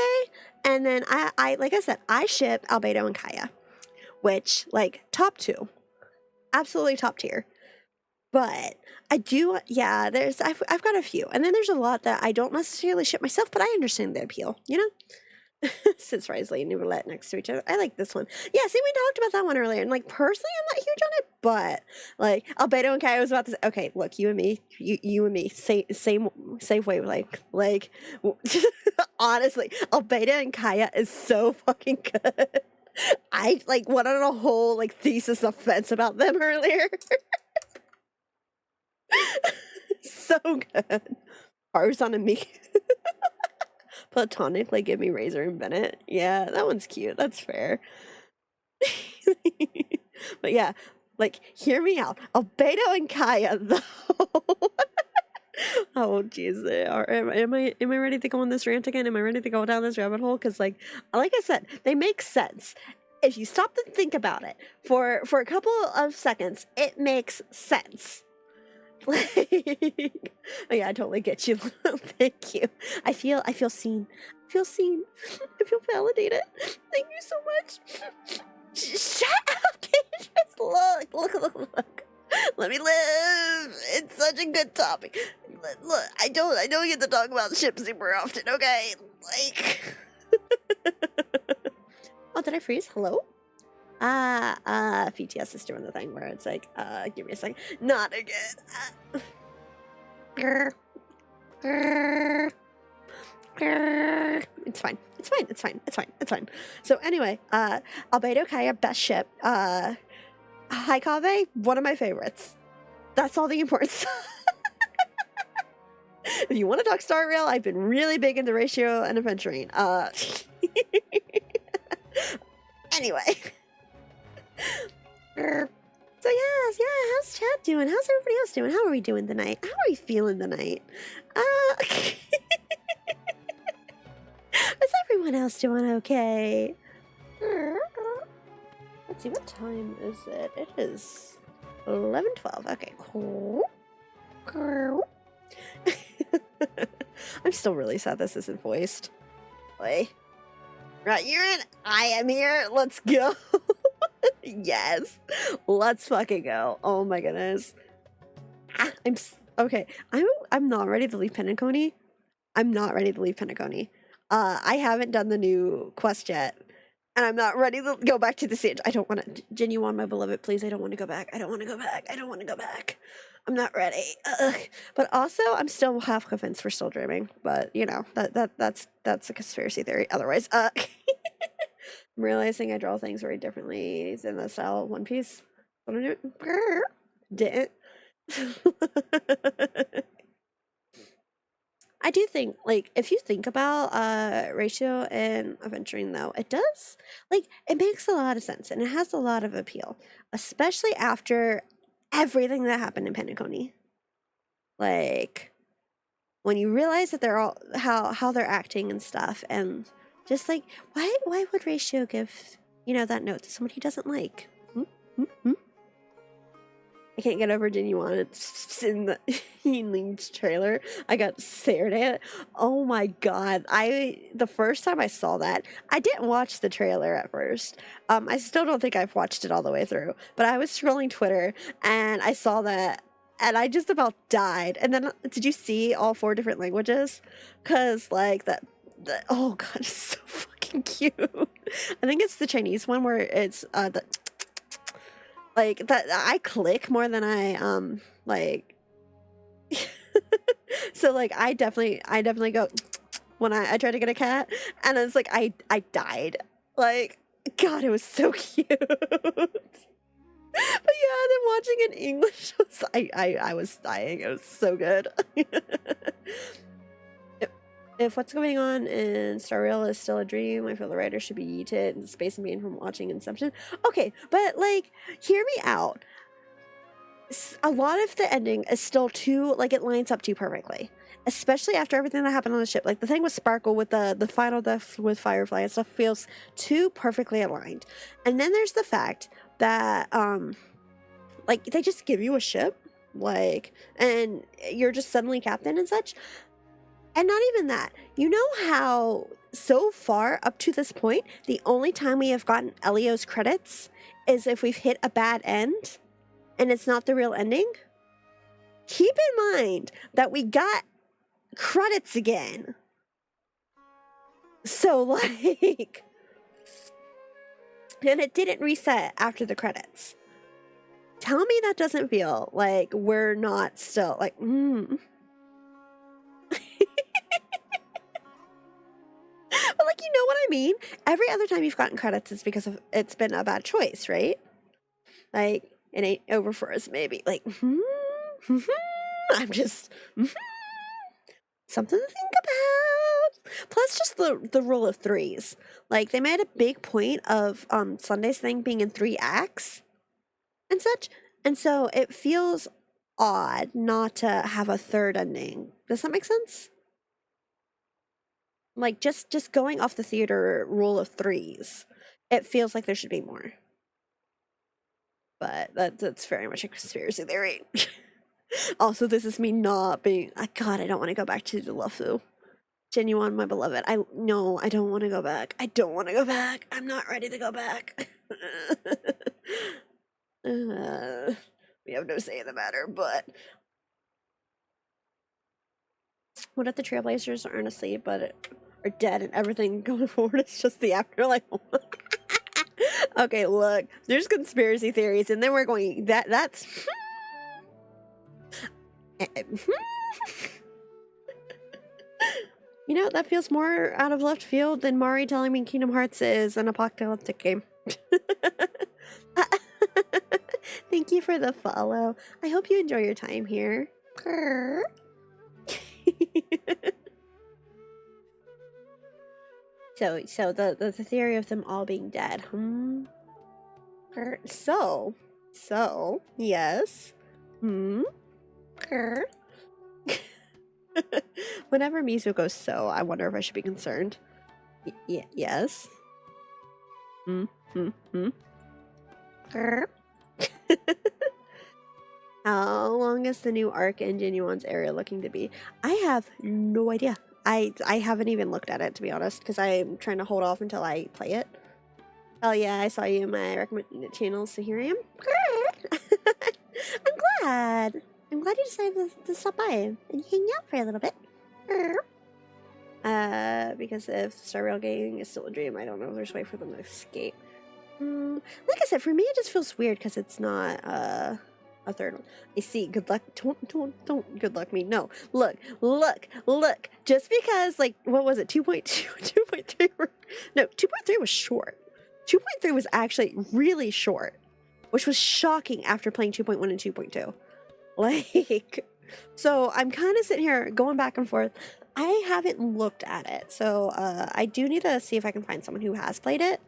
and then I like I said, I ship Albedo and Kaya, which, like, top two. Absolutely top tier. But I do, yeah, I've got a few. And then there's a lot that I don't necessarily ship myself, but I understand the appeal, you know? Since Risley and Nouvellette next to each other. I like this one. Yeah, see, we talked about that one earlier. And, like, personally, I'm not huge on it, but, like, Albedo and Kaya was about to say, okay, look, you and me, same way, honestly, Albedo and Kaya is so fucking good. I, like, went on a whole, like, thesis offense about them earlier. So good. Tarzan and me. Platonic, like, give me Razor and Bennett. Yeah, that one's cute. That's fair. But yeah, like, hear me out. Albedo and Kaya, though. Oh, jeez. Am I ready to go on this rant again? Am I ready to go down this rabbit hole? Because, like I said, they make sense. If you stop to think about it for a couple of seconds, it makes sense. Like, oh yeah, I totally get you. Thank you. I feel seen. I feel seen. I feel validated. Thank you so much. Shut up, Just look. Let me live. It's such a good topic. Look, I don't get to talk about ships super often, okay? Like, oh, did I freeze? Hello? VTS is doing the thing where it's like, give me a second. Not again. It's fine. It's fine. It's fine. It's fine. It's fine. So anyway, Albedo Kaya, best ship. Haikave, one of my favorites. That's all the importance. If you want to talk Star Rail, I've been really big into ratio and adventuring. Anyway. So yes, yeah, how's chat doing? How's everybody else doing? How are we doing tonight? How are we feeling tonight? Is everyone else doing okay? Let's see, what time is it? It is 11:12. Okay, cool. I'm still really sad this isn't voiced. Wait. Right, you're in. I am here. Let's go. Yes. Let's fucking go. Oh my goodness. Okay. I'm not ready to leave Penacony. I'm not ready to leave Penacony. I haven't done the new quest yet. And I'm not ready to go back to the stage. I don't want to. Genuine, my beloved, please. I don't want to go back. I don't want to go back. I don't want to go back. I'm not ready. But also, I'm still half convinced we're still dreaming. But you know, that's a conspiracy theory. Otherwise, I'm realizing I draw things very differently in the style of One Piece. What am I doing? Didn't. I do think, like, if you think about ratio and adventuring, though, it does, like, it makes a lot of sense and it has a lot of appeal, especially after everything that happened in Penacony. Like, when you realize that they're all how they're acting and stuff, and just like, why would ratio give, you know, that note to someone he doesn't like? I can't get over Genuine. It's in the Lynch trailer. I got stared at. Oh my god. The first time I saw that, I didn't watch the trailer at first. I still don't think I've watched it all the way through. But I was scrolling Twitter and I saw that and I just about died. And then did you see all 4 different languages? Cause like oh god, it's so fucking cute. I think it's the Chinese one where it's the like that I click more than I like so like I definitely go when I try to get a cat, and it's like I died. Like, god, it was so cute. But yeah, then watching in English I was dying. It was so good. If what's going on in Star Rail is still a dream, I feel the writer should be yeeted in space and being from watching Inception. Okay, but like, hear me out. A lot of the ending is still too, like, it lines up too perfectly. Especially after everything that happened on the ship. Like, the thing with Sparkle, with the final death with Firefly and stuff feels too perfectly aligned. And then there's the fact that, like, they just give you a ship, like, and you're just suddenly captain and such. And not even that. You know how so far up to this point, the only time we have gotten Elio's credits is if we've hit a bad end and it's not the real ending? Keep in mind that we got credits again. So like, and it didn't reset after the credits. Tell me that doesn't feel like we're not still like, But like, you know what I mean? Every other time you've gotten credits, it's because it's been a bad choice, right? Like, it ain't over for us, maybe. Like, I'm just something to think about. Plus, just the rule of 3s. Like, they made a big point of Sunday's thing being in 3 acts and such, and so it feels odd not to have a 3rd ending. Does that make sense? Like, just going off the theater rule of 3s, it feels like there should be more. But that's very much a conspiracy theory. Also, this is me not being... God, I don't want to go back to the Lufu. Genuine, my beloved. No, I don't want to go back. I don't want to go back. I'm not ready to go back. We have no say in the matter, but... What if the Trailblazers aren't asleep, but are dead and everything going forward is just the afterlife? Okay, look, there's conspiracy theories, and then we're going, that's... You know, that feels more out of left field than Mari telling me Kingdom Hearts is an apocalyptic game. Thank you for the follow. I hope you enjoy your time here. So the theory of them all being dead. So yes. Whenever Mizu goes so, I wonder if I should be concerned. Yes. How long is the new Arc in Genuine's area looking to be? I have no idea. I haven't even looked at it, to be honest, because I'm trying to hold off until I play it. Oh yeah, I saw you in my recommended channels, so here I am. I'm glad. I'm glad you decided to stop by and hang out for a little bit. Because if Star Rail Gaming is still a dream, I don't know if there's a way for them to escape. Like I said, for me it just feels weird because it's not a third one. I see. Good luck. Don't good luck me. No. Look. Just because, like, what was it? 2.2, 2.3. No, 2.3 was short. 2.3 was actually really short, which was shocking after playing 2.1 and 2.2. Like, so I'm kind of sitting here going back and forth. I haven't looked at it, so I do need to see if I can find someone who has played it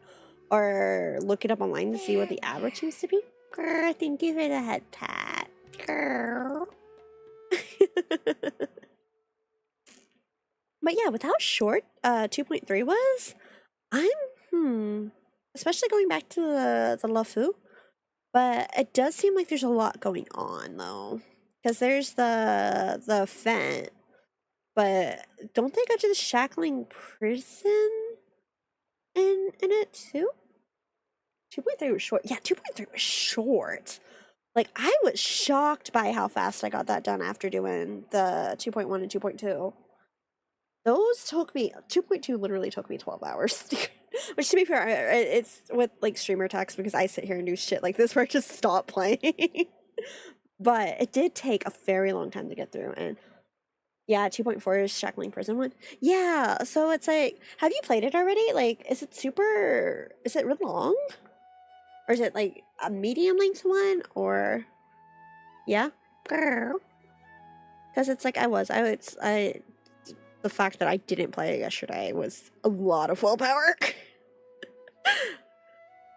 or look it up online to see what the average seems to be. Grr, thank you for the head pat. Grr. But yeah, with how short 2.3 was, I'm especially going back to the LeFou. But it does seem like there's a lot going on though, because there's the Fent, but don't they go to the shackling prison in it too? 2.3 was short. Yeah, 2.3 was short. Like, I was shocked by how fast I got that done after doing the 2.1 and 2.2. Those took me, 2.2 literally took me 12 hours. Which, to be fair, it's with, like, streamer text because I sit here and do shit like this where I just stop playing. But it did take a very long time to get through. And yeah, 2.4 is Shackling Prison one. Yeah, so it's like, have you played it already? Like, is it really long? Or is it like a medium length one? Or yeah, because it's like the fact that I didn't play it yesterday was a lot of willpower.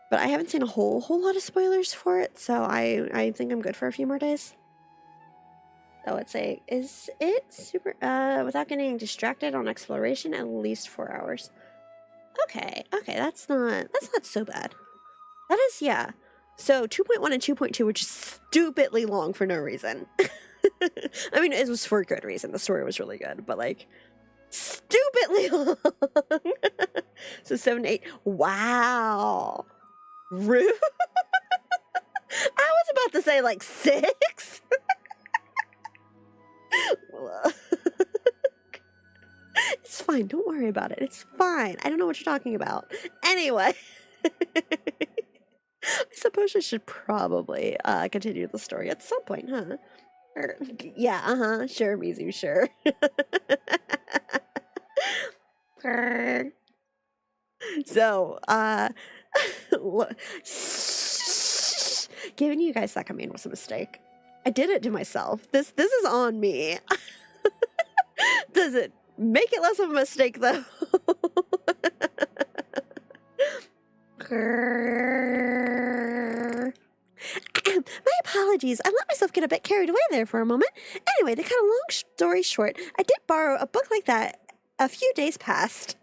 But I haven't seen a whole lot of spoilers for it, so I think I'm good for a few more days. So it's like, is it super without getting distracted on exploration, at least 4 hours. Okay, that's not so bad. That is, yeah. So 2.1 and 2.2 were just stupidly long for no reason. I mean, it was for a good reason. The story was really good, but like, stupidly long. So 7 to 8. Wow. Rude. I was about to say like 6. It's fine. Don't worry about it. It's fine. I don't know what you're talking about. Anyway. I suppose I should probably continue the story at some point, huh? Yeah, sure, Mizu, sure. So, giving you guys that command was a mistake. I did it to myself. This is on me. Does it make it less of a mistake, though? My apologies. I let myself get a bit carried away there for a moment. Anyway, to cut a long story short, I did borrow a book like that a few days past.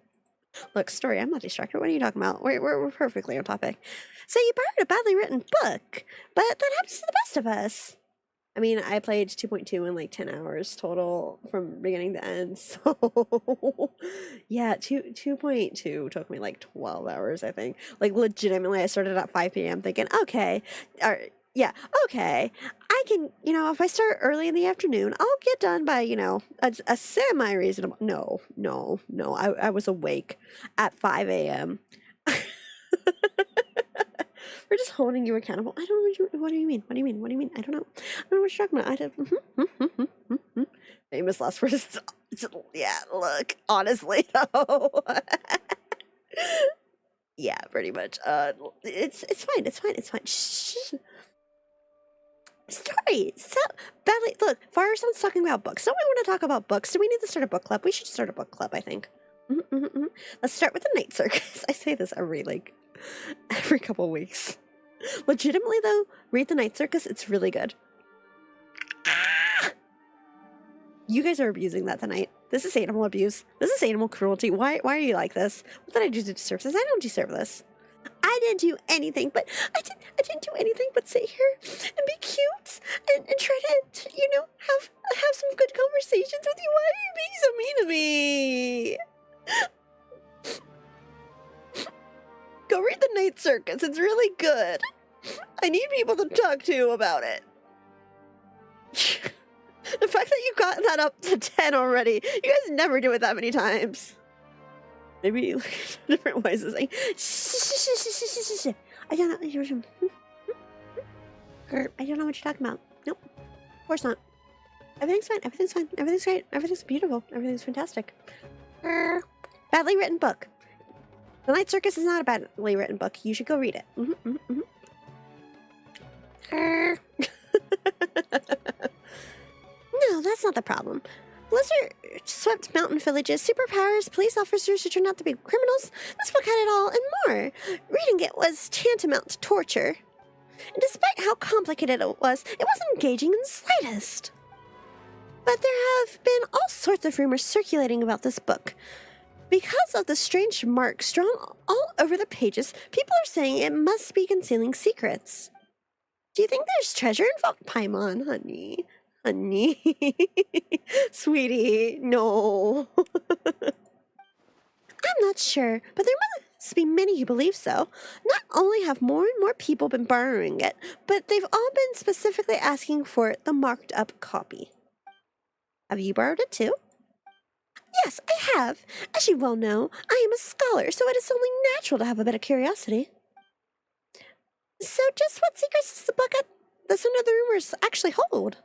Look, story, I'm not distracted. What are you talking about? We're perfectly on topic. So you borrowed a badly written book, but that happens to the best of us. I mean, I played 2.2 in like 10 hours total from beginning to end. So yeah, 2.2 took me like 12 hours, I think. Like legitimately, I started at 5 p.m. thinking, okay, okay, I can, if I start early in the afternoon, I'll get done by, a semi-reasonable. No, I was awake at 5 a.m. We're just holding you accountable. I don't know what do you mean? What do you mean? What do you mean? I don't know. I don't know what you're talking about. Famous last words. Yeah, look, honestly though. Yeah, pretty much. It's fine. It's fine. It's fine. Shh. Story. So badly. Look, Firestone's talking about books. Don't we want to talk about books? Do we need to start a book club? We should start a book club, I think. Let's start with the Night Circus. I say this every couple weeks. Legitimately though, read the Night Circus. It's really good. You guys are abusing that tonight. This is animal abuse. This is animal cruelty. Why are you like this? What did I do to deserve this? I don't deserve this. I didn't do anything, but I didn't do anything but sit here and be cute and try to have some good conversations with you. Why are you being so mean to me? Go read the Night Circus. It's really good. I need people to talk to about it. The fact that you got that up to 10 already, you guys never do it that many times. Maybe different ways of saying, I don't know. I don't know what you're talking about. Nope. Of course not. Everything's fine. Everything's fine. Everything's great. Everything's beautiful. Everything's fantastic. Badly written book. The Night Circus is not a badly written book. You should go read it. No, that's not the problem. Blizzard swept mountain villages, superpowers, police officers who turned out to be criminals. This book had it all and more. Reading it was tantamount to torture. And despite how complicated it wasn't engaging in the slightest. But there have been all sorts of rumors circulating about this book. Because of the strange marks drawn all over the pages, people are saying it must be concealing secrets. Do you think there's treasure involved? Paimon, honey. Honey. Sweetie, no. I'm not sure, but there must be many who believe so. Not only have more and more people been borrowing it, but they've all been specifically asking for the marked up copy. Have you borrowed it too? Yes, I have. As you well know, I am a scholar, so it is only natural to have a bit of curiosity. So just what secrets does the book that some of the rumors actually hold?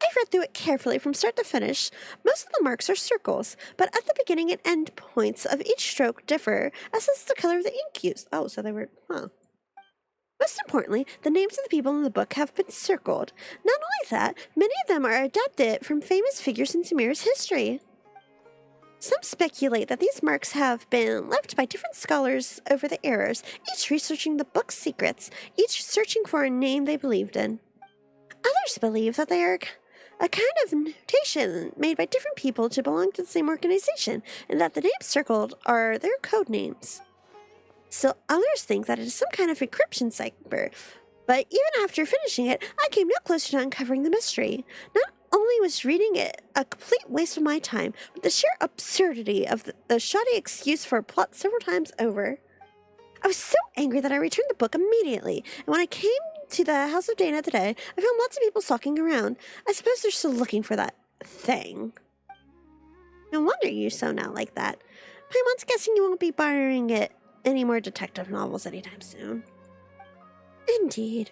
I read through it carefully from start to finish. Most of the marks are circles, but at the beginning and end points of each stroke differ, as is the color of the ink used. Oh, so they were, Most importantly, the names of the people in the book have been circled. Not only that, many of them are adapted from famous figures in Sumer's history. Some speculate that these marks have been left by different scholars over the eras, each researching the book's secrets, each searching for a name they believed in. Others believe that they are a kind of notation made by different people to belong to the same organization, and that the names circled are their code names. Still, others think that it is some kind of encryption cipher, but even after finishing it, I came no closer to uncovering the mystery. Not only was reading it a complete waste of my time, but the sheer absurdity of the shoddy excuse for a plot several times over. I was so angry that I returned the book immediately, and when I came to the House of Dana today, I found lots of people stalking around. I suppose they're still looking for that thing. No wonder you so now like that. Paimon's guessing you won't be borrowing it any more detective novels anytime soon. Indeed.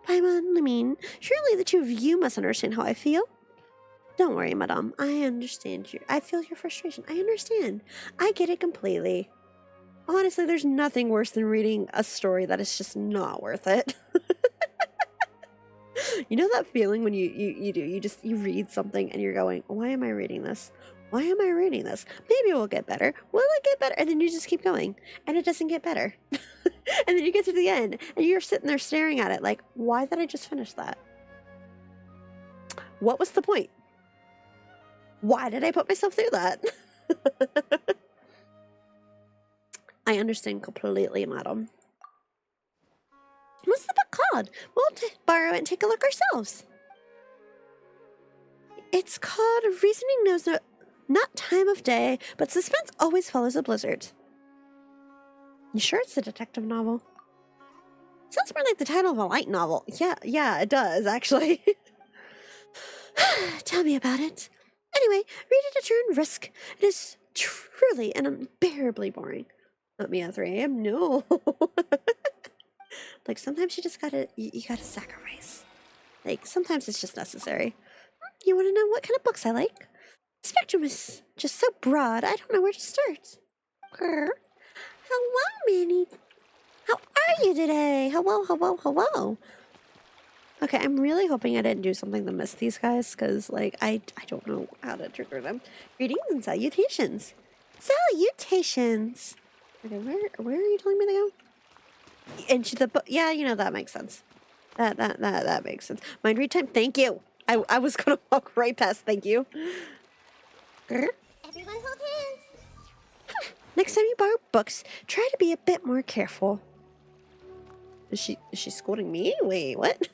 Paimon, I mean, surely the two of you must understand how I feel. Don't worry, madame. I understand you. I feel your frustration. I understand. I get it completely. Honestly, there's nothing worse than reading a story that is just not worth it. You know that feeling when you read something and you're going, why am I reading this? Why am I reading this? Maybe it will get better. Will it get better? And then you just keep going and it doesn't get better. And then you get to the end and you're sitting there staring at it like, why did I just finish that? What was the point? Why did I put myself through that? I understand completely, madam. What's the book called? We'll borrow it and take a look ourselves. It's called Reasoning Knows Not Time of Day, but Suspense Always Follows a Blizzard. You sure it's a detective novel? Sounds more like the title of a light novel. Yeah, it does, actually. Tell me about it. Anyway, read it at your own risk. It is truly and unbearably boring. Not me at 3 a.m. No. Like sometimes you just gotta you gotta sacrifice. Like sometimes it's just necessary. You want to know what kind of books I like? The spectrum is just so broad. I don't know where to start. Hello, Minnie. How are you today? Hello, hello, hello. Okay, I'm really hoping I didn't do something to miss these guys, because, like, I don't know how to trigger them. Greetings and salutations. Salutations! Okay, where are you telling me to go? Into the book. Yeah, you know, that makes sense. That makes sense. Mind read time? Thank you. I was gonna walk right past, thank you. Everyone hold hands. Next time you borrow books, try to be a bit more careful. Is she scolding me? Wait, what?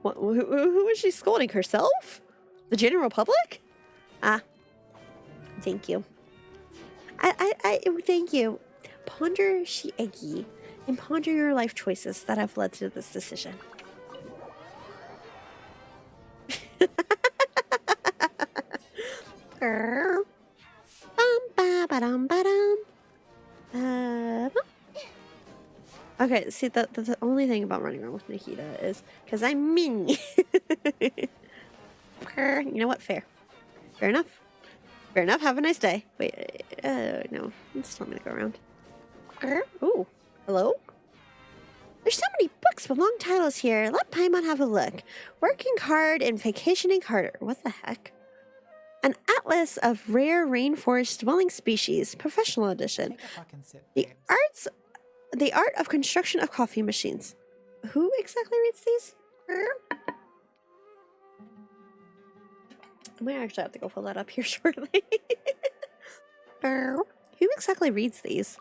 Who is she scolding? Herself? The general public? Ah. Thank you. I thank you. Ponder Shiegi and ponder your life choices that have led to this decision. Okay, see, the only thing about running around with Nikita is because I'm mini. You know what? Fair. Fair enough. Fair enough. Have a nice day. Wait, no. I'm still gonna go around. Ooh. Hello? There's so many books with long titles here. Let Paimon have a look. Working hard and vacationing harder. What the heck? An atlas of rare rainforest dwelling species, professional edition. The art of construction of coffee machines. Who exactly reads these? I might actually have to go pull that up here shortly. Who exactly reads these?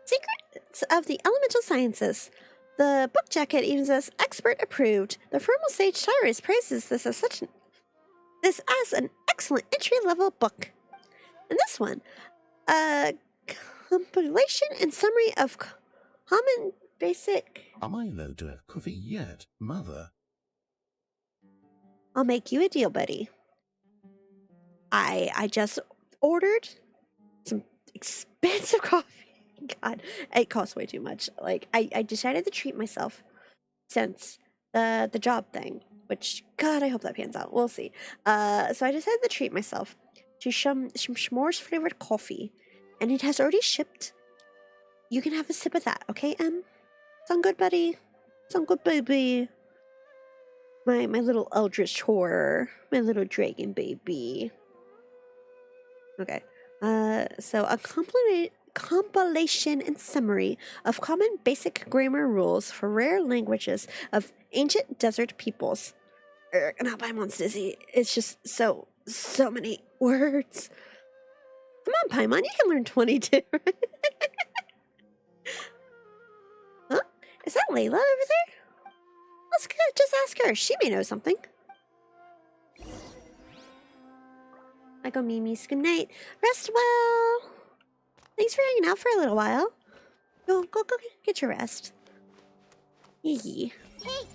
Secrets of the Elemental Sciences. The book jacket even says expert approved. The formal sage Tyrus praises this as an excellent entry-level book. And this one, a compilation and summary of common basic. Am I allowed to have coffee yet, Mother? I'll make you a deal, buddy. I just ordered some expensive coffee. God, it costs way too much. Like, I decided to treat myself since the job thing, which, God, I hope that pans out. We'll see. So I decided to treat myself to some s'mores flavored coffee, and it has already shipped. You can have a sip of that, okay, Em? Sound good, buddy? Sound good, baby? My little eldritch horror. My little dragon baby. Okay. So a compilation and summary of common basic grammar rules for rare languages of ancient desert peoples. Now Paimon's dizzy. It's just so many words. Come on, Paimon, you can learn 22. Huh? Is that Layla over there? Let's go, just ask her. She may know something. I go, Mimi's. Good night. Rest well. Thanks for hanging out for a little while. Go get your rest. Yee. Hey.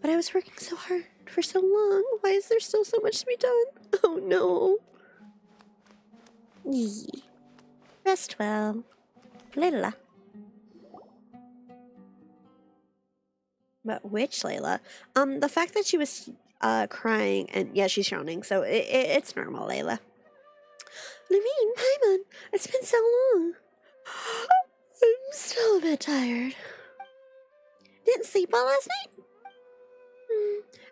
But I was working so hard for so long. Why is there still so much to be done? Oh no. Yee. Rest well. Layla. But which Layla? The fact that she was crying, and yeah, she's drowning, so it's normal, Layla. Lamine, Paimon, it's been so long. I'm still a bit tired. Didn't sleep well last night?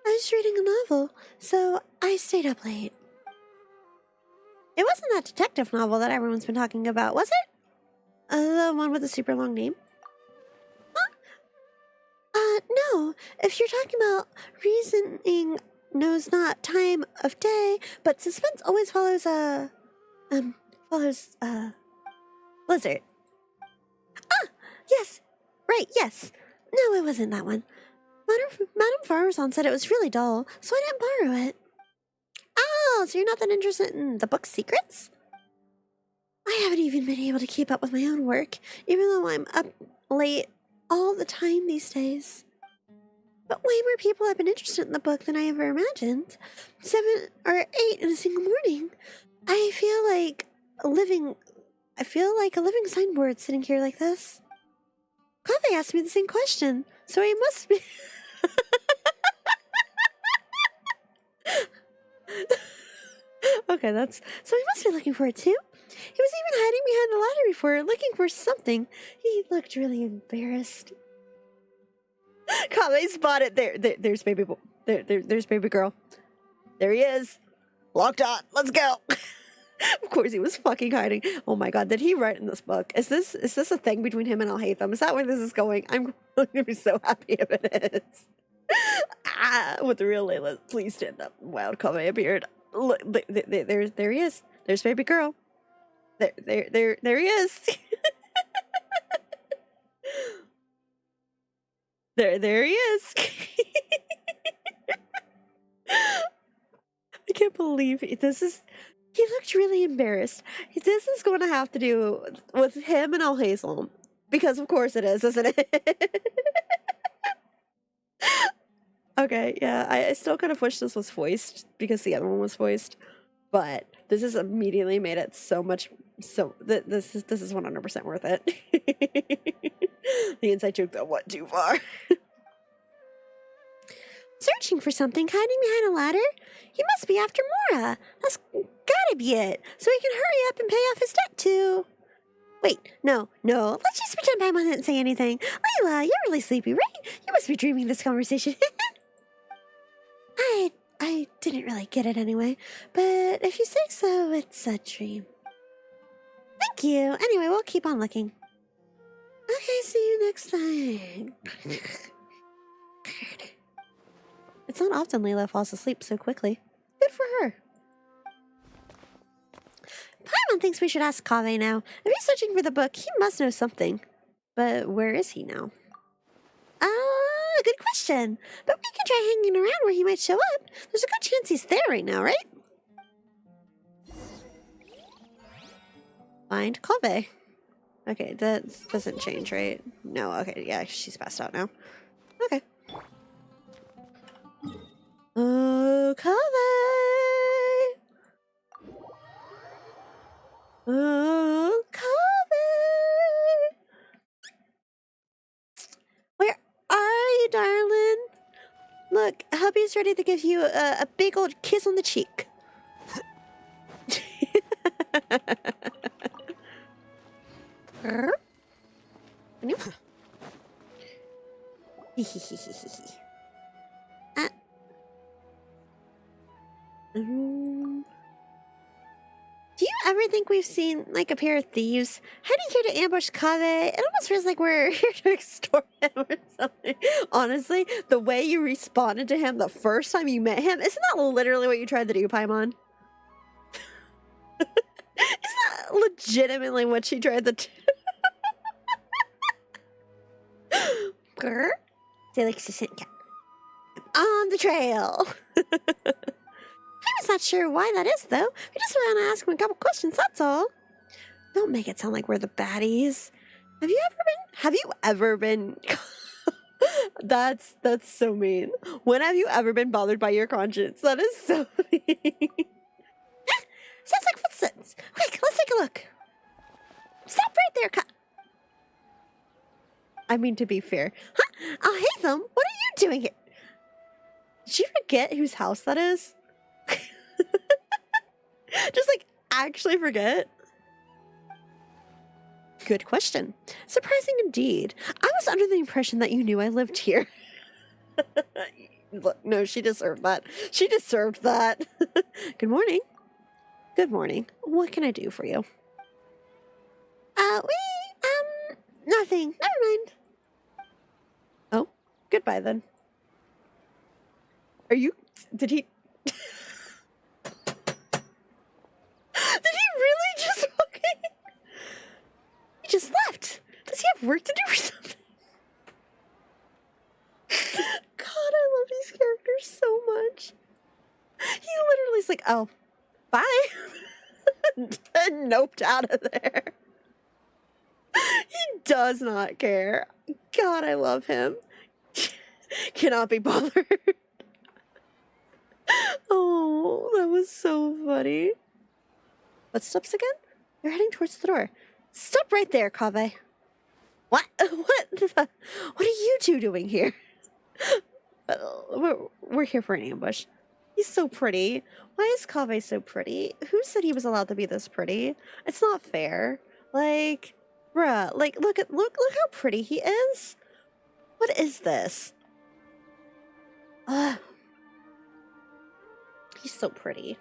I was reading a novel, so I stayed up late. It wasn't that detective novel that everyone's been talking about, was it? The one with the super long name? No. If you're talking about reasoning knows not time of day, but suspense always follows blizzard. Ah! Yes! Right, yes. No, it wasn't that one. Madame Farmerson said it was really dull, so I didn't borrow it. Oh, so you're not that interested in the book's secrets? I haven't even been able to keep up with my own work, even though I'm up late all the time these days. But way more people have been interested in the book than I ever imagined. 7 or 8 in a single morning. I feel like I feel like a living signboard sitting here like this. Kaveh asked me the same question, so he must be. Okay, so he must be looking for it too. He was even hiding behind the ladder before, looking for something. He looked really embarrassed. Kaveh spotted there's baby boy. There's baby girl. There he is. Locked on. Let's go. Of course he was fucking hiding. Oh my god, did he write in this book? Is this a thing between him and Al-Haytham? Is that where this is going? I'm gonna be so happy if it is. With the real Layla, please stand up. Wild Kaveh appeared. Look, there he is. There's baby girl. There he is. there he is. I can't believe this is. He looked really embarrassed. This is going to have to do with him and Al-Haytham. Because of course it is, isn't it? Okay, yeah, I still kind of wish this was voiced because the other one was voiced. But this has immediately made it so much, this is 100% worth it. The inside joke that went too far. Searching for something, hiding behind a ladder? He must be after Mora. That's gotta be it. So he can hurry up and pay off his debt too. Wait, no. Let's just pretend Paimon didn't say anything. Layla, you're really sleepy, right? You must be dreaming this conversation. I didn't really get it anyway. But if you say so, it's a dream. Thank you. Anyway, we'll keep on looking. Okay, see you next time. It's not often Layla falls asleep so quickly. Good for her. Paimon thinks we should ask Kaveh now. If he's searching for the book, he must know something. But where is he now? Good question. But we can try hanging around where he might show up. There's a good chance he's there right now, right? Find Kaveh. Okay, that doesn't change, right? No, okay, yeah, she's passed out now. Okay. Oh, Kaveh! Oh, Kaveh! Where are you, darling? Look, hubby's ready to give you a big old kiss on the cheek. Do you ever think we've seen like a pair of thieves heading here to ambush Kaveh? It almost feels like we're here to extort him or something. Honestly, the way you responded to him the first time you met him, isn't that literally what you tried to do, Paimon? Isn't that legitimately what she tried to do? Grr. Say like assistant cat. I'm on the trail. I was not sure why that is, though. We just want to ask him a couple questions, that's all. Don't make it sound like we're the baddies. Have you ever been... That's so mean. When have you ever been bothered by your conscience? That is so mean. Sounds like footsteps. Quick, let's take a look. Stop right there, I mean, to be fair. Huh? Al-Haytham, what are you doing here? Did you forget whose house that is? Just like actually forget? Good question. Surprising indeed. I was under the impression that you knew I lived here. Look, no, she deserved that. She deserved that. Good morning. Good morning. What can I do for you? Nothing. Never mind. Oh, goodbye then. Did he... Did he really just fucking... He just left. Does he have work to do or something? God, I love these characters so much. He literally is like, oh, bye. And noped out of there. He does not care. God, I love him. Cannot be bothered. Oh, that was so funny. Footsteps again? They're heading towards the door. Stop right there, Kaveh. What? What are you two doing here? We're here for an ambush. He's so pretty. Why is Kaveh so pretty? Who said he was allowed to be this pretty? It's not fair. Like, bruh, like look how pretty he is. What is this? He's so pretty.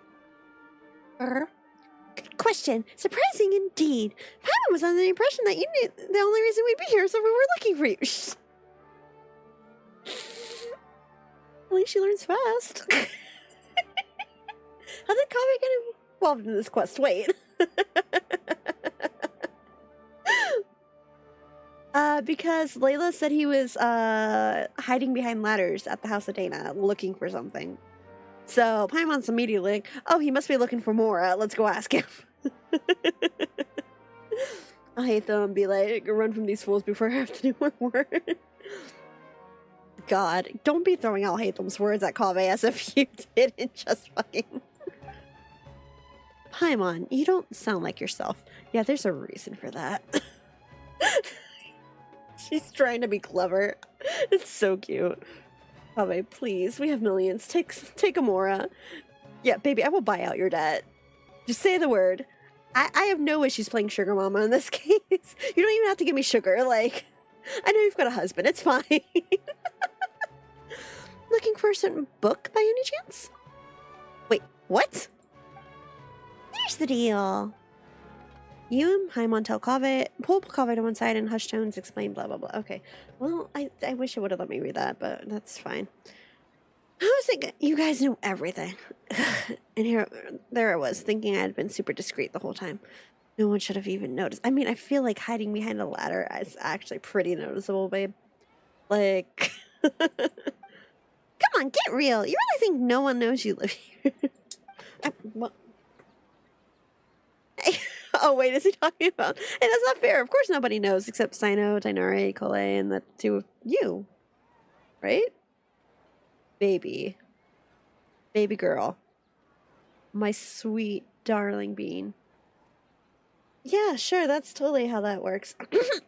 Good question. Surprising indeed. Paimon was under the impression that you knew the only reason we'd be here is if we were looking for you. At least she learns fast. How did Kaveh get involved in this quest? Wait. Because Layla said he was hiding behind ladders at the house of Dana looking for something. So Paimon's immediately like, oh, he must be looking for more. Let's go ask him. I hate them. Be like, run from these fools before I have to do more work. God, don't be throwing out Hatham's words at Kaveh as if you didn't just fucking... Paimon, you don't sound like yourself. Yeah, there's a reason for that. She's trying to be clever. It's so cute. Kaveh, please, we have millions. Take Amora. Yeah, baby, I will buy out your debt. Just say the word. I have no issues playing sugar mama in this case. You don't even have to give me sugar. Like, I know you've got a husband. It's fine. Looking for a certain book by any chance? Wait, what? Here's the deal. You and Paimon tell Kaveh, pull Kaveh to one side and hush tones explain blah blah blah. Okay. Well, I wish it would have let me read that, but that's fine. I was thinking, you guys know everything. And there I was, thinking I had been super discreet the whole time. No one should have even noticed. I mean, I feel like hiding behind a ladder is actually pretty noticeable, babe. Like, come on, get real. You really think no one knows you live here? What? Oh, wait, is he talking about? Hey, that's not fair. Of course nobody knows except Sino, Tainari, Cole, and the two of you. Right? Baby. Baby girl. My sweet, darling bean. Yeah, sure, that's totally how that works.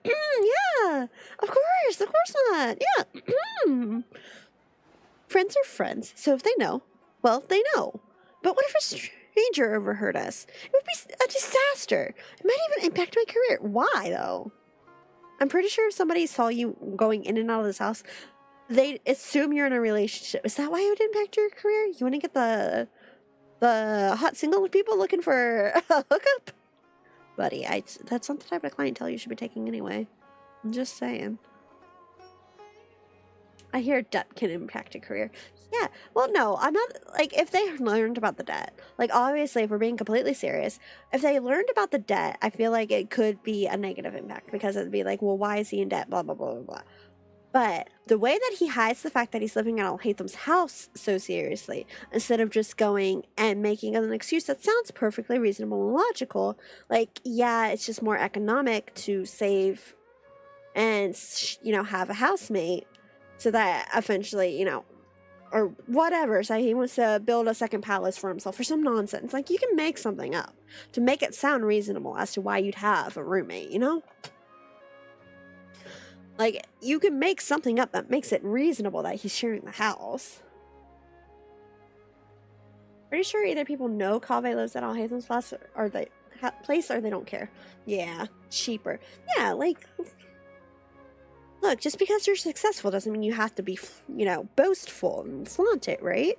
Yeah, of course not. Yeah. Friends are friends, so if they know, well, they know. But what if a stranger overheard us? It would be a disaster. It might even impact my career. Why, though? I'm pretty sure if somebody saw you going in and out of this house, they'd assume you're in a relationship. Is that why it would impact your career? You want to get the hot single people looking for a hookup? Buddy, that's not the type of clientele you should be taking anyway. I'm just saying. I hear debt can impact a career. Yeah, well, no, I'm not, like, if they learned about the debt, like, obviously, if we're being completely serious, if they learned about the debt, I feel like it could be a negative impact, because it'd be like, well, why is he in debt, blah, blah, blah, blah, blah. But the way that he hides the fact that he's living at Al-Haytham's house so seriously, instead of just going and making an excuse that sounds perfectly reasonable and logical, like, yeah, it's just more economic to save and, you know, have a housemate, so that eventually, you know, or whatever, so he wants to build a second palace for himself or some nonsense. Like, you can make something up to make it sound reasonable as to why you'd have a roommate, you know? Like, you can make something up that makes it reasonable that he's sharing the house. Pretty sure either people know Kaveh lives at Al-Haytham's place or they don't care. Yeah, cheaper. Yeah, like... Look, just because you're successful doesn't mean you have to be, you know, boastful and flaunt it, right?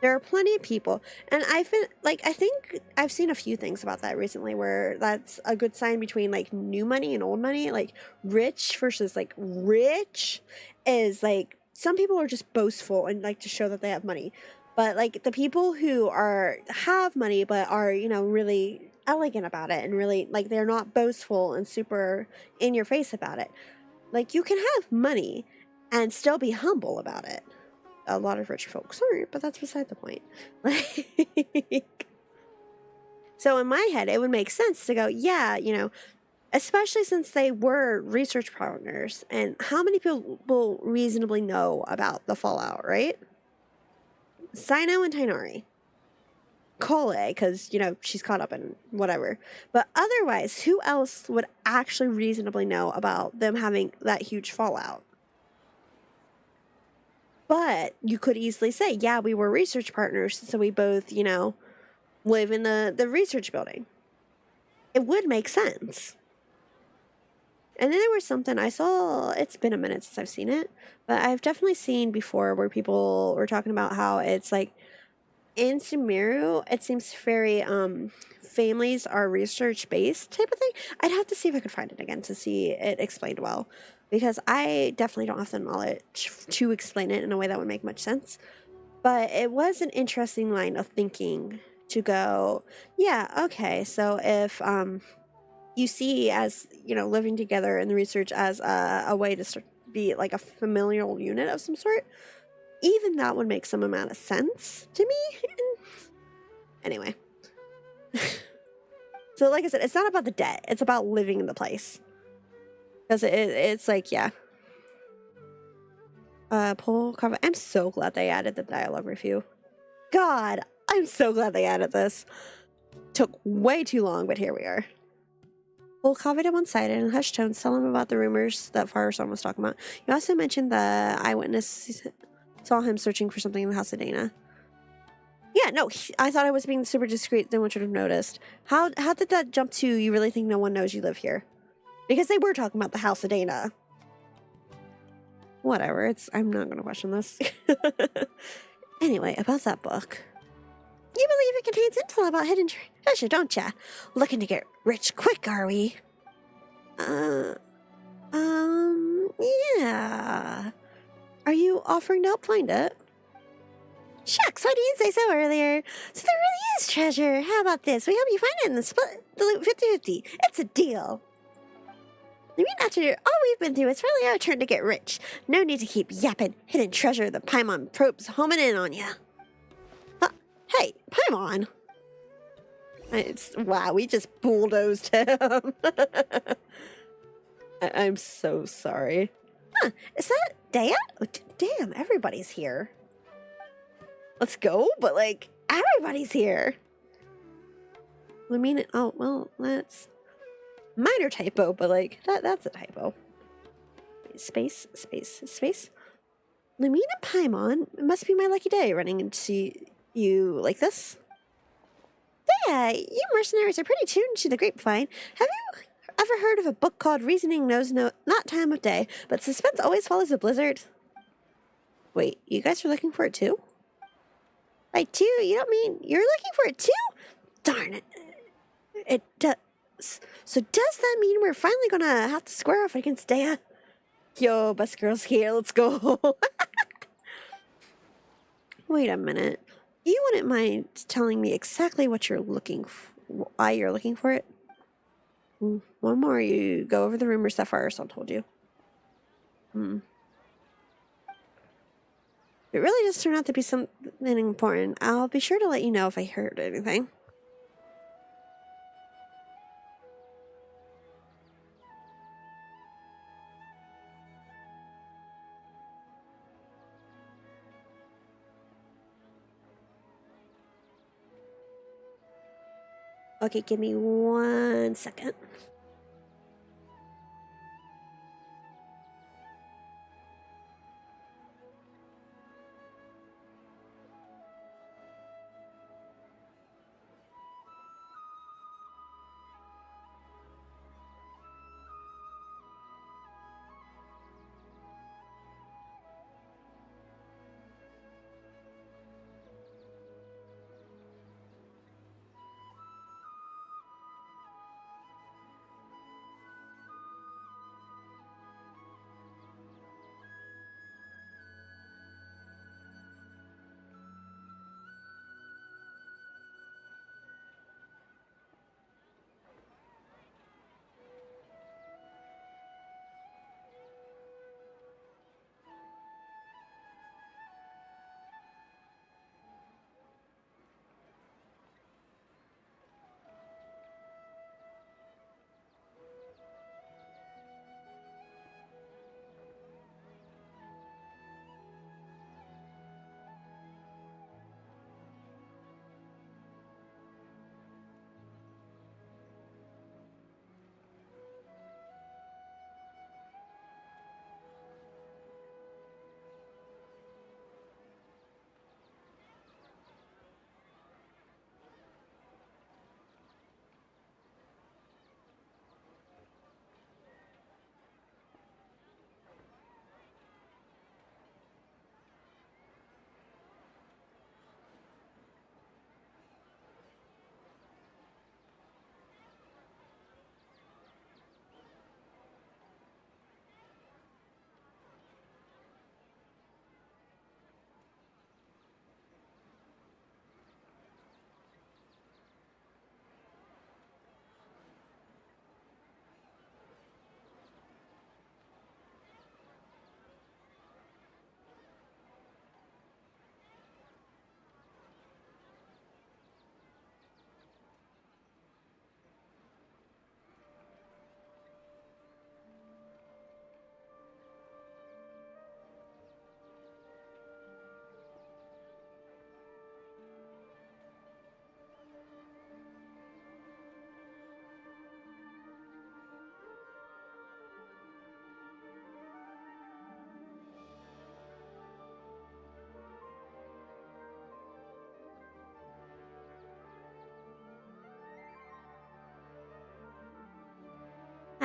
There are plenty of people, and I think I've seen a few things about that recently where that's a good sign between, like, new money and old money. Like, rich versus, like, rich is, like, some people are just boastful and like to show that they have money. But, like, the people who have money but are, you know, really elegant about it and really, like, they're not boastful and super in your face about it. Like, you can have money and still be humble about it. A lot of rich folks aren't, but that's beside the point. Like, so in my head, it would make sense to go, yeah, you know, especially since they were research partners, and how many people reasonably know about the Fallout, right? Sino and Tainari. Cole, because, you know, she's caught up in whatever. But otherwise, who else would actually reasonably know about them having that huge fallout? But you could easily say, yeah, we were research partners, so we both, you know, live in the research building. It would make sense. And then there was something I saw, it's been a minute since I've seen it, but I've definitely seen before where people were talking about how it's like in Sumeru, it seems very families are research based type of thing. I'd have to see if I could find it again to see it explained well, because I definitely don't have the knowledge to explain it in a way that would make much sense. But it was an interesting line of thinking to go, yeah, okay, so if you see as, you know, living together in the research as a way to start be like a familial unit of some sort, even that would make some amount of sense to me. Anyway. So like I said, it's not about the debt. It's about living in the place. Because it's like, yeah. Pull cover. I'm so glad they added the dialogue review. God, I'm so glad they added this. Took way too long, but here we are. We'll cover to one side and in hushed tones tell him about the rumors that Fire-son was talking about. You also mentioned the eyewitness saw him searching for something in the house of Dana. Yeah, no, I thought I was being super discreet, then one should have noticed. How did that jump to you really think no one knows you live here? Because they were talking about the house of Dana. Whatever, I'm not going to question this. Anyway, about that book. You believe it contains intel about hidden treasure, don't ya? Looking to get rich quick, are we? Yeah. Are you offering to help find it? Shucks, why didn't you say so earlier? So there really is treasure. How about this? We help you find it and split the loot 50-50. It's a deal. I mean, after all we've been through, it's really our turn to get rich. No need to keep yapping. Hidden treasure, the Paimon probes homing in on ya. Hey, Paimon. Wow, we just bulldozed him. I'm so sorry. Huh, is that Dea? Oh, damn, everybody's here. Let's go, but like, everybody's here. I mean, oh, well, that's minor typo, but like, that's a typo. Space. Lumina Paimon, it must be my lucky day running into you like this. Yeah, you mercenaries are pretty tuned to the grapevine. Have you ever heard of a book called Reasoning Knows Not Time of Day, but Suspense Always Follows a Blizzard? Wait, you guys are looking for it too? Right, too? You don't mean you're looking for it too? Darn it. It does. So does that mean we're finally gonna have to square off against Dea? Yo, best girls here, let's go. Wait a minute. You wouldn't mind telling me exactly what you're looking for, why you're looking for it? One more, you go over the rumors that Fire-son told you. If it really does turn out to be something important, I'll be sure to let you know if I heard anything. Okay, give me 1 second.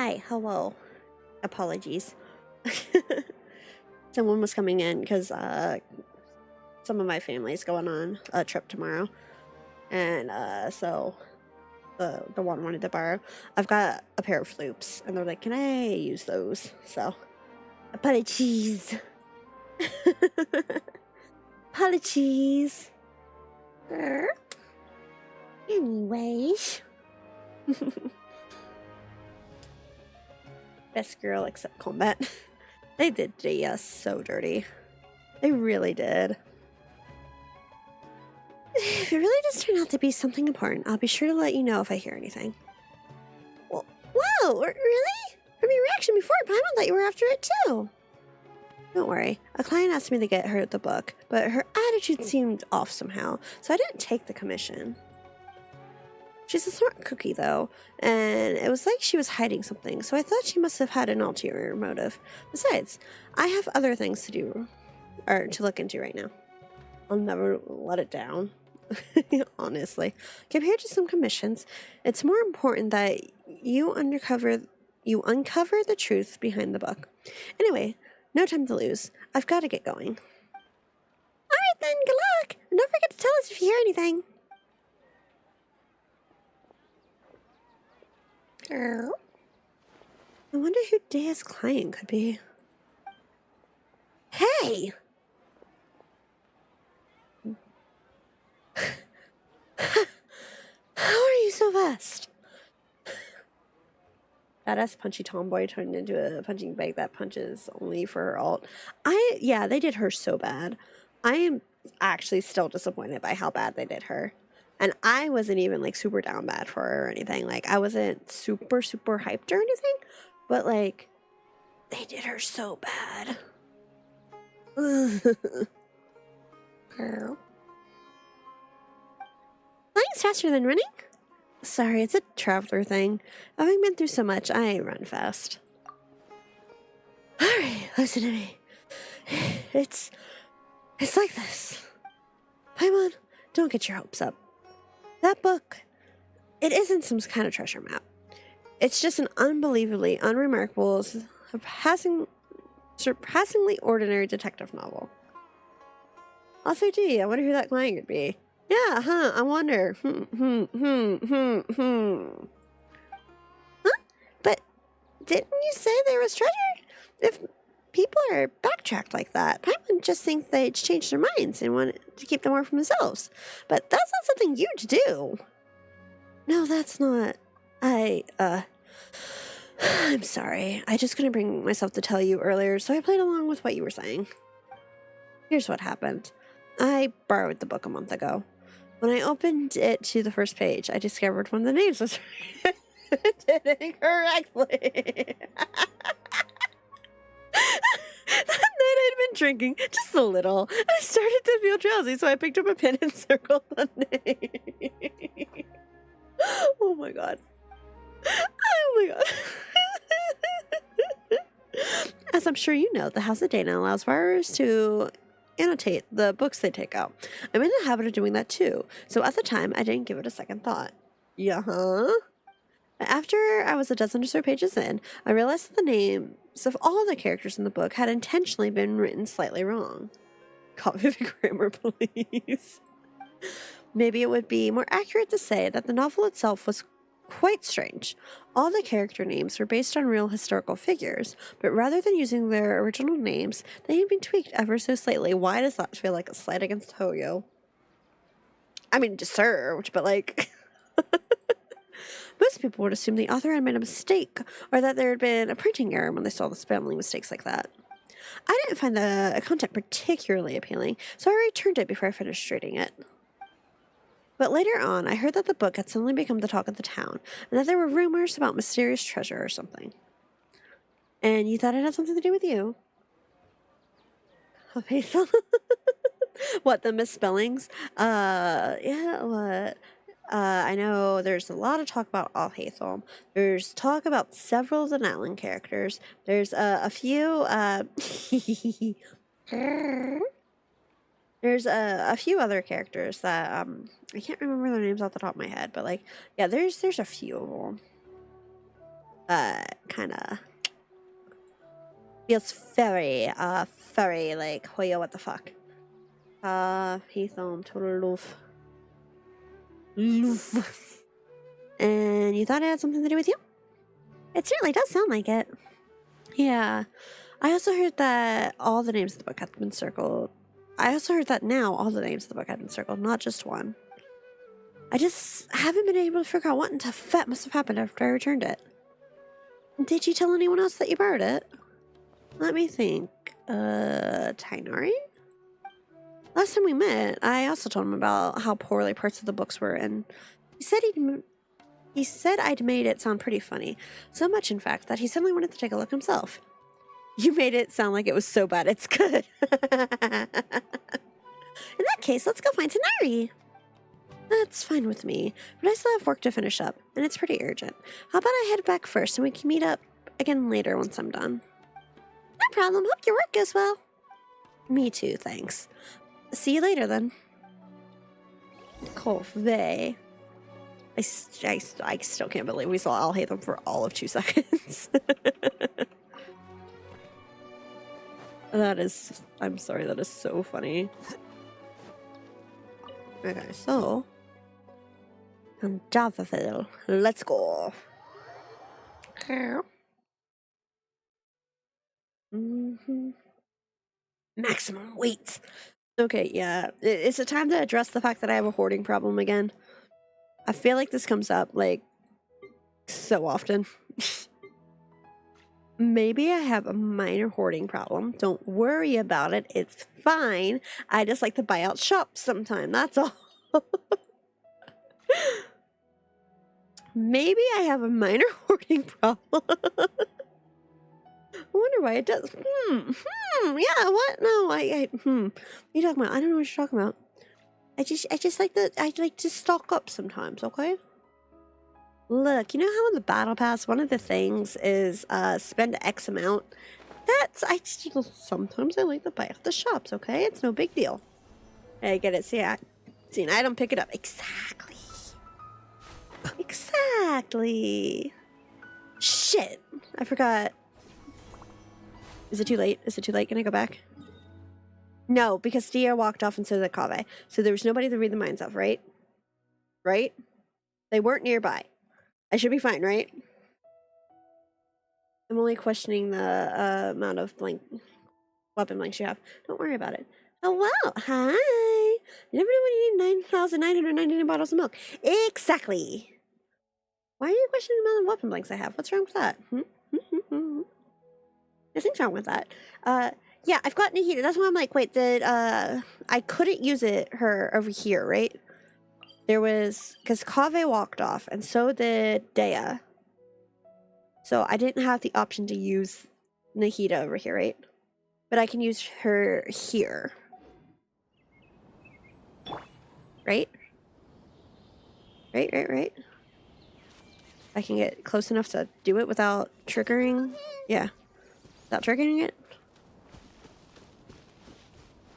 Hi, hello. Apologies. Someone was coming in because some of my family's going on a trip tomorrow. And so the one wanted to borrow. I've got a pair of floops, and they're like, can I use those? So, apologies. Apologies. Anyways. Best girl except combat. They did us so dirty. They really did. If it really does turn out to be something important, I'll be sure to let you know if I hear anything. Well, whoa, really? From your reaction before, Paimon thought you were after it too. Don't worry. A client asked me to get her the book, but her attitude seemed off somehow, so I didn't take the commission. She's a smart cookie, though, and it was like she was hiding something, so I thought she must have had an ulterior motive. Besides, I have other things to do, or to look into right now. I'll never let it down. Honestly. Compared to some commissions, it's more important that you uncover the truth behind the book. Anyway, no time to lose. I've got to get going. Alright then, good luck! And don't forget to tell us if you hear anything. Girl. I wonder who Daya's client could be. Hey! How are you so fast? Badass punchy tomboy turned into a punching bag that punches only for her alt. Yeah, they did her so bad. I am actually still disappointed by how bad they did her. And I wasn't even like super down bad for her or anything. Like I wasn't super hyped or anything. But like they did her so bad. Girl. Flying's faster than running? Sorry, it's a traveler thing. Having been through so much, I run fast. Alright, listen to me. It's like this. Paimon, don't get your hopes up. That book, it isn't some kind of treasure map. It's just an unbelievably unremarkable, surpassingly ordinary detective novel. Also, gee, I wonder who that client could be. Yeah, I wonder. Huh? But didn't you say there was treasure? If people are backtracked like that, Paimon just thinks they'd change their minds and want to keep them more for themselves. But that's not something you'd do. No, that's not. I'm sorry. I just couldn't bring myself to tell you earlier, so I played along with what you were saying. Here's what happened. I borrowed the book a month ago. When I opened it to the first page, I discovered one of the names was written incorrectly. That night I'd been drinking just a little, and I started to feel drowsy, so I picked up a pen and circled the name. Oh my god. Oh my god. As I'm sure you know, the House of Dana allows borrowers to annotate the books they take out. I'm in the habit of doing that too, so at the time I didn't give it a second thought. After I was a dozen or so pages in, I realized that the names of all the characters in the book had intentionally been written slightly wrong. Copy the grammar, please. Maybe it would be more accurate to say that the novel itself was quite strange. All the character names were based on real historical figures, but rather than using their original names, they had been tweaked ever so slightly. Why does that feel like a slight against Hoyo? I mean, deserved, but like... Most people would assume the author had made a mistake, or that there had been a printing error when they saw the spelling mistakes like that. I didn't find the content particularly appealing, so I returned it before I finished reading it. But later on, I heard that the book had suddenly become the talk of the town, and that there were rumors about mysterious treasure or something. And you thought it had something to do with you? Okay, so what, the misspellings? Yeah, what? I know there's a lot of talk about Alhaithel. There's talk about several of the Natlan characters. There's a few, there's a few other characters that, I can't remember their names off the top of my head, but like, yeah, there's a few of them. kind of feels very, like, oh yeah, what the fuck. Heathom, total loof. Loof. And you thought it had something to do with you? It certainly does sound like it. Yeah. I also heard that all the names of the book had been circled. I also heard that now all the names of the book had been circled, not just one. I just haven't been able to figure out what in the fuck must have happened after I returned it. Did you tell anyone else that you borrowed it? Let me think. Tainari? Last time we met, I also told him about how poorly parts of the books were, and he said I'd made it sound pretty funny. So much, in fact, that he suddenly wanted to take a look himself. You made it sound like it was so bad it's good. In that case, let's go find Tainari. That's fine with me, but I still have work to finish up, and it's pretty urgent. How about I head back first, and we can meet up again later once I'm done? No problem. Hope your work goes well. Me too, thanks. See you later, then. Corvée. I still can't believe we saw I'll hate them for all of 2 seconds. That is... I'm sorry, that is so funny. Okay, so... Davaville. Let's go. Okay. Maximum weight. Okay, yeah. Is it time to address the fact that I have a hoarding problem again? I feel like this comes up, like, so often. Maybe I have a minor hoarding problem. Don't worry about it. It's fine. I just like to buy out shops sometime. That's all. Maybe I have a minor hoarding problem. I wonder why it does. Yeah, what? No, what are you talking about? I don't know what you're talking about. I just like to stock up sometimes, okay? Look, you know how in the battle pass, one of the things is spend X amount? Sometimes I like to buy at the shops, okay? It's no big deal. I get it. See an item, pick it up. Exactly. Exactly. Shit. I forgot. Is it too late? Is it too late? Can I go back? No, because Dia walked off and so did Kaveh. So there was nobody to read the minds of, right? Right? They weren't nearby. I should be fine, right? I'm only questioning the amount of weapon blanks you have. Don't worry about it. Hello. Hi. You never know when you need 9,999 bottles of milk. Exactly. Why are you questioning the amount of weapon blanks I have? What's wrong with that? Nothing's wrong with that. Yeah, I've got Nahida. That's why I'm like, wait, I couldn't use her over here, right? There was, because Kaveh walked off, and so did Dea. So I didn't have the option to use Nahida over here, right? But I can use her here. Right? Right. I can get close enough to do it without triggering. Yeah. Without triggering it.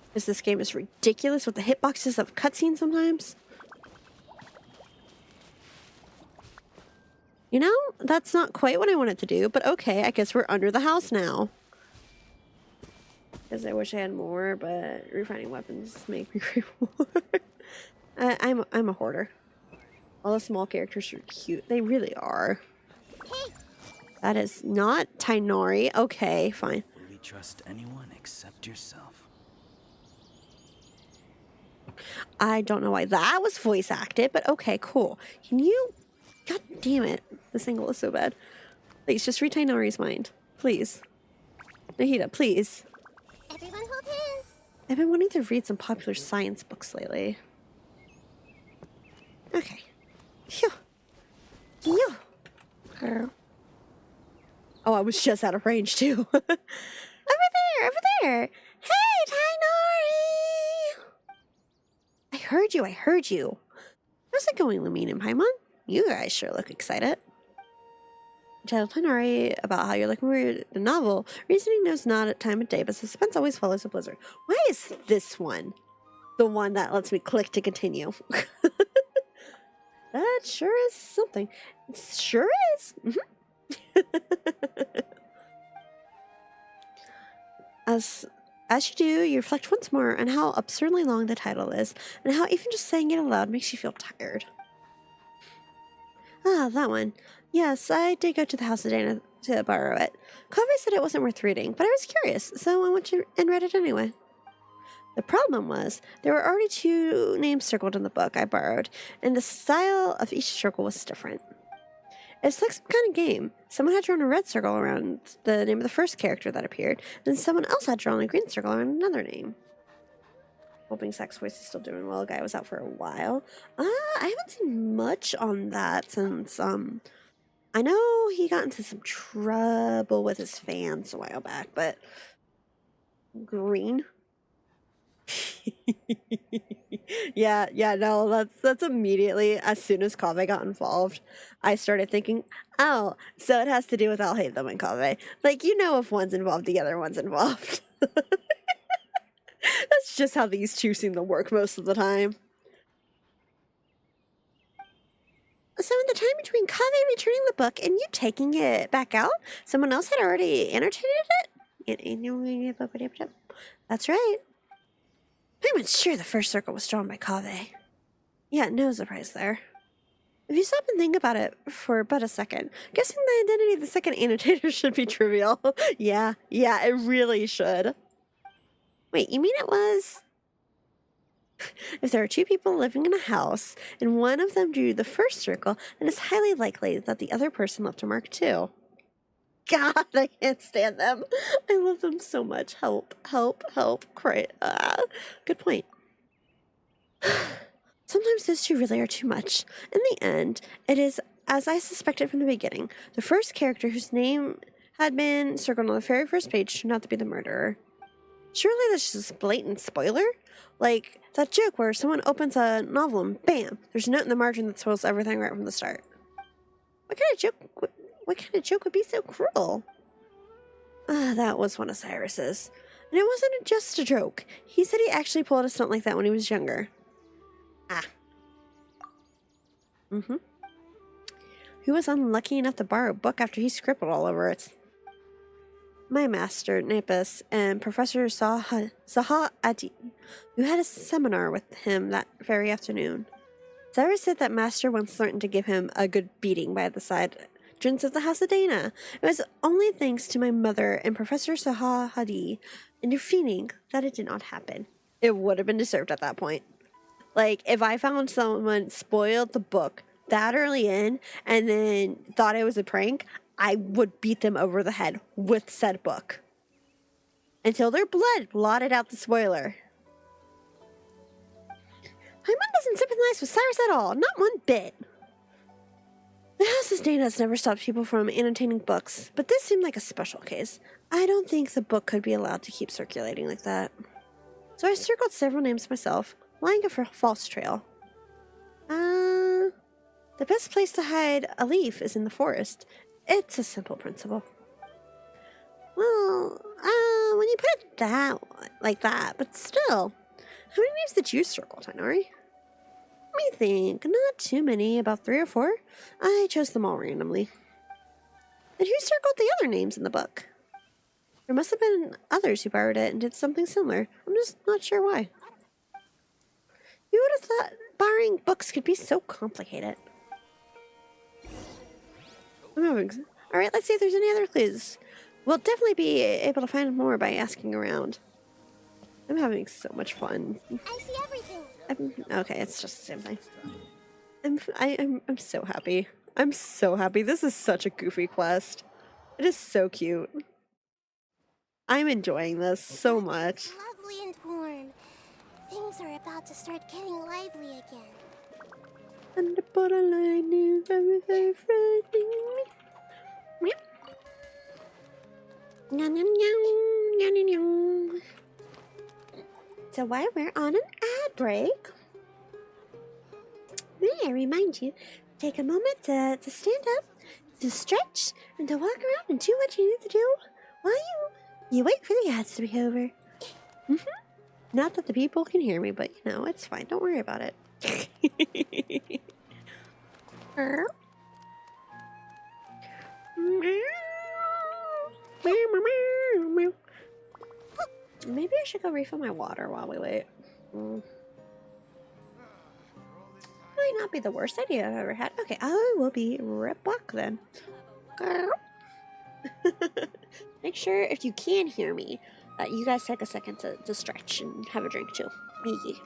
Because this game is ridiculous with the hitboxes of cutscenes sometimes. You know, that's not quite what I wanted to do, but okay, I guess we're under the house now. Because I wish I had more, but refining weapons make me crave more. I'm a hoarder. All the small characters are cute. They really are. That is not Tainari. Okay, fine. Fully trust anyone except yourself. I don't know why that was voice acted, but okay, cool. Can you... God damn it. This angle is so bad. Please, just read Tainari's mind. Please. Nahida, please. Everyone hold hands. I've been wanting to read some popular science books lately. Okay. Phew. Phew. Oh, I was just out of range, too. Over there! Hey, Tainari! I heard you. How's it going, Lumine and Paimon? You guys sure look excited. Tell Tainari about how you're looking for the novel. Reasoning knows not at time of day, but suspense always follows a blizzard. Why is this one the one that lets me click to continue? That sure is something. It sure is. As you do, you reflect once more on how absurdly long the title is, and how even just saying it aloud makes you feel tired. Ah, that one. Yes, I did go to the house of Dana to borrow it. Coffee said it wasn't worth reading, but I was curious, so I went and read it anyway. The problem was, there were already 2 names circled in the book I borrowed, and the style of each circle was different. It's like some kind of game. Someone had drawn a red circle around the name of the first character that appeared, then someone else had drawn a green circle around another name. Hoping Sack's voice is still doing well. Guy was out for a while. I haven't seen much on that since, I know he got into some trouble with his fans a while back, but... Green? No, that's immediately, as soon as Kaveh got involved, I started thinking, oh, so it has to do with I'll hate them and Kaveh. Like, you know, if one's involved, the other one's involved. That's just how these two seem to work most of the time. So in the time between Kaveh returning the book and you taking it back out, someone else had already annotated it? That's right. I'm not sure the first circle was drawn by Kaveh. Yeah, no surprise there. If you stop and think about it for but a second, guessing the identity of the second annotator should be trivial. Yeah, it really should. Wait, you mean it was... If there are 2 people living in a house, and one of them drew the first circle, then it's highly likely that the other person left a mark too. God, I can't stand them. I love them so much. Help. Cry. Good point. Sometimes those 2 really are too much. In the end, it is, as I suspected from the beginning, the first character whose name had been circled on the very first page turned out to be the murderer. Surely that's just a blatant spoiler? Like that joke where someone opens a novel and bam, there's a note in the margin that spoils everything right from the start. What kind of joke would be so cruel? That was one of Cyrus's. And it wasn't just a joke. He said he actually pulled a stunt like that when he was younger. Who was unlucky enough to borrow a book after he scribbled all over it? My master, Napus, and Professor Zaha Adi, who had a seminar with him that very afternoon. Cyrus said that master once threatened to give him a good beating by the side entrance of the House of Dana. It was only thanks to my mother and Professor Zaha Hadi intervening that it did not happen. It would have been deserved at that point. Like, if I found someone spoiled the book that early in and then thought it was a prank, I would beat them over the head with said book. Until their blood blotted out the spoiler. My mom doesn't sympathize with Cyrus at all, not one bit. The House of Dana has never stopped people from annotating books, but this seemed like a special case. I don't think the book could be allowed to keep circulating like that. So I circled several names myself, lying a false trail. The best place to hide a leaf is in the forest. It's a simple principle. Well, when you put it like that, but still. How many names did you circle, Tainari? Let me think. Not too many, about 3 or 4. I chose them all randomly. And who circled the other names in the book? There must have been others who borrowed it and did something similar. I'm just not sure why. Who would have thought borrowing books could be so complicated? Alright, let's see if there's any other clues. We'll definitely be able to find more by asking around. I'm having so much fun. I see everything. Okay, it's just the same thing. I'm so happy. I'm so happy. This is such a goofy quest. It is so cute. I'm enjoying this so much. Lovely and warm. Things are about to start getting lively again. And the borderline is very, very frightening me. So while we're on an ad break, may I remind you, take a moment to stand up, to stretch, and to walk around and do what you need to do while you wait for the ads to be over. Not that the people can hear me, but you know, it's fine. Don't worry about it. should go refill my water while we wait. Might not be the worst idea I've ever had. Okay, I will be right back then. Girl. Make sure if you can hear me, you guys take a second to stretch and have a drink too. Easy.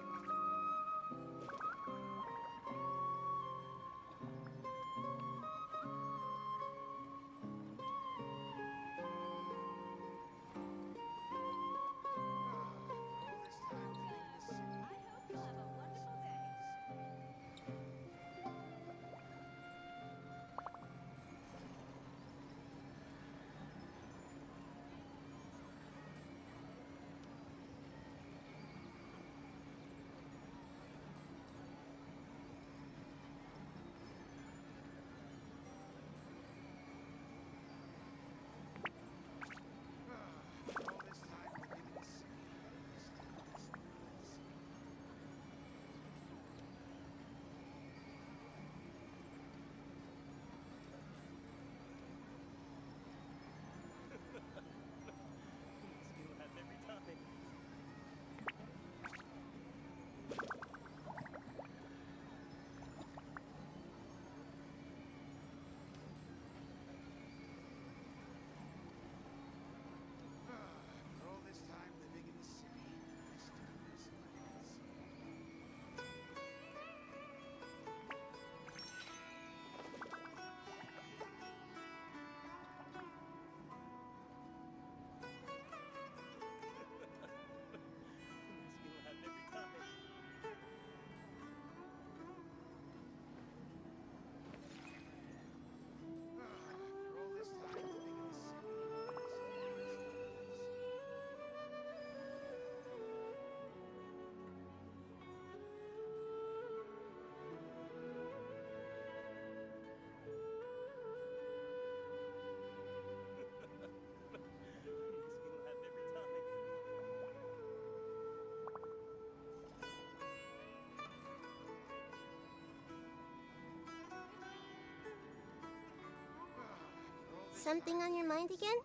Something on your mind again?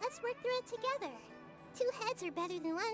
Let's work through it together. 2 heads are better than 1.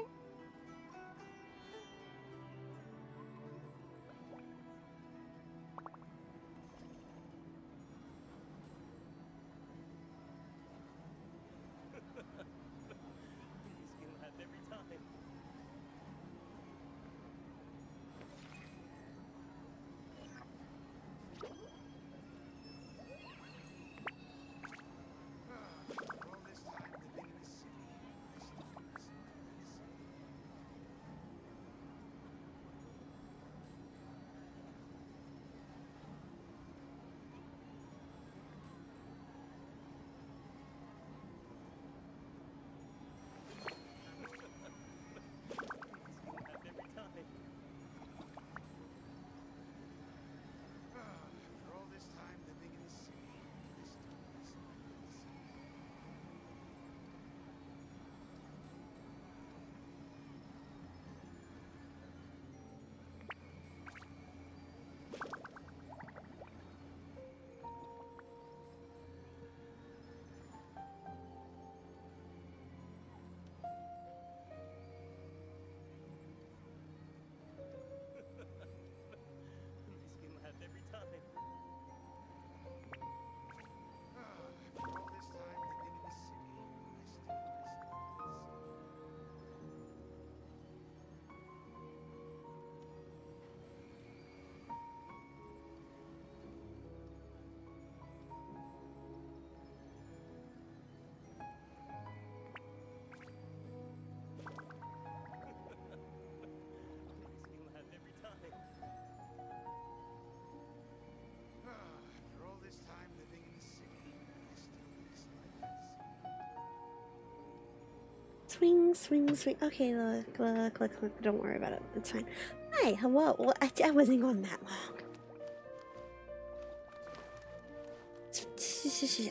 Swing, swing, swing. Okay, look, look, look, look. Don't worry about it. It's fine. Hi, hello. Well, I wasn't going that long.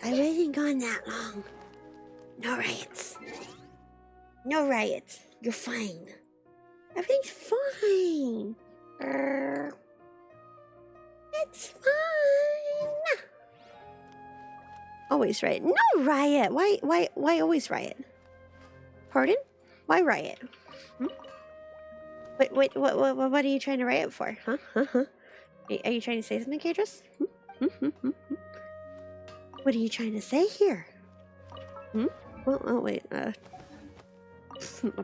I wasn't gone that long. No riots. No riots. You're fine. Everything's fine. It's fine. Always riot. No riot. Why always riot? Pardon? Why riot? What are you trying to write it for? Huh? Are you trying to say something, Cadrus? What are you trying to say here? Well, oh wait, what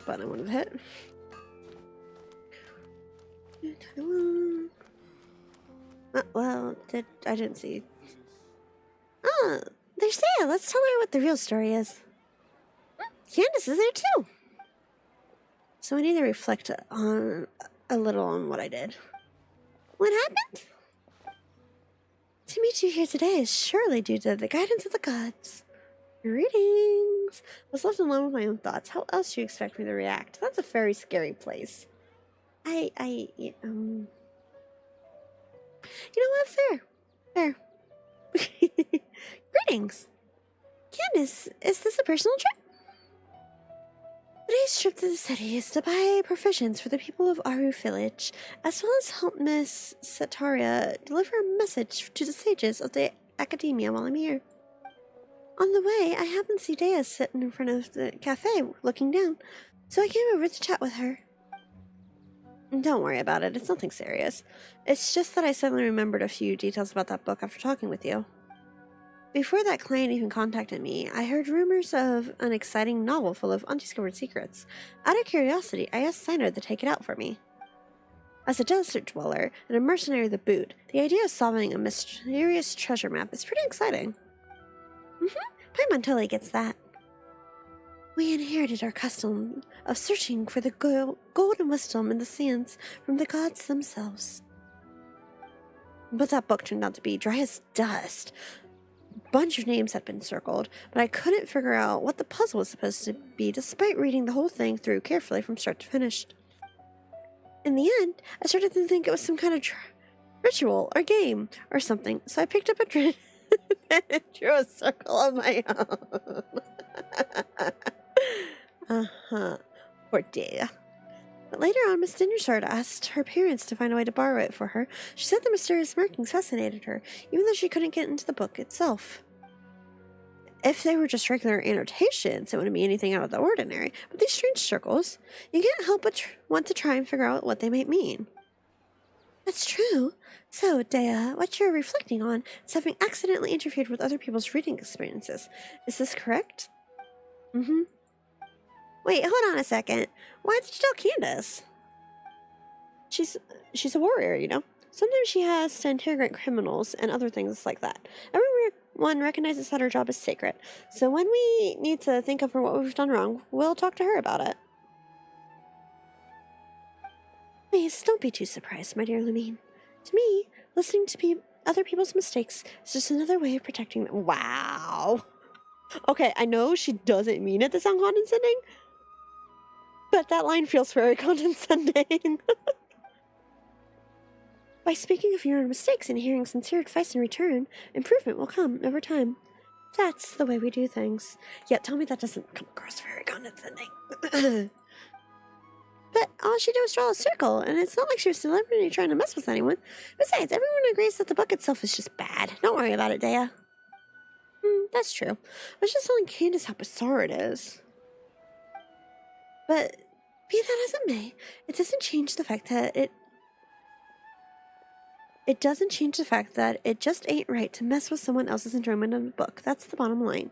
button I wanted to hit? Well, I didn't see. Oh, there's Saya. Let's tell her what the real story is. Candace is there too. So I need to reflect on a little on what I did. What happened? To meet you here today is surely due to the guidance of the gods. Greetings. I was left alone with my own thoughts. How else do you expect me to react? That's a very scary place. You know what? Fair. Greetings. Candace, is this a personal trip? Today's trip to the city is to buy provisions for the people of Aru Village, as well as help Miss Sataria deliver a message to the sages of the academia while I'm here. On the way, I happened to see Dea sitting in front of the cafe, looking down, so I came over to chat with her. Don't worry about it, it's nothing serious. It's just that I suddenly remembered a few details about that book after talking with you. Before that client even contacted me, I heard rumors of an exciting novel full of undiscovered secrets. Out of curiosity, I asked Siner to take it out for me. As a desert dweller and a mercenary of the boot, the idea of solving a mysterious treasure map is pretty exciting. Paimon totally gets that. We inherited our custom of searching for the gold and wisdom in the sands from the gods themselves. But that book turned out to be dry as dust. A bunch of names had been circled, but I couldn't figure out what the puzzle was supposed to be despite reading the whole thing through carefully from start to finish. In the end, I started to think it was some kind of ritual or game or something, so I picked up a drew a circle of my own. Poor Dea. But later on, Miss Dingersard asked her parents to find a way to borrow it for her. She said the mysterious markings fascinated her, even though she couldn't get into the book itself. If they were just regular annotations, it wouldn't be anything out of the ordinary, but these strange circles, you can't help but want to try and figure out what they might mean. That's true. So, Dea, what you're reflecting on is having accidentally interfered with other people's reading experiences. Is this correct? Wait, hold on a second. Why did you tell Candace? She's a warrior, you know? Sometimes she has to interrogate criminals and other things like that. Everyone recognizes that her job is sacred. So when we need to think over what we've done wrong, we'll talk to her about it. Please, don't be too surprised, my dear Lumine. To me, listening to other people's mistakes is just another way of protecting them. Wow. Okay, I know she doesn't mean it to sound condescending, but that line feels very condescending. By speaking of your own mistakes and hearing sincere advice in return, improvement will come over time. That's the way we do things. Yet tell me that doesn't come across very condescending. But all she did was draw a circle, and it's not like she was deliberately trying to mess with anyone. Besides, everyone agrees that the book itself is just bad. Don't worry about it, Dea. That's true. I was just telling Candace how bizarre it is. But be that as it may, it doesn't change the fact that it doesn't change the fact that it just ain't right to mess with someone else's enjoyment of the book. That's the bottom line.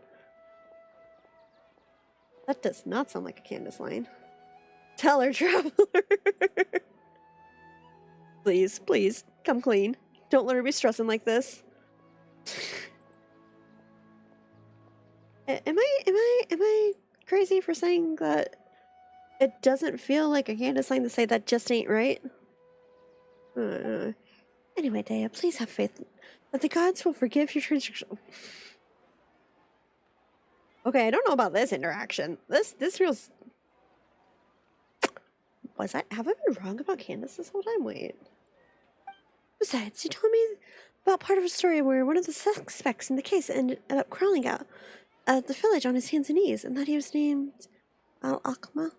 That does not sound like a Candace line. Tell her, traveler. Please, come clean. Don't let her be stressing like this. Am I crazy for saying that it doesn't feel like a Candace line to say that just ain't right? Anyway, Dea, please have faith that the gods will forgive your transgression. Okay, I don't know about this interaction. This feels... have I been wrong about Candace this whole time? Wait. Besides, you told me about part of a story where one of the suspects in the case ended up crawling out of the village on his hands and knees, and that he was named Al-Akma?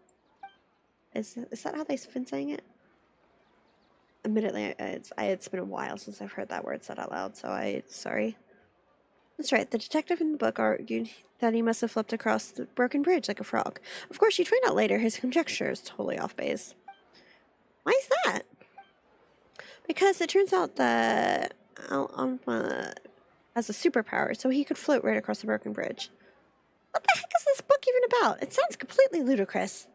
Is that how they've been saying it? Admittedly, it's been a while since I've heard that word said out loud, so sorry. That's right, the detective in the book argued that he must have flipped across the broken bridge like a frog. Of course, you'd find out later his conjecture is totally off base. Why is that? Because it turns out that Alma has a superpower, so he could float right across the broken bridge. What the heck is this book even about? It sounds completely ludicrous.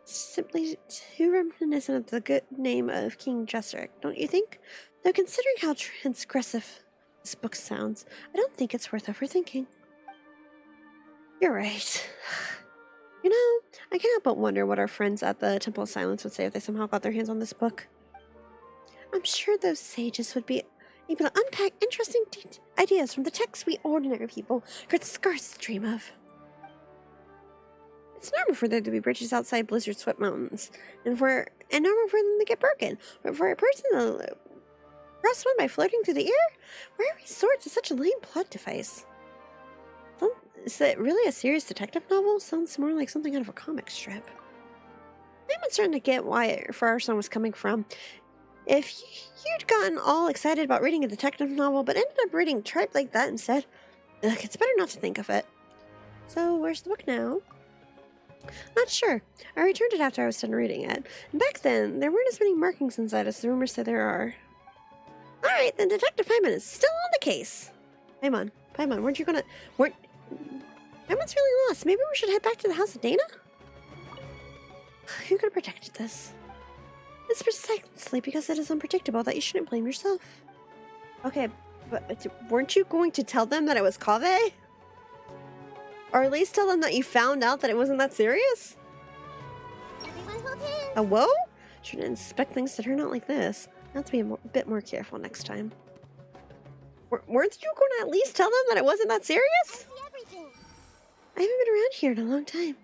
Simply too reminiscent of the good name of King Jesseric, don't you think? Though considering how transgressive this book sounds, I don't think it's worth overthinking. You're right. You know, I can't help but wonder what our friends at the Temple of Silence would say if they somehow got their hands on this book. I'm sure those sages would be able to unpack interesting ideas from the texts we ordinary people could scarce dream of. It's normal for there to be bridges outside blizzard-swept mountains, and normal for them to get broken. But for a person to cross one by floating through the air, where resort to such a lame plot device? Is that really a serious detective novel? Sounds more like something out of a comic strip. I'm starting to get why Farson was coming from. If you'd gotten all excited about reading a detective novel, but ended up reading tripe like that instead, ugh, it's better not to think of it. So, where's the book now? Not sure. I returned it after I was done reading it. And back then, there weren't as many markings inside as the rumors say there are. Alright, then Detective Paimon is still on the case. Paimon, weren't you gonna... Paimon's really lost. Maybe we should head back to the House of Dana? Who could have protected this? It's precisely because it is unpredictable that you shouldn't blame yourself. Okay, but weren't you going to tell them that it was Kaveh? Or at least tell them that you found out that it wasn't that serious? Hello? Shouldn't expect things to turn out like this. I'll have to be a bit more careful next time. Weren't you going to at least tell them that it wasn't that serious? I haven't been around here in a long time.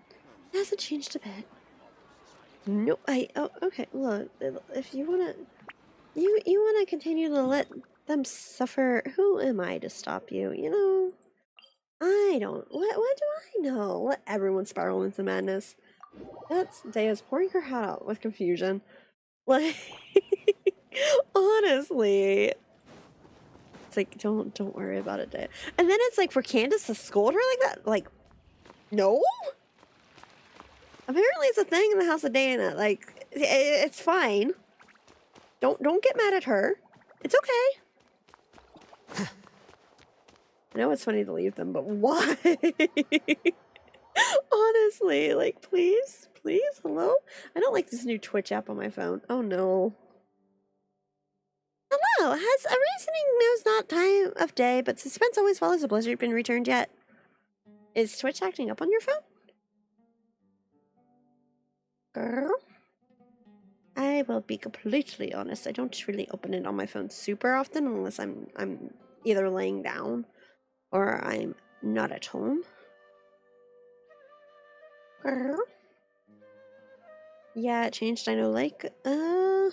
It hasn't changed a bit. No, oh, okay, look, if you wanna, you wanna continue to let them suffer, who am I to stop you, you know? I don't, what do I know? Let everyone spiral into madness. That's Dea's pouring her heart out with confusion. Like, honestly. It's like, don't worry about it, Dea. And then it's like for Candace to scold her like that, like, no? Apparently it's a thing in the House of Dana. Like, it's fine. Don't get mad at her. It's okay. I know it's funny to leave them, but why? Honestly, like, please, hello? I don't like this new Twitch app on my phone. Oh no. Hello, has a reasoning knows not time of day, but suspense always follows a blizzard been returned yet? Is Twitch acting up on your phone? Girl? I will be completely honest. I don't really open it on my phone super often unless I'm either laying down or I'm not at home. Girl? Yeah, it changed. I know, like, I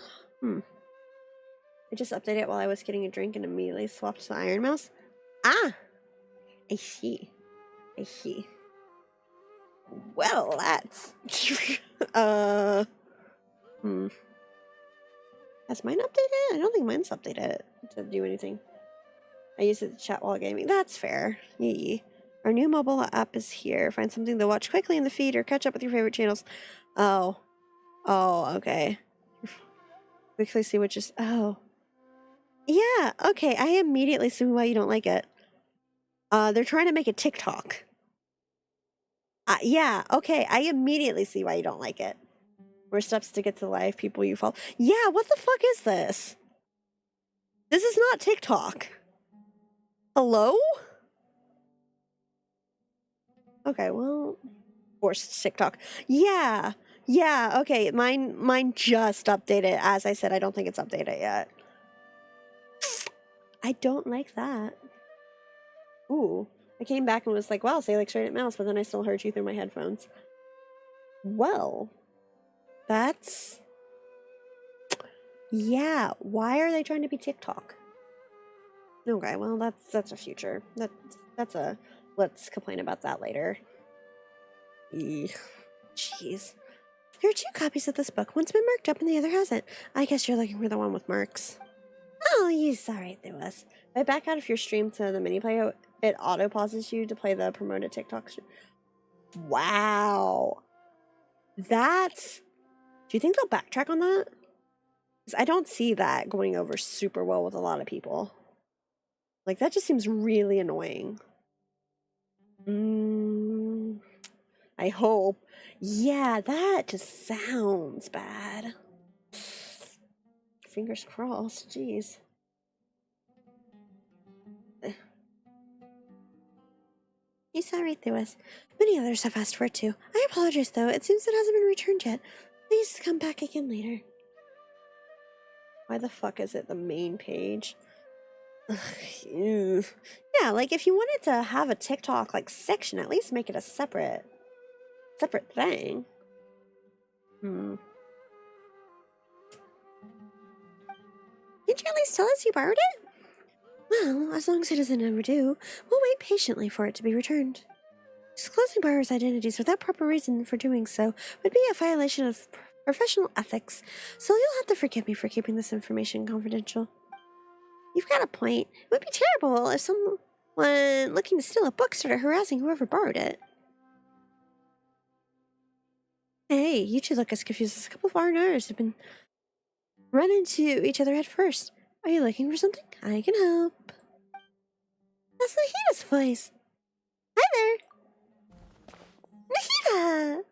just updated it while I was getting a drink and immediately swapped to the Iron Mouse. Ah! I see. Well, that's... Has mine updated? I don't think mine's updated to do anything. I use it to chat while gaming. That's fair. Yee. Our new mobile app is here. Find something to watch quickly in the feed or catch up with your favorite channels. Oh, okay. Quickly see which is... Oh. Yeah, okay. I immediately see why you don't like it. They're trying to make a TikTok. Yeah, okay. I immediately see why you don't like it. More steps to get to life, people you follow. Yeah, what the fuck is this? This is not TikTok. Hello? Okay, well, forced TikTok. Yeah, okay. Mine just updated. As I said, I don't think it's updated yet. I don't like that. Ooh, I came back and was like, wow, say like straight at mouse, but then I still heard you through my headphones. Well, that's... Yeah, why are they trying to be TikTok? Okay, well, that's a future. That's a... Let's complain about that later. Eugh. Jeez. There are 2 copies of this book. One's been marked up and the other hasn't. I guess you're looking for the one with marks. Oh, you saw right through us. If I back out of your stream to the mini player, it auto pauses you to play the promoted TikTok stream. Wow. That's Do you think they'll backtrack on that? Because I don't see that going over super well with a lot of people. Like, that just seems really annoying. I hope. Yeah, that just sounds bad. Fingers crossed. Jeez. He saw right through us. Many others have asked for it too. I apologize though. It seems it hasn't been returned yet. Please come back again later. Why the fuck is it the main page? Ugh, ew. Yeah, like if you wanted to have a TikTok like section, at least make it a separate thing. Can't you at least tell us you borrowed it? Well, as long as it isn't overdue, we'll wait patiently for it to be returned. Disclosing borrowers' identities without proper reason for doing so would be a violation of professional ethics, so you'll have to forgive me for keeping this information confidential. You've got a point. It would be terrible if someone looking to steal a book started harassing whoever borrowed it. Hey, you two look as confused as a couple of foreigners have been run into each other head first. Are you looking for something? I can help. That's Nahita's voice. Hi there. Nahita!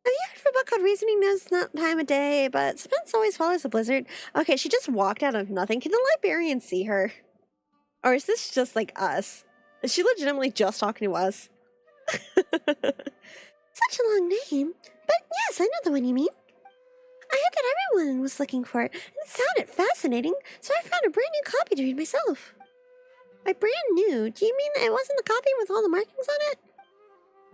Have you heard of a book called Reasoning Knows Not Time of Day, but Suspense Always Follows a Blizzard? Okay, she just walked out of nothing. Can the librarian see her? Or is this just like us? Is she legitimately just talking to us? Such a long name. But yes, I know the one you mean. I heard that everyone was looking for it, and it sounded fascinating, so I found a brand new copy to read myself. By brand new, do you mean it wasn't the copy with all the markings on it?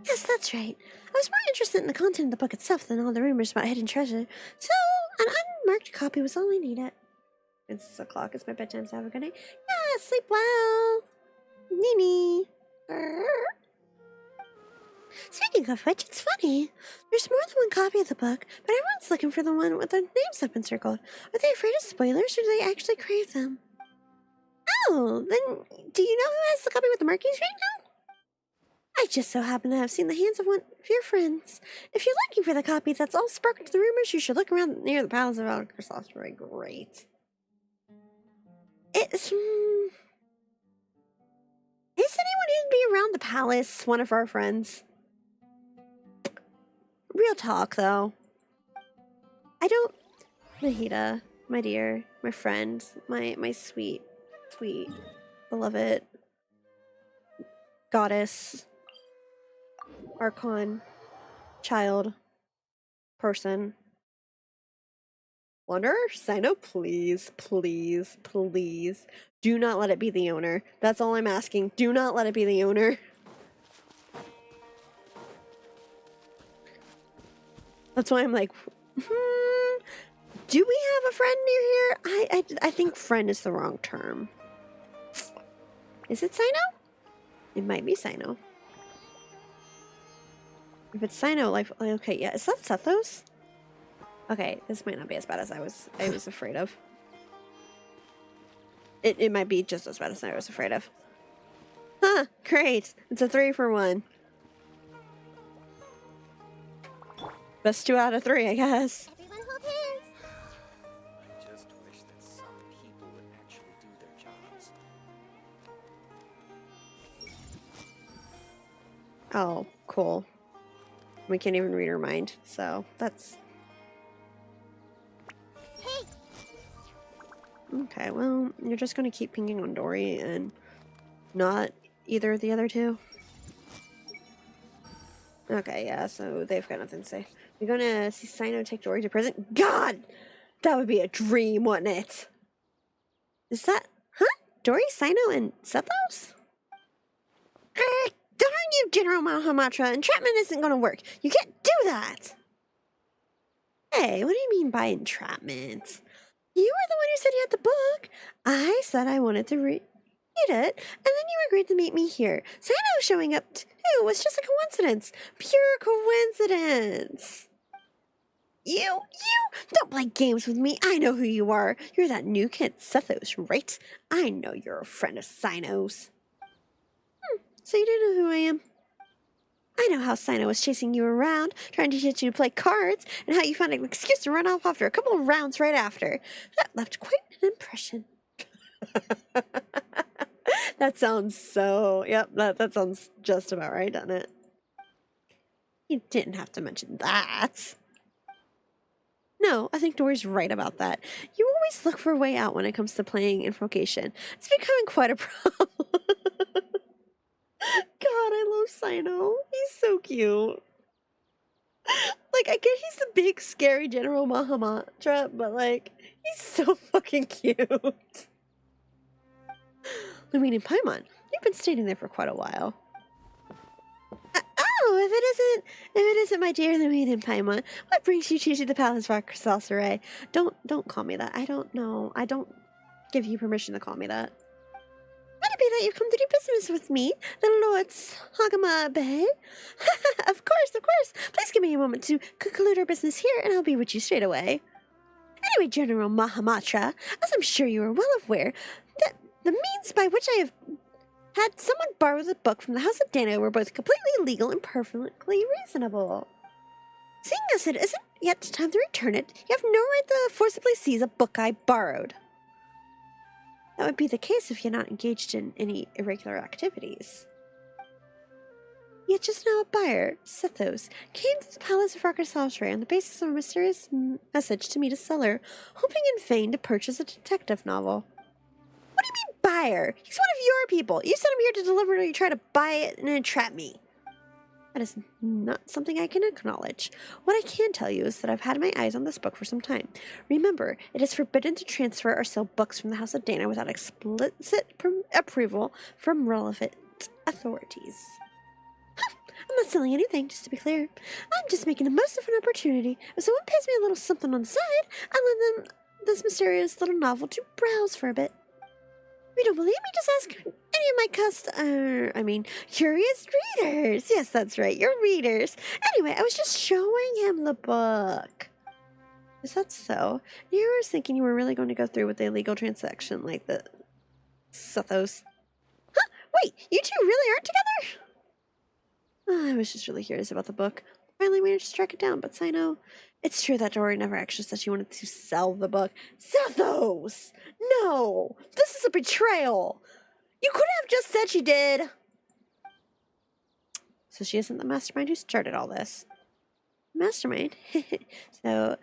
Yes, that's right. I was more interested in the content of the book itself than all the rumors about hidden treasure, so an unmarked copy was all I needed. It's 6 o'clock. It's my bedtime, so have a good night. Yeah, sleep well. Nini. Speaking of which, it's funny. There's more than one copy of the book, but everyone's looking for the one with their names have been circled. Are they afraid of spoilers, or do they actually crave them? Oh, then do you know who has the copy with the markings right now? I just so happen to have seen the hands of one of your friends. If you're looking for the copy that's all sparked to the rumors, you should look around near the Palace of Alcrosoft. Right, great. Is anyone who'd be around the palace one of our friends? Real talk, though. I don't... Nahita, my dear, my friend, my sweet, sweet, beloved goddess, archon, child, person. Wanderer? Sino, please, please, please. Do not let it be the owner. That's all I'm asking. Do not let it be the owner. That's why I'm like, do we have a friend near here? I think friend is the wrong term. Is it Sino? It might be Sino. If it's Sino, like, okay, yeah. Is that Sethos? Okay, this might not be as bad as I was afraid of. It might be just as bad as I was afraid of. Huh, great. It's a 3 for 1. Best 2 out of 3, I guess. Everyone hold hands. I just wish that some people would actually do their jobs. Oh, cool. We can't even read her mind, so that's... Hey! Okay, well, you're just gonna keep pinging on Dory and not either of the other two? Okay, yeah, so they've got nothing to say. You're gonna see Sino take Dory to prison? God! That would be a dream, wouldn't it? Is that... Huh? Dory, Sino, and Sethos? Darn you, General Mahamatra! Entrapment isn't gonna work! You can't do that! Hey, what do you mean by entrapment? You were the one who said you had the book. I said I wanted to read it, and then you agreed to meet me here. Sino showing up too was just a coincidence. Pure coincidence. You don't play games with me. I know who you are. You're that new kid, Sethos, right? I know you're a friend of Sino's. So you do know who I am? I know how Sino was chasing you around, trying to get you to play cards, and how you found an excuse to run off after a couple of rounds right after. That left quite an impression. That sounds so... Yep, that sounds just about right, doesn't it? You didn't have to mention that. No, I think Dory's right about that. You always look for a way out when it comes to playing Invocation. It's becoming quite a problem. God, I love Sino. He's so cute. Like, I get he's the big, scary General Mahamatra, but, like, he's so fucking cute. Lumine and Paimon, you've been standing there for quite a while. Oh, if it isn't my dear Lumine and Paimon, what brings you to the Palace of Sorcerer? Don't call me that. I don't know. I don't give you permission to call me that. Would it be that you've come to do business with me, the Lord's Hagama Bay? Of course. Please give me a moment to conclude our business here, and I'll be with you straight away. Anyway, General Mahamatra, as I'm sure you are well aware, that the means by which I have had someone borrow the book from the House of Dano were both completely legal and perfectly reasonable. Seeing as it isn't yet time to return it, you have no right to forcibly seize a book I borrowed. That would be the case if you're not engaged in any irregular activities. Yet just now a buyer, Sethos, came to the Palace of Sorcerer on the basis of a mysterious message to meet a seller, hoping in vain to purchase a detective novel. What do you mean buyer? He's one of your people. You sent him here to deliver it or you try to buy it and entrap me. That is not something I can acknowledge. What I can tell you is that I've had my eyes on this book for some time. Remember, it is forbidden to transfer or sell books from the House of Dana without explicit approval from relevant authorities. I'm not selling anything, just to be clear. I'm just making the most of an opportunity. If someone pays me a little something on the side, I'll lend them this mysterious little novel to browse for a bit. If you don't believe me, just ask any of my curious readers. Yes, that's right, your readers. Anyway, I was just showing him the book. Is that so? You were thinking you were really going to go through with the illegal transaction like the Sethos. Huh? Wait, you two really aren't together? Oh, I was just really curious about the book. Finally managed to track it down, but Sino, it's true that Dory never actually said she wanted to sell the book. Sethos! No! This is a betrayal! You couldn't have just said she did! So she isn't the mastermind who started all this. Mastermind? So,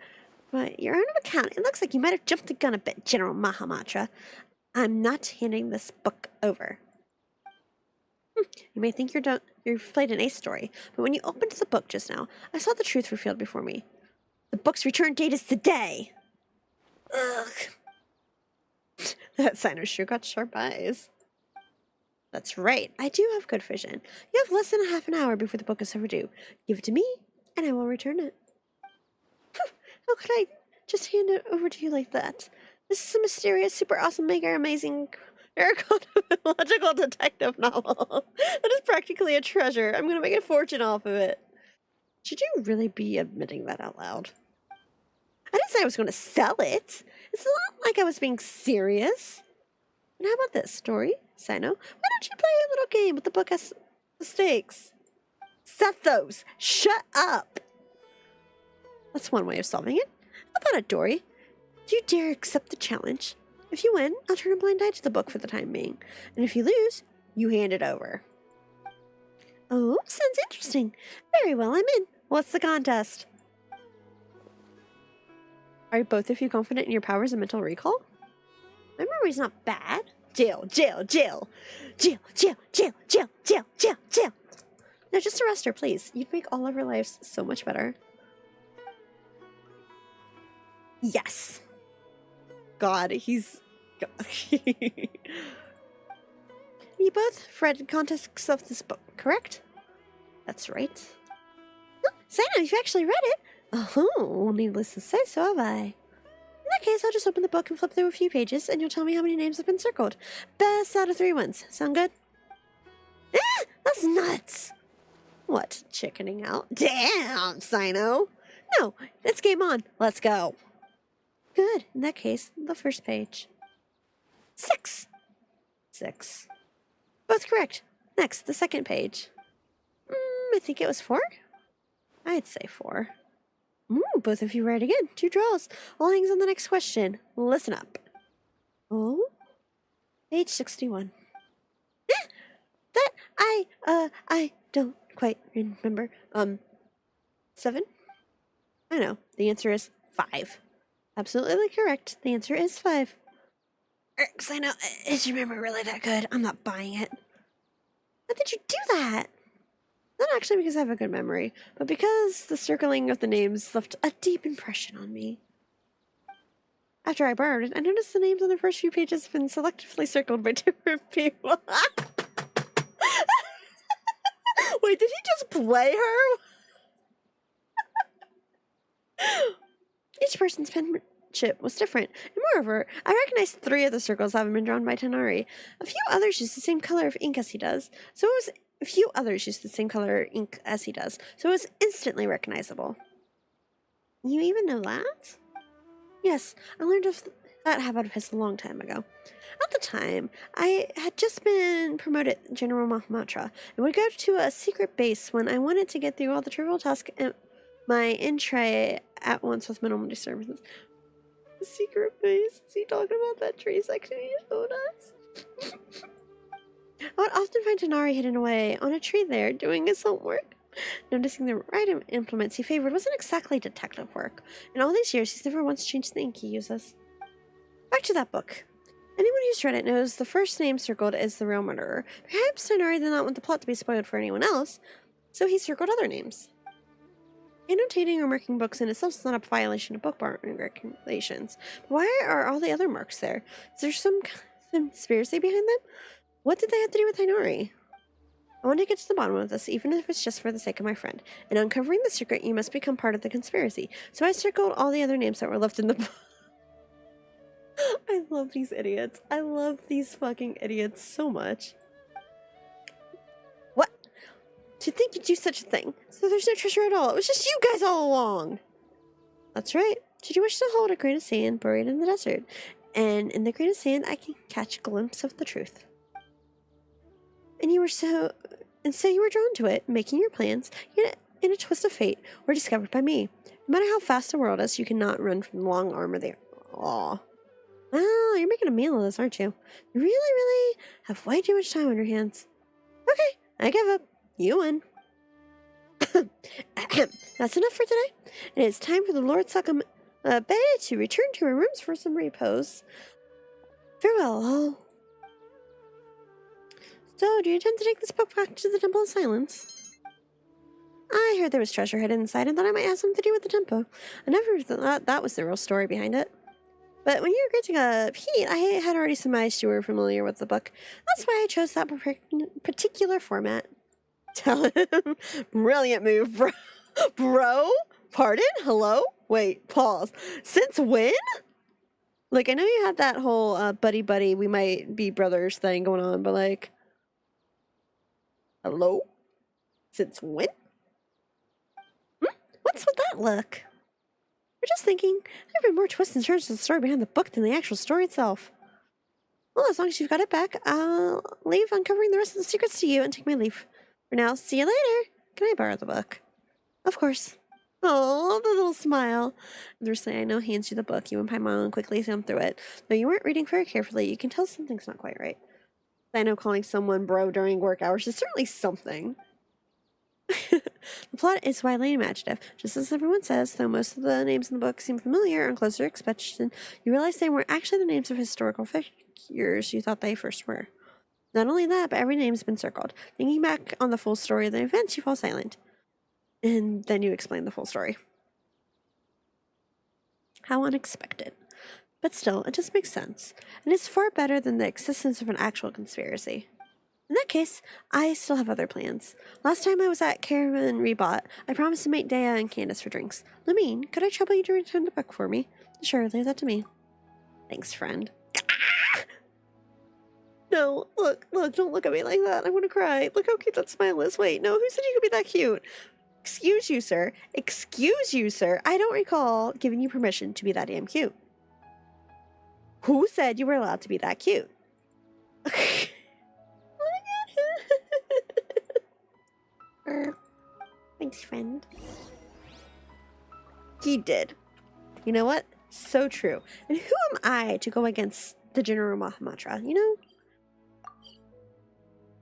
by your own account, it looks like you might have jumped the gun a bit, General Mahamatra. I'm not handing this book over. You may think you've played an ace story, but when you opened the book just now, I saw the truth revealed before me. The book's return date is today! Ugh. That signer sure got sharp eyes. That's right, I do have good vision. You have less than half an hour before the book is overdue. Give it to me, and I will return it. How could I just hand it over to you like that? This is a mysterious, super awesome, mega amazing, logical detective novel. That is practically a treasure. I'm going to make a fortune off of it. Should you really be admitting that out loud? I didn't say I was going to sell it. It's not like I was being serious. And how about this, story? Sino, why don't you play a little game with the book as the stakes? Sethos, shut up! That's one way of solving it. How about it, Dory? Do you dare accept the challenge? If you win, I'll turn a blind eye to the book for the time being. And if you lose, you hand it over. Oh, sounds interesting. Very well, I'm in. What's the contest? Are both of you confident in your powers and mental recall? My memory's not bad. Jail, jail, jail. Jail, jail, jail, jail, jail, jail, jail. No, just arrest her, please. You'd make all of our lives so much better. Yes. God, he's... You both read context of this book, correct? That's right. Oh, Sino, you've actually read it. Oh, needless to say, so have I. In that case, I'll just open the book and flip through a few pages, and you'll tell me how many names have been circled. Best out of 3 wins. Sound good? Ah, that's nuts! What, chickening out? Damn, Sino! No, it's game on. Let's go. Good. In that case, the first page. 6. Both correct. Next, the second page. I think it was 4? I'd say 4. Both of you right again. 2 draws. All hangs on the next question. Listen up. Oh? Page 61. That I don't quite remember. 7? I know. The answer is 5. Absolutely correct. The answer is 5. Because I know, is your memory really that good? I'm not buying it. How did you do that? Not actually because I have a good memory, but because the circling of the names left a deep impression on me. After I borrowed it, I noticed the names on the first few pages have been selectively circled by different people. Wait, did he just play her? Each person's penmanship was different, and moreover, I recognized 3 of the circles having been drawn by Tenari. A few others used the same color of ink as he does, so it was instantly recognizable. You even know that? Yes, I learned of that habit of his a long time ago. At the time, I had just been promoted General Mahamatra and would go to a secret base when I wanted to get through all the trivial tasks in my in-tray at once with minimal disturbances. The secret base? Is he talking about that tree section he showed us? I would often find Tenari hidden away on a tree there doing his homework. Noticing the writing implements he favored wasn't exactly detective work. In all these years, he's never once changed the ink he uses. Back to that book. Anyone who's read it knows the first name circled is the real murderer. Perhaps Tenari did not want the plot to be spoiled for anyone else, so he circled other names. Annotating or marking books in itself is not a violation of book marking regulations. But why are all the other marks there? Is there some conspiracy behind them? What did they have to do with Tenari? I want to get to the bottom of this, even if it's just for the sake of my friend. In uncovering the secret, you must become part of the conspiracy. So I circled all the other names that were left in the book. I love these idiots. I love these fucking idiots so much. What? To think you'd do such a thing. So there's no treasure at all. It was just you guys all along. That's right. Should you wish to hold a grain of sand buried in the desert? And in the grain of sand, I can catch a glimpse of the truth. So you were drawn to it, making your plans, yet in a twist of fate, were discovered by me. No matter how fast the world is, you cannot run from the long arm of the law. Well, you're making a meal of this, aren't you? You really have way too much time on your hands. Okay, I give up. You win. That's enough for today. It is time for the Lord Sakame to return to her rooms for some repose. Farewell, all. So, do you intend to take this book back to the Temple of Silence? I heard there was treasure hidden inside and thought I might have something to do with the temple. I never thought that was the real story behind it. But when you were granting a Pete, I had already surmised you were familiar with the book. That's why I chose that particular format. Tell him. Brilliant move, bro. Bro? Pardon? Hello? Wait, pause. Since when? Like, I know you had that whole buddy, we might be brothers thing going on, but like... Hello? Since when? What's with that look? We're just thinking, there have been more twists and turns to the story behind the book than the actual story itself. Well, as long as you've got it back, I'll leave uncovering the rest of the secrets to you and take my leave. For now, see you later. Can I borrow the book? Of course. Oh, the little smile. Understanding, I know hands you the book. You and Paimon quickly thumb through it. Though you weren't reading very carefully, you can tell something's not quite right. I know calling someone bro during work hours is certainly something. The plot is widely imaginative. Just as everyone says, though most of the names in the book seem familiar on closer inspection, you realize they weren't actually the names of historical figures you thought they first were. Not only that, but every name's been circled. Thinking back on the full story of the events, you fall silent. And then you explain the full story. How unexpected. But still, it just makes sense. And it's far better than the existence of an actual conspiracy. In that case, I still have other plans. Last time I was at Caravan Rebot, I promised to meet Dea and Candace for drinks. Lumine, could I trouble you to return the book for me? Sure, leave that to me. Thanks, friend. No, look, don't look at me like that. I want to cry. Look how cute that smile is. Wait, no, who said you could be that cute? Excuse you, sir. Excuse you, sir. I don't recall giving you permission to be that damn cute. Who said you were allowed to be that cute? Thanks, friend. He did. You know what? So true. And who am I to go against the General Mahamatra, you know?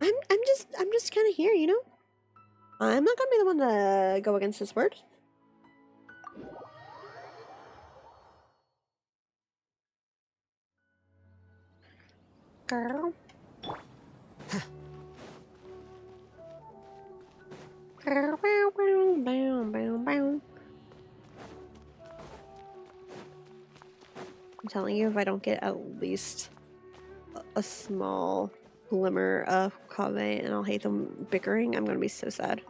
I'm just kind of here, you know? I'm not gonna be the one to go against his word. Girl. I'm telling you, if I don't get at least a small glimmer of Kave and I'll hate them bickering, I'm gonna be so sad.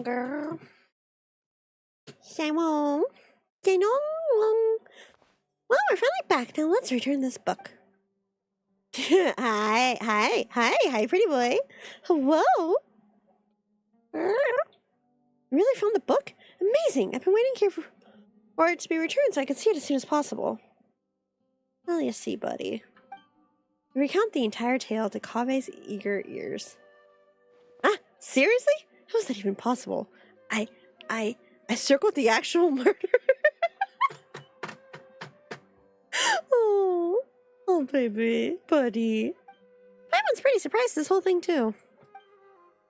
Girl. Well, we're finally back. Now let's return this book. Hi, pretty boy. Hello. Really found the book? Amazing. I've been waiting here for it to be returned so I could see it as soon as possible. Well, you see, buddy. Recount the entire tale to Kave's eager ears. Ah, seriously? How is that even possible? I circled the actual murder. Oh, baby, buddy. Paimon pretty surprised this whole thing too.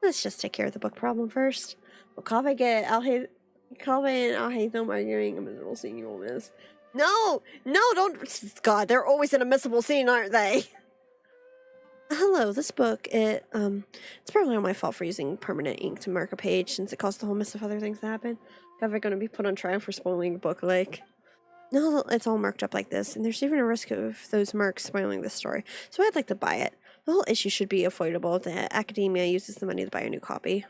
Let's just take care of the book problem first. Will Kave and Alhaitham arguing a miserable scene you will miss? No, don't. God, they're always an unmissable scene, aren't they? Hello, this book, it's probably not my fault for using permanent ink to mark a page since it caused a whole mess of other things to happen. Kave going to be put on trial for spoiling the book, like... No, it's all marked up like this, and there's even a risk of those marks spoiling the story, so I'd like to buy it. The whole issue should be avoidable if the academia uses the money to buy a new copy.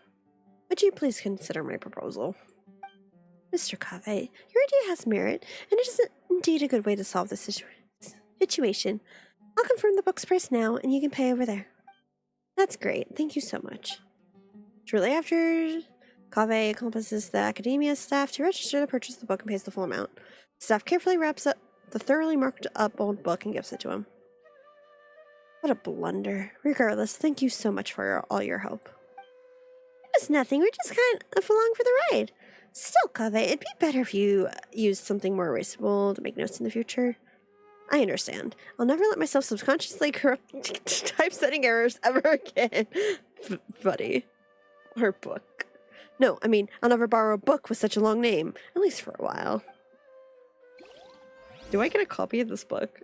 Would you please consider my proposal? Mr. Kave, your idea has merit, and it is indeed a good way to solve this situation. I'll confirm the book's price now, and you can pay over there. That's great, thank you so much. Shortly after, Kave accompanies the academia staff to register the purchase of the book and pays the full amount. Staff carefully wraps up the thoroughly marked up old book and gives it to him. What a blunder. Regardless, thank you so much for all your help. It was nothing, we're just kind of along for the ride. Still, Kave, it'd be better if you used something more erasable to make notes in the future. I understand. I'll never let myself subconsciously corrupt typesetting errors ever again. Buddy. Or book. No, I mean, I'll never borrow a book with such a long name. At least for a while. Do I get a copy of this book?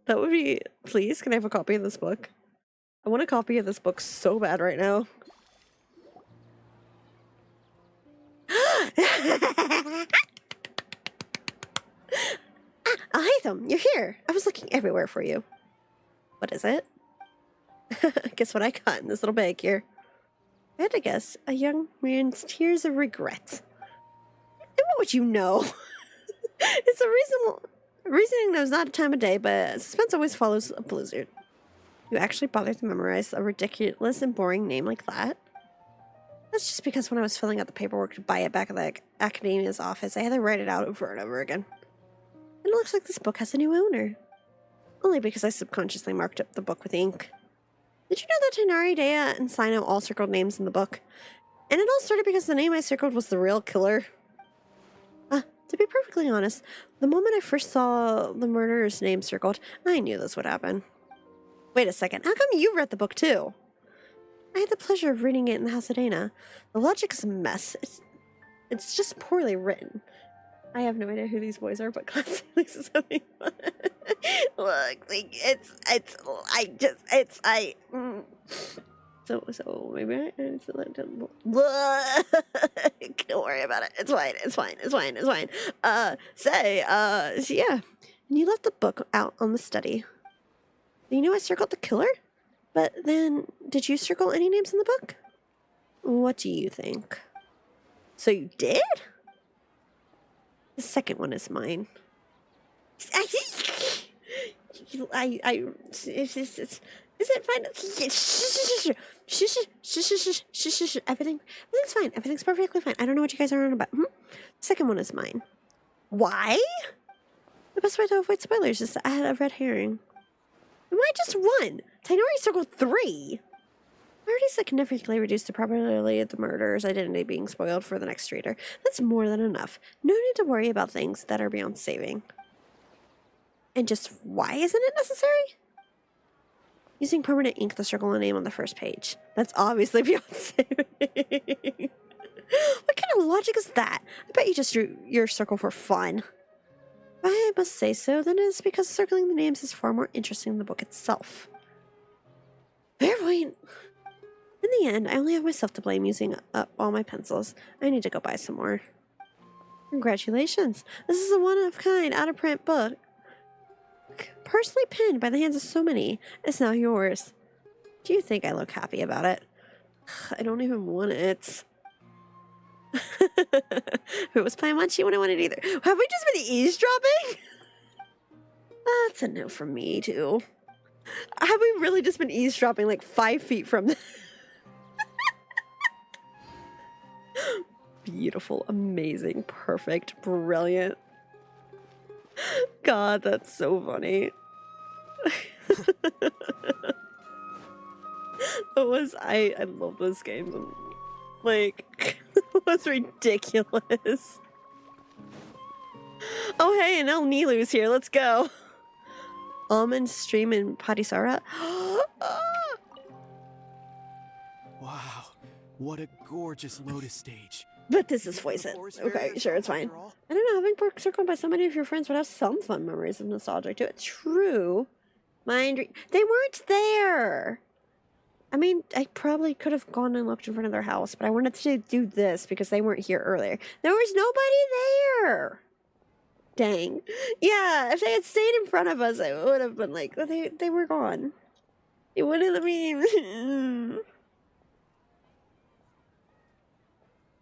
That would be... Please, can I have a copy of this book? I want a copy of this book so bad right now. Alhaitham, you're here. I was looking everywhere for you. What is it? Guess what I got in this little bag here? I had to guess. A young man's tears of regret. And what would you know? It's a reasonable... Reasoning knows not a time of day, but suspense always follows a blizzard. You actually bothered to memorize a ridiculous and boring name like that? That's just because when I was filling out the paperwork to buy it back at the academia's office, I had to write it out over and over again. And it looks like this book has a new owner. Only because I subconsciously marked up the book with ink. Did you know that Tainari, Dea, and Sino all circled names in the book? And it all started because the name I circled was the real killer. To be perfectly honest, the moment I first saw the murderer's name circled, I knew this would happen. Wait a second, how come you read the book too? I had the pleasure of reading it in the House of Dana. The logic is a mess. It's just poorly written. I have no idea who these boys are, but class this is something fun. Look, So maybe I don't worry about it. It's fine. So yeah. And you left the book out on the study. You know I circled the killer? But then, did you circle any names in the book? What do you think? So you did? The second one is mine. Is it fine? Everything's fine. Everything's perfectly fine. I don't know what you guys are on about. The second one is mine. Why? The best way to avoid spoilers is to add a red herring. Why just one? Tainari circled 3. already significantly reduced the probability of the murderer's identity being spoiled for the next trader. That's more than enough. No need to worry about things that are beyond saving. And just why isn't it necessary? Using permanent ink to circle a name on the first page. That's obviously beyond saving. What kind of logic is that? I bet you just drew your circle for fun. I must say so, then it's because circling the names is far more interesting than the book itself. Fair point. In the end, I only have myself to blame using up all my pencils. I need to go buy some more. Congratulations. This is a one-of-kind, out-of-print book. Personally penned by the hands of so many. It's now yours. Do you think I look happy about it? I don't even want it. If it was Paimon, she wouldn't want it either. Have we just been eavesdropping? That's a no from me, too. Have we really just been eavesdropping like 5 feet from the... Beautiful, amazing, perfect, brilliant. God, that's so funny. I love this game. Like, it was ridiculous. Oh, hey, and El Nilu's here. Let's go. Almond, Stream, and Patisara. Wow, what a gorgeous lotus stage. But this is Poison. Okay, sure, it's fine. I don't know, having been circled by so many of your friends would have some fun memories of nostalgia to it. True. They weren't there. I mean, I probably could have gone and looked in front of their house, but I wanted to do this because they weren't here earlier. There was nobody there. Dang. Yeah, if they had stayed in front of us, I would have been like, they were gone. It wouldn't let me...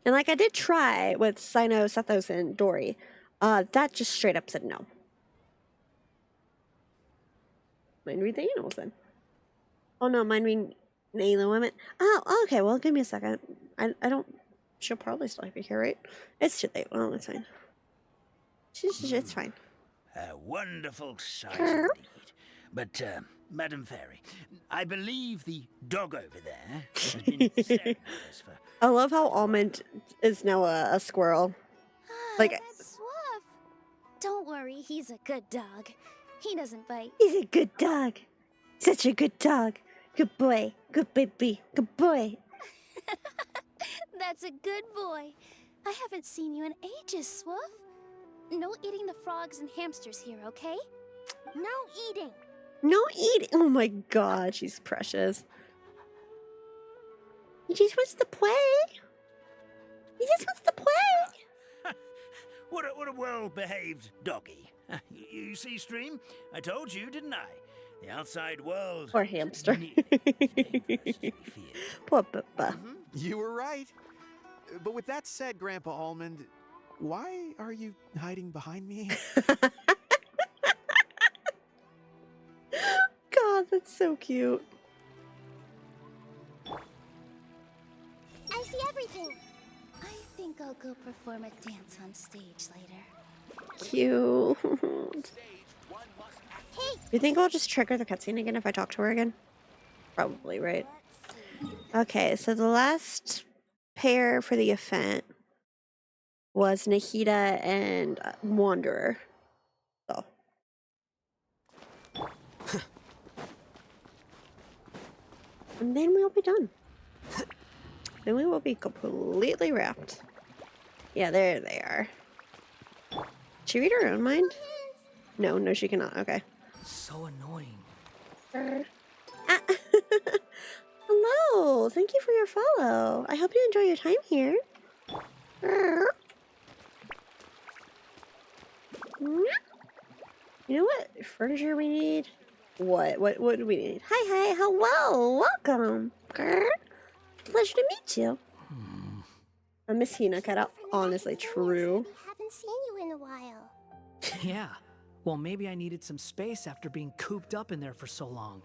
And like I did try with Sino, Sethos, and Dory. That just straight up said no. Mind read the animals then. Oh no, mind read the women. Oh, okay, well give me a second. I don't... She'll probably still be here, right? It's too late. Well, it's fine. It's fine. A wonderful sight indeed. But, Madam Fairy, I believe the dog over there has been staring at us for... I love how Almond is now a squirrel. Like, That's Swuff. Don't worry, he's a good dog. He doesn't bite. He's a good dog. Such a good dog. Good boy. Good baby. Good boy. That's a good boy. I haven't seen you in ages, Swuff. No eating the frogs and hamsters here, okay? No eating. No eating. Oh my god, she's precious. He just wants to play. He just wants to play. What a well-behaved doggy. You see, Stream? I told you, didn't I? The outside world... Or hamster. Poor Papa. You were right. But with that said, Grandpa Almond, why are you hiding behind me? God, that's so cute. I see everything. I think I'll go perform a dance on stage later. Cute. Hey! You think I'll just trigger the cutscene again if I talk to her again? Probably, right? Okay, so the last pair for the event was Nahida and Wanderer. So. And then we'll be done. Then we will be completely wrapped. Yeah, there they are. She read her own mind? No, she cannot. Okay. So annoying. Hello. Thank you for your follow. I hope you enjoy your time here. You know what furniture we need? What do we need? Hi, hello, welcome. Pleasure to meet you. I miss Hinakata. Honestly, true. Haven't seen you in a while. Yeah. Well, maybe I needed some space after being cooped up in there for so long.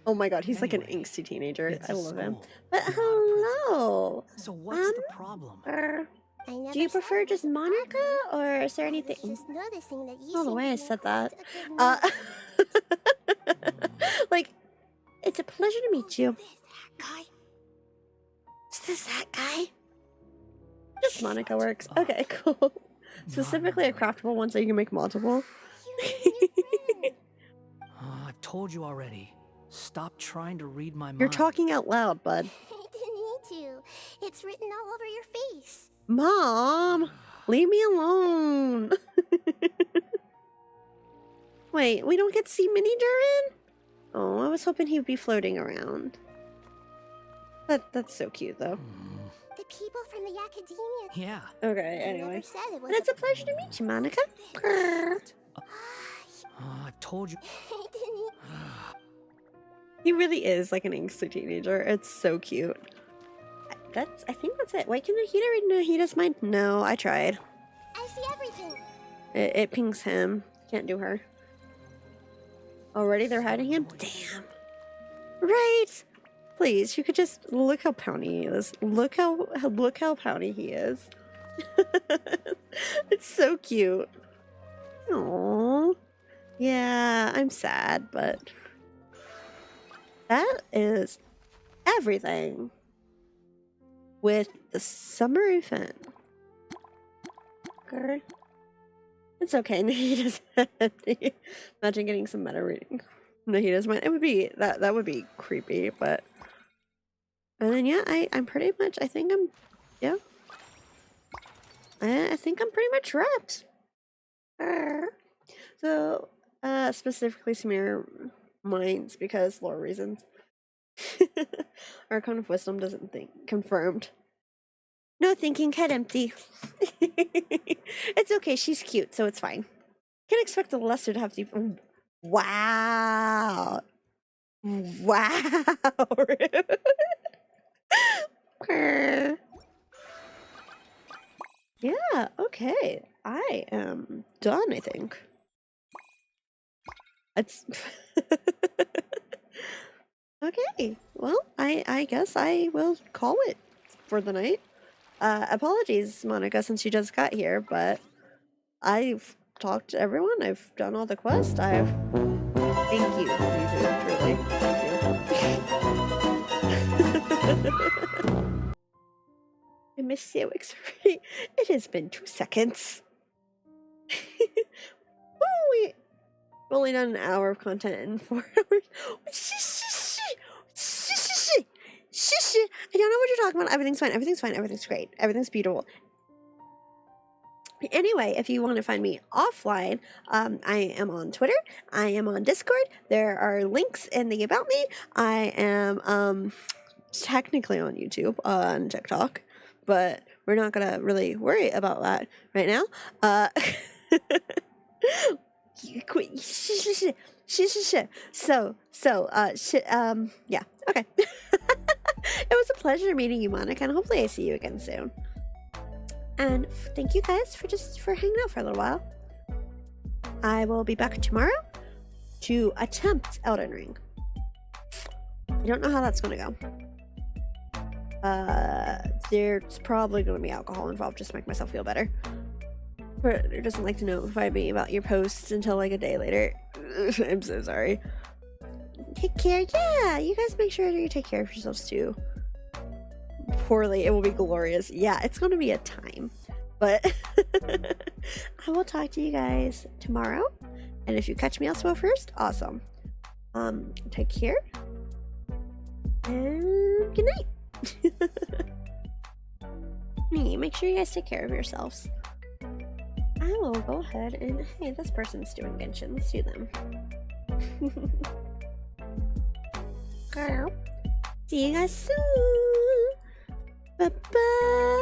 Oh my god, he's like an angsty teenager. I love him. But hello. So what's the problem? Do you prefer just Monica, or is there anything? Just noticing that you Oh, the seem way I to said know that. quite a good Like, it's a pleasure to meet you. this that guy? Just Monica works. Okay, cool. Specifically a craftable one so you can make multiple. I've told you already. Stop trying to read my mind. You're talking out loud, bud. I didn't need to. It's written all over your face. Mom, leave me alone. Wait, we don't get to see Mini Durin? Oh, I was hoping he'd be floating around. That's so cute, though. The people from the academia. Yeah. Okay, anyway. Never said it was And it's a pleasure to meet you, Monica. I've told you. I didn't. He really is like an angsty teenager. It's so cute. I think that's it. Wait, can the heater read Nahida's mind? No, I tried. I see everything. It pings him. Can't do her. Already they're hiding him? Damn. Right. Please, you could just look how pouty he is. Look how pouty he is. It's so cute. Aww. Yeah, I'm sad, but that is everything with the summer event. Okay. It's okay. Nahida's empty. Imagine getting some meta reading. Nahida's mind. It would be that would be creepy, but and then yeah, I'm pretty much. I think I'm pretty much wrapped. So specifically smear minds because lore reasons. Arcane of Wisdom doesn't think. Confirmed. No thinking, head empty. It's okay, she's cute, so it's fine. Can't expect the lesser to have to. Wow. Wow. Yeah, okay. I am done, I think. It's okay. Well, I guess I will call it for the night. Apologies, Monica, since you just got here, but I've talked to everyone. I've done all the quests. Thank you, Mizu, truly. Thank you. I miss you, It has been 2 seconds. We've only done an hour of content in 4 hours. I don't know what you're talking about. Everything's fine. Everything's fine. Everything's great. Everything's beautiful. Anyway, if you want to find me offline, I am on Twitter. I am on Discord. There are links in the About Me. I am technically on YouTube, on TikTok, but we're not going to really worry about that right now. Yeah, okay. It was a pleasure meeting you, Monica, and hopefully I see you again soon. And thank you guys for hanging out for a little while. I will be back tomorrow to attempt Elden Ring. I don't know how that's gonna go. There's probably gonna be alcohol involved just to make myself feel better. It doesn't like to notify me about your posts until like a day later. I'm so sorry. Take care. Yeah, you guys make sure you take care of yourselves too. Poorly, it will be glorious. Yeah, it's gonna be a time. But I will talk to you guys tomorrow. And if you catch me elsewhere first, awesome. Take care. And good night. Make sure you guys take care of yourselves. I will go ahead and hey, this person's doing Genshin. Let's do them. Girl. See you guys soon. Bye bye.